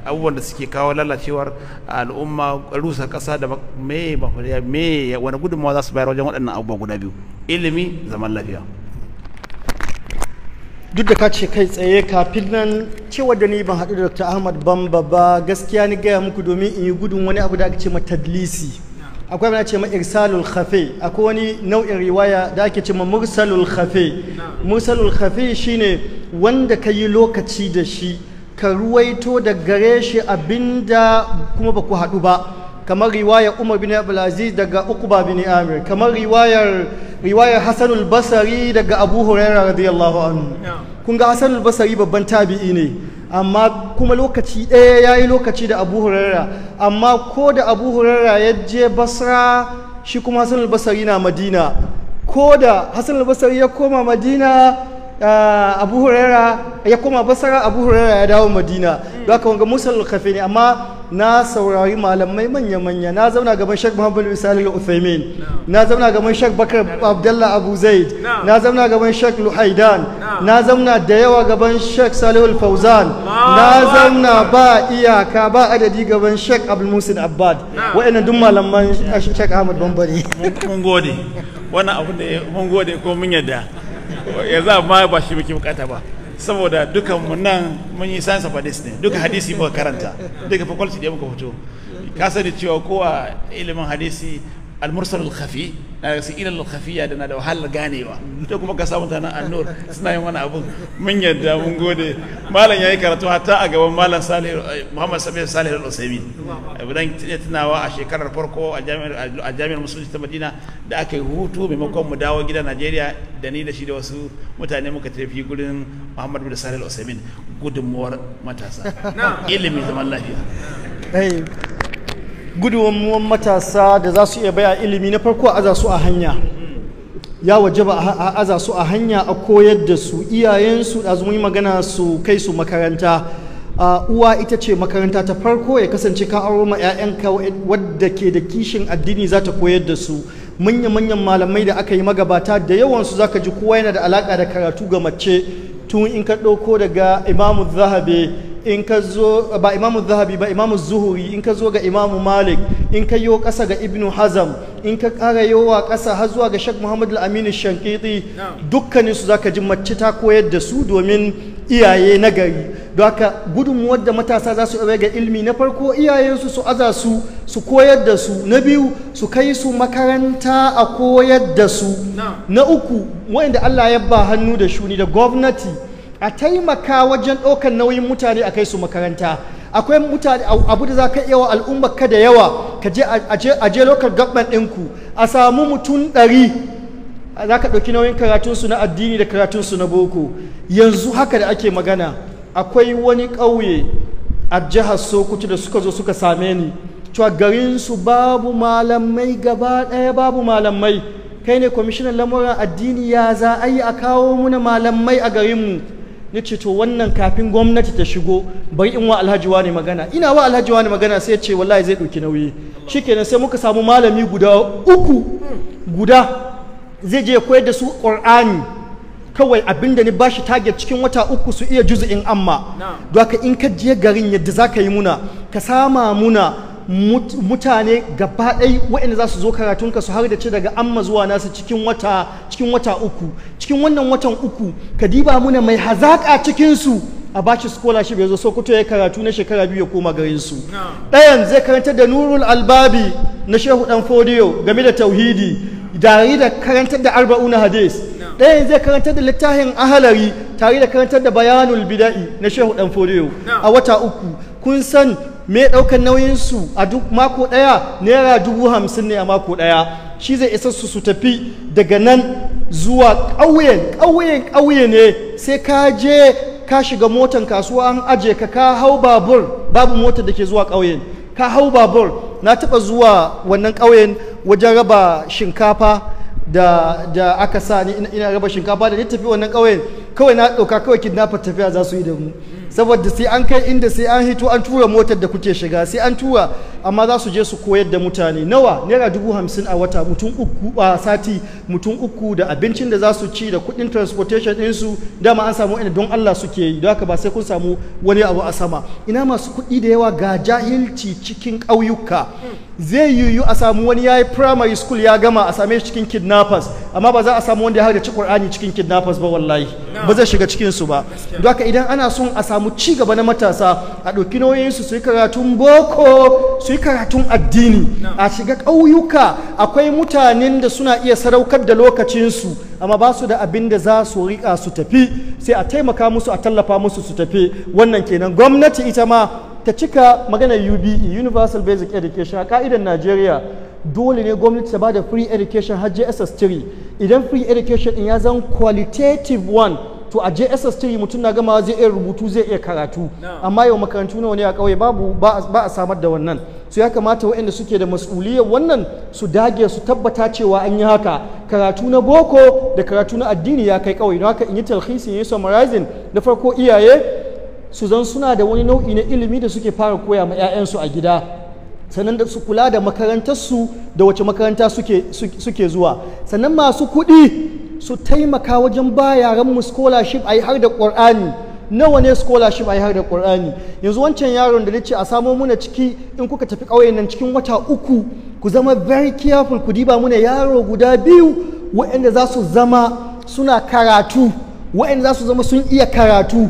abubuwan da suke kawo lalacewar al'umma rusa ƙasa da me wani gudunmawa za su bayar wajen waɗannan abubuwa guda biyu, ilimi, zaman lafiya. duk da ka ce kai tsaye kafin nan cewa da ni ban haɗu da Dr. Ahmad Bamba ba, gaskiya ni gaya muku domin in yi gudun wani abu da ake ce ma tadlisi. Akwai wani ce ma irsalul khafi, akwai wani nau'in riwaya da ake ce ma mursalul khafi. Mursalul khafi shine wanda ka yi lokaci da shi ka ruwaito da gare shi abinda kuma ba ku haɗu ba, kamar riwayar Umar bin Abdulaziz daga Uqba bin Amir, kamar riwayar Hasanul Basri daga Abu Hurairah radiyallahu anhu. Kun ga Hasanul Basri babban tabi'i ne, amma kuma lokaci ɗaya ya yi lokaci da Abu Hurairah, amma ko da Abu Hurairah ya je Basra shi kuma Hasanul Basri na Madina, ko da Hasanul Basri ya koma Madina Abu Hurairah ya koma Basra, Abu Hurairah ya dawo Madina. Don haka wanga musalul khafi ne, amma na saurari malamai manya-manya. Na zauna gaban Sheikh Muhammad bin Salih Al-Uthaymin, na zauna gaban Sheikh Bakar Abdullah Abu Zaid, na zauna gaban Sheikh Luhaidan, na zauna da yawa gaban Sheikh Salih Al-Fawzan, na zauna ba iyaka ba adadi gaban Sheikh Abdul Musin Abbad. Wa'annan duk malaman Sheikh Ahmad Bamba ne. Mun gode. Wannan abu da mun gode ko mun yadda. Yanzu amma ba shi muke bukata ba, saboda dukan mu nan mun yi science of hadith ne, duka hadisi muka karanta, duka faculty da muka fito. Ka sani cewa kowa ilimin hadisi al-mursal al-khafi na su ilal al-khafiya da na da wahalar ganewa, to kuma ka samu tanan annur suna yin wani abu. Mun yadda mun gode. Malam yayi karatu hatta a gaban malam Salih Muhammad Salih Al-Utsaimin. Idan tunawa a shekarar farko a jami'ar musulunci ta Madina da aka yi hutu maimakon mu dawo gida Najeriya, da ni da shi da wasu mutane muka tafi gurin Muhammad bin Salih Al-Utsaimin, gudunmuwar matasa, ilimi, zaman lafiya. Gudunmuwan matasa da za su iya baya ilimi, na farko a aza su a hanya, ya wajaba a aza su a hanya, a koyar da su. Iyayensu da zuma yi magana su kai su makaranta. Uwa ita ce makaranta ta farko, ya kasance ka aro ma 'ya'yanka wadda ke da kishin addini za ta koyar da su. Manya-manyan malamai da aka yi magabata da yawansu za ka ji kowa yana da alaƙa da karatu ga mace, tun in ka ɗauko daga Imamu Zahabi, in ka zo ba Imamu Zahabi ba, Imamu Zuhuri, in ka zo ga Imamu Malik, in ka yo ƙasa ga Ibnu Hazam, in ka ƙara yowa ƙasa har zuwa ga Sheikh Muhammad Al-Amin Shankiti, dukkaninsu za ka ji mace ta koyar da su domin iyaye na gari. Don haka gudunmuwar da matasa za su ga ilimi, na farko iyayensu su aza su su koyar da su, na biyu su kai su makaranta a koyar da su, na uku wanda Allah ya ba hannu da shuni da gwamnati a taimaka wajen ɗaukar nauyin mutane a kai su makaranta. Akwai mutane abu da za ka iya wa al'umma ka da yawa, ka je a je local government ɗinku a samu mutum 100 za ka ɗauki nauyin karatunsu na addini da karatunsu na boko. Yanzu haka da ake magana, akwai wani ƙauye a jihar Sokoto da suka zo suka same ni cewa garinsu babu malamai, gaba ɗaya babu malamai. Kai ne kwamishinan lamuran addini, ya za a yi a kawo muna malamai a garinmu? Ni ce to wannan kafin gwamnati ta shigo bari in wa Alhaji Wani magana. Ina wa Alhaji Wani magana sai ya ce wallahi zai ɗauki nauyi. Shikenan sai muka samu malami guda zai je koyar da su Qur'ani. Kawai abinda ni bashi target cikin wata 3 su iya juz'in amma. Don haka in ka je garin yadda za ka yi muna, ka sama muna mutane gaba ɗai waɗanda za su zo karatunka su har da ce daga amma zuwa nasu cikin wata 3. Cikin wannan watan 3 ka diba muna mai hazaƙa cikinsu a bashi scholarship ya zo Sokoto ya karatu na shekara 2 ya koma garinsu. Ɗayan zai karanta da Nurul Albabi na Shehu Dan Fodiyo game da tauhidi, tare da karantar da arba'una hadis. Ɗayan zai karantar da littafin Ahalari tare da karantar da Bayanul Bida'i na Shehu Dan Fodiyo a wata 3. Kun san me ɗaukar nauyinsu a duk mako ɗaya naira 50,000 ne a mako ɗaya. Shi zai isa su tafi daga nan zuwa ƙauye ne, sai ka je ka shiga motan kasuwa an aje ka hau babur, babu motar da ke zuwa ƙauyen, ka hau babur. Na taɓa zuwa wannan ƙauyen wajen raba shinkafa da aka sa ni ina raba shinkafa da ni tafi wannan ƙauyen, kawai na ɗauka kawai kidnapper tafiya za su yi da mu. saboda sai an kai inda sai an hito an tura motar da kuke shiga sai an tura, amma za su je su koyar da mutane nawa naira 50,000 a wata mutum uku a sati, mutum uku da abincin da za su ci da kuɗin transportation ɗinsu, dama an samu inda don Allah suke yi, don haka ba sai kun samu wani abu a sama. Ina masu kuɗi da yawa ga jahilci cikin ƙauyuka, zai yiwu a samu wani ya yi primary school ya gama a same shi cikin kidnappers, amma ba za a samu wanda ya harda ci Qur'ani cikin kidnappers ba, wallahi ba zai shiga cikinsu ba. Don haka idan ana son a samu ci gaba na matasa, a ɗauki nauyinsu su yi karatun boko, su yi karatun addini, a shiga ƙauyuka. Akwai mutanen da suna iya sadaukar da lokacinsu amma ba su da abin da za su riƙa su tafi, sai a taimaka musu a tallafa musu su tafi. Wannan kenan. Gwamnati ita ma ta cika maganar UBE, Universal Basic Education. A ka'idar Najeriya dole ne gwamnati ta ba da free education har JSS3. Idan free education din ya zan qualitative one, to a JSS3 mutum na gama zai iya rubutu, zai iya karatu. Amma yau makarantu nawa ne a ƙauye ba a samar da wannan. So ya kamata waɗanda suke da mas'uliyar wannan su dage su tabbata cewa an yi haka. Karatu na boko da karatu na addini ya kai ƙauye. Don haka in yi talhisi, in yi summarizing, na farko iyaye su zan suna da wani nau'i na ilimi da suke fara koya ma 'ya'yansu a gida, sannan da su kula da makarantarsu da wace makaranta suke zuwa. Sannan masu kuɗi su taimaka wajen ba yaranmu scholarship a yi har da ƙur'ani. Nawa ne scholarship a yi har da ƙur'ani? Yanzu wancan yaron da nace a samo muna ciki, in kuka tafi ƙauyen nan cikin wata uku, ku zama very careful, ku diba muna yaro guda 2 waɗanda za su zama suna karatu, waɗanda za su zama sun iya karatu,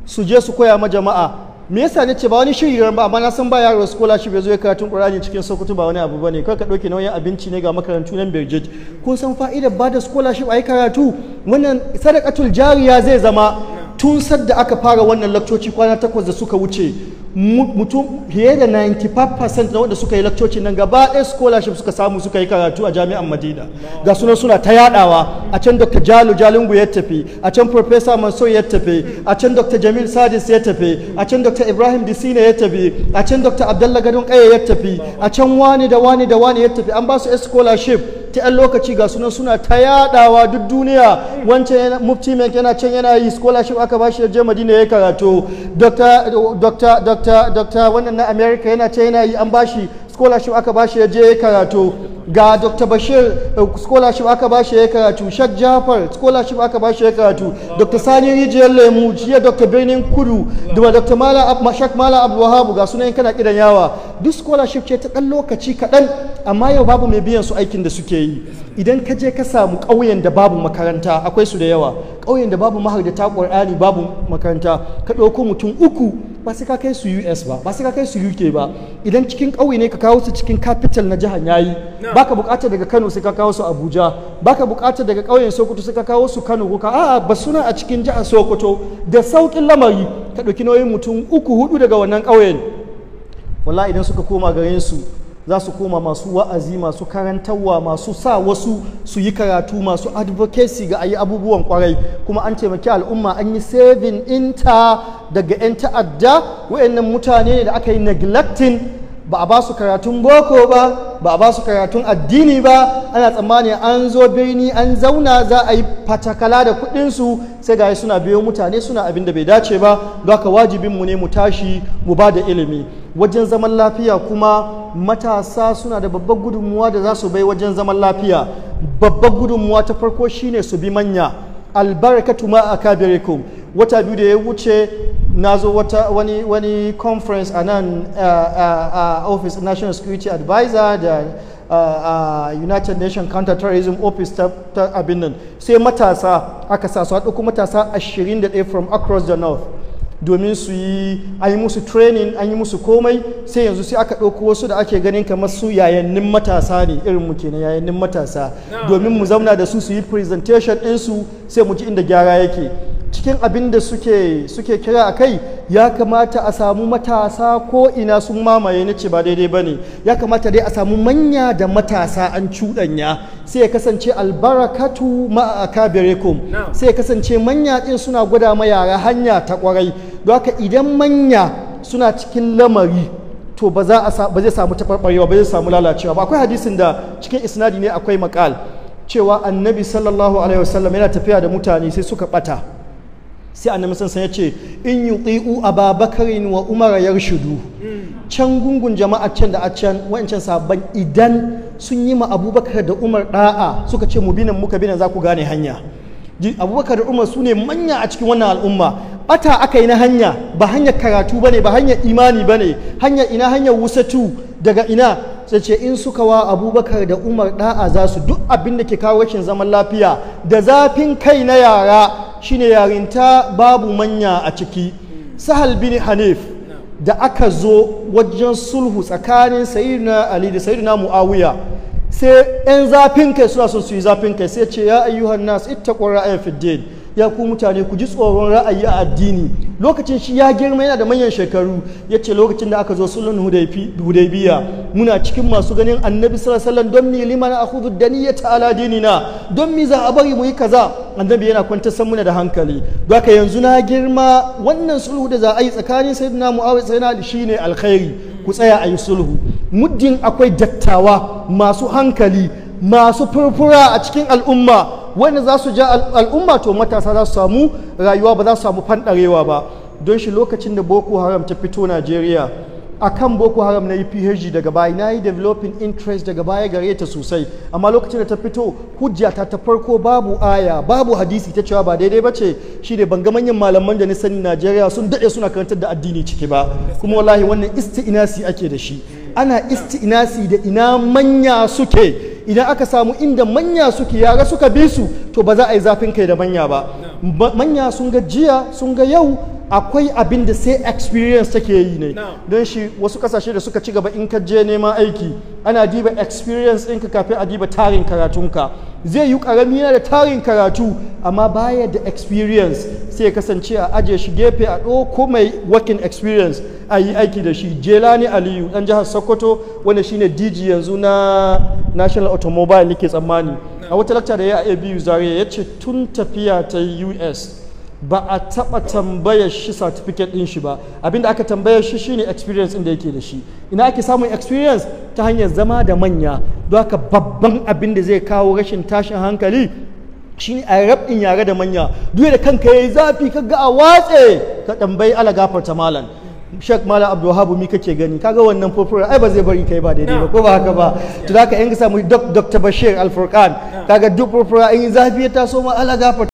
su je su koya ma jama'a. Me yasa ne ce ba wani shiri ba, amma na san ba yaro scholarship ya zo ya karatun Qur'ani cikin Sokoto ba wani abu bane, kai ka dauke nauyin abinci ne ga makarantu nan Birjit. Kun san fa'idar ba da scholarship a yi karatu? Wannan sadaqatul jariya zai zama. Tun sadda aka fara wannan lakcoci kwana 8 da suka wuce, mutum fiye da 95% na wanda suka yi lakcoci nan gaba ɗaya scholarship suka samu suka yi karatu a jami'an Madina. Ga sunan suna ta yadawa. A can Dr. Jalingu ya tafi, a can Professor Mansour ya tafi, a can Dr. Jamil Sadis ya tafi, a can Dr. Ibrahim Disina ya tafi, a can Dr. Abdullah Gadon Kaya ya tafi, a can wani da wani da wani ya tafi. An ba su scholarship ta 'yan lokaci, ga sunan suna ta yadawa duk duniya. Wancan mufti mai yana can yana yi scholarship aka bashi ya je Madina ya karatu. Dr. wannan na America yana can yana yi, an bashi scholarship aka bashi ya je ya karatu. Ga Dr. Bashir scholarship aka bashi ya karatu. Sheikh Jafar scholarship aka bashi ya karatu. Dr. Sani Rijiyar Lemu, jiya Dr. Birnin Kudu, da Dr. Sheikh Malam Abdul Wahab, ga sunan kana kidan yawa. Duk scholarship ce ta ɗan lokaci kaɗan, amma yau babu mai biyan su aikin da suke yi. Idan ka je ka samu ƙauyen da babu makaranta, akwai su da yawa, ƙauyen da babu mahardata Qur'ani, babu makaranta, ka ɗauko mutum 3, ba sai ka kai su US ba sai ka kai su UK ba. Idan cikin ƙauye ne ka kawo su cikin capital na jihar yayi. Baka buƙatar daga Kano sai ka kawo su Abuja, baka buƙatar daga ƙauyen Sokoto sai ka kawo su Kano ko a'a ba suna a cikin jihar Sokoto. Da sauƙin lamari ka ɗauki nauyin mutum 3-4 daga wannan ƙauyen. Wallahi idan suka koma garin su za su koma masu wa'azi, masu karantarwa, masu sa wasu su yi karatu, masu advocacy ga ayi abubuwan kwarai, kuma an taimaki al'umma, an yi saving inta daga 'yan ta'adda. Wayannan mutane ne da aka yi neglecting, ba a ba su karatun boko ba a ba su karatun addini ba. Ana tsammani an zo birni an zauna za a yi fatakala da kuɗinsu, sai ga suna biyo mutane suna abin da bai dace ba. Don haka wajibinmu ne mu tashi mu ba da ilimi. Wajen zaman lafiya kuma matasa suna da babbar gudunmuwa da za su bai wajen zaman lafiya. Babbar gudunmuwa ta farko shine su bi manya. Albarakatu ma akabirikum. Wata 2 da ya wuce na zo wani conference a nan office National Security Advisor da United Nations Counter-Terrorism Office ta abin nan, sai matasa aka sa su haɗu, matasa 21 from across the north, domin su yi, an yi musu training, an yi musu komai. Sai yanzu sai aka ɗauko wasu da ake ganin kamar su yayannin matasa ne, irin mu kenan yayannin matasa, domin mu zauna da su yi presentation ɗinsu, sai mu ji inda gyara yake. Cikin abin da suke kira a kai, ya kamata a samu matasa ko ina sun mamaye, na ce ba daidai ba ne. Ya kamata dai a samu manya da matasa an cuɗanya, sai ya kasance albarakatu ma'a akabirikum, sai ya kasance manya ɗin suna gwada ma yara hanya ta ƙwarai. Don haka idan manya suna cikin lamari, to ba zai samu taɓarɓarewa, ba zai samu lalacewa ba. Akwai hadisin da cikin isnadi ne akwai maƙal cewa annabi sallallahu alaihi wasallam yana tafiya da mutane sai suka ɓata. sai annabi sun ya ce in yuti'u ababakarin wa umara yarshudu can gungun jama'a can da a can wancan sabon idan sun yi ma abubakar da umar da'a suka ce mu binan muka binan za ku gane hanya abubakar da umar su ne manya a cikin wannan al'umma bata aka yi na hanya ba hanyar karatu bane ba hanyar imani bane hanyar ina hanyar wusatu daga ina sai ce in suka wa abubakar da umar da'a za su duk abin da ke kawo rashin zaman lafiya da zafin kai na yara shine yarinta babu manya a ciki. Sahal bin Hanif da aka zo wajen sulhu tsakanin sayyidina Ali da sayyidina Muawiya sai 'yan zafin kai suna son su yi zafin kai sai ce ya ayyuhan nas ittaqu ra'ayin fid din ya ku mutane ku ji tsoron ra'ayi a addini lokacin shi ya girma yana da manyan shekaru ya ce lokacin da aka zo sulhun hudaybiya muna cikin masu ganin annabi sallallahu alaihi wasallam don mi liman akhudhu daniyata ala dinina don mi za a bari mu yi kaza annabi yana kwantar san muna da hankali don haka yanzu na girma wannan sulhu da za a yi tsakanin sayyidina muawiya sayyidina ali shine alkhairi ku tsaya a yi sulhu muddin akwai dattawa masu hankali masu furfura a cikin al'umma wanda za su ja al'umma to matasa za su samu rayuwa ba za su samu fanɗarewa ba don shi lokacin da boko haram ta fito Najeriya akan boko haram na yi PhD daga baya na yi developing interest daga baya gare ta sosai amma lokacin da ta fito hujjata ta farko babu aya babu hadisi ta cewa ba daidai bace shi ne banga manyan malaman da ni sani Najeriya sun daɗe suna karantar da addini ciki ba kuma wallahi wannan isti'nasi ake da shi ana isti'nasi da ina manya suke idan aka samu inda manya suke yara suka bi su to ba za a yi zafin kai da manya ba manya sun ga jiya sun ga yau akwai abin da sai experience take yi ne don shi wasu kasashe da suka ci gaba in ka je neman aiki ana diba experience ɗinka kafin a diba tarin karatunka zai yi karami yana da tarin karatu amma baya da experience sai kasance a aje shi gefe a ɗauko mai working experience a yi aiki da shi. Jelani Aliyu ɗan jihar Sokoto wanda shine DG yanzu na National Automobile nake tsammani a wata lakta da ya a ABU Zaria ya ce tun tafiya ta US ba a taɓa tambayar shi certificate ɗin shi ba abinda aka tambayar shi shine experience ɗin da yake da shi ina ake samun experience ta hanyar zama da manya don haka babban abin da zai kawo rashin tashin hankali shine a rabin yare da manya duk da kanka yayi zafi kaga a watse ka tambayi ala gafarta malam Sheikh Malam Abdulwahab mi kake gani kaga wannan fofura ai ba zai bari kai ba daidai ba ko ba haka ba to haka in ka samu Dr. Bashir Al-Furqan kaga duk fofura in zafi ya taso ma ala gafarta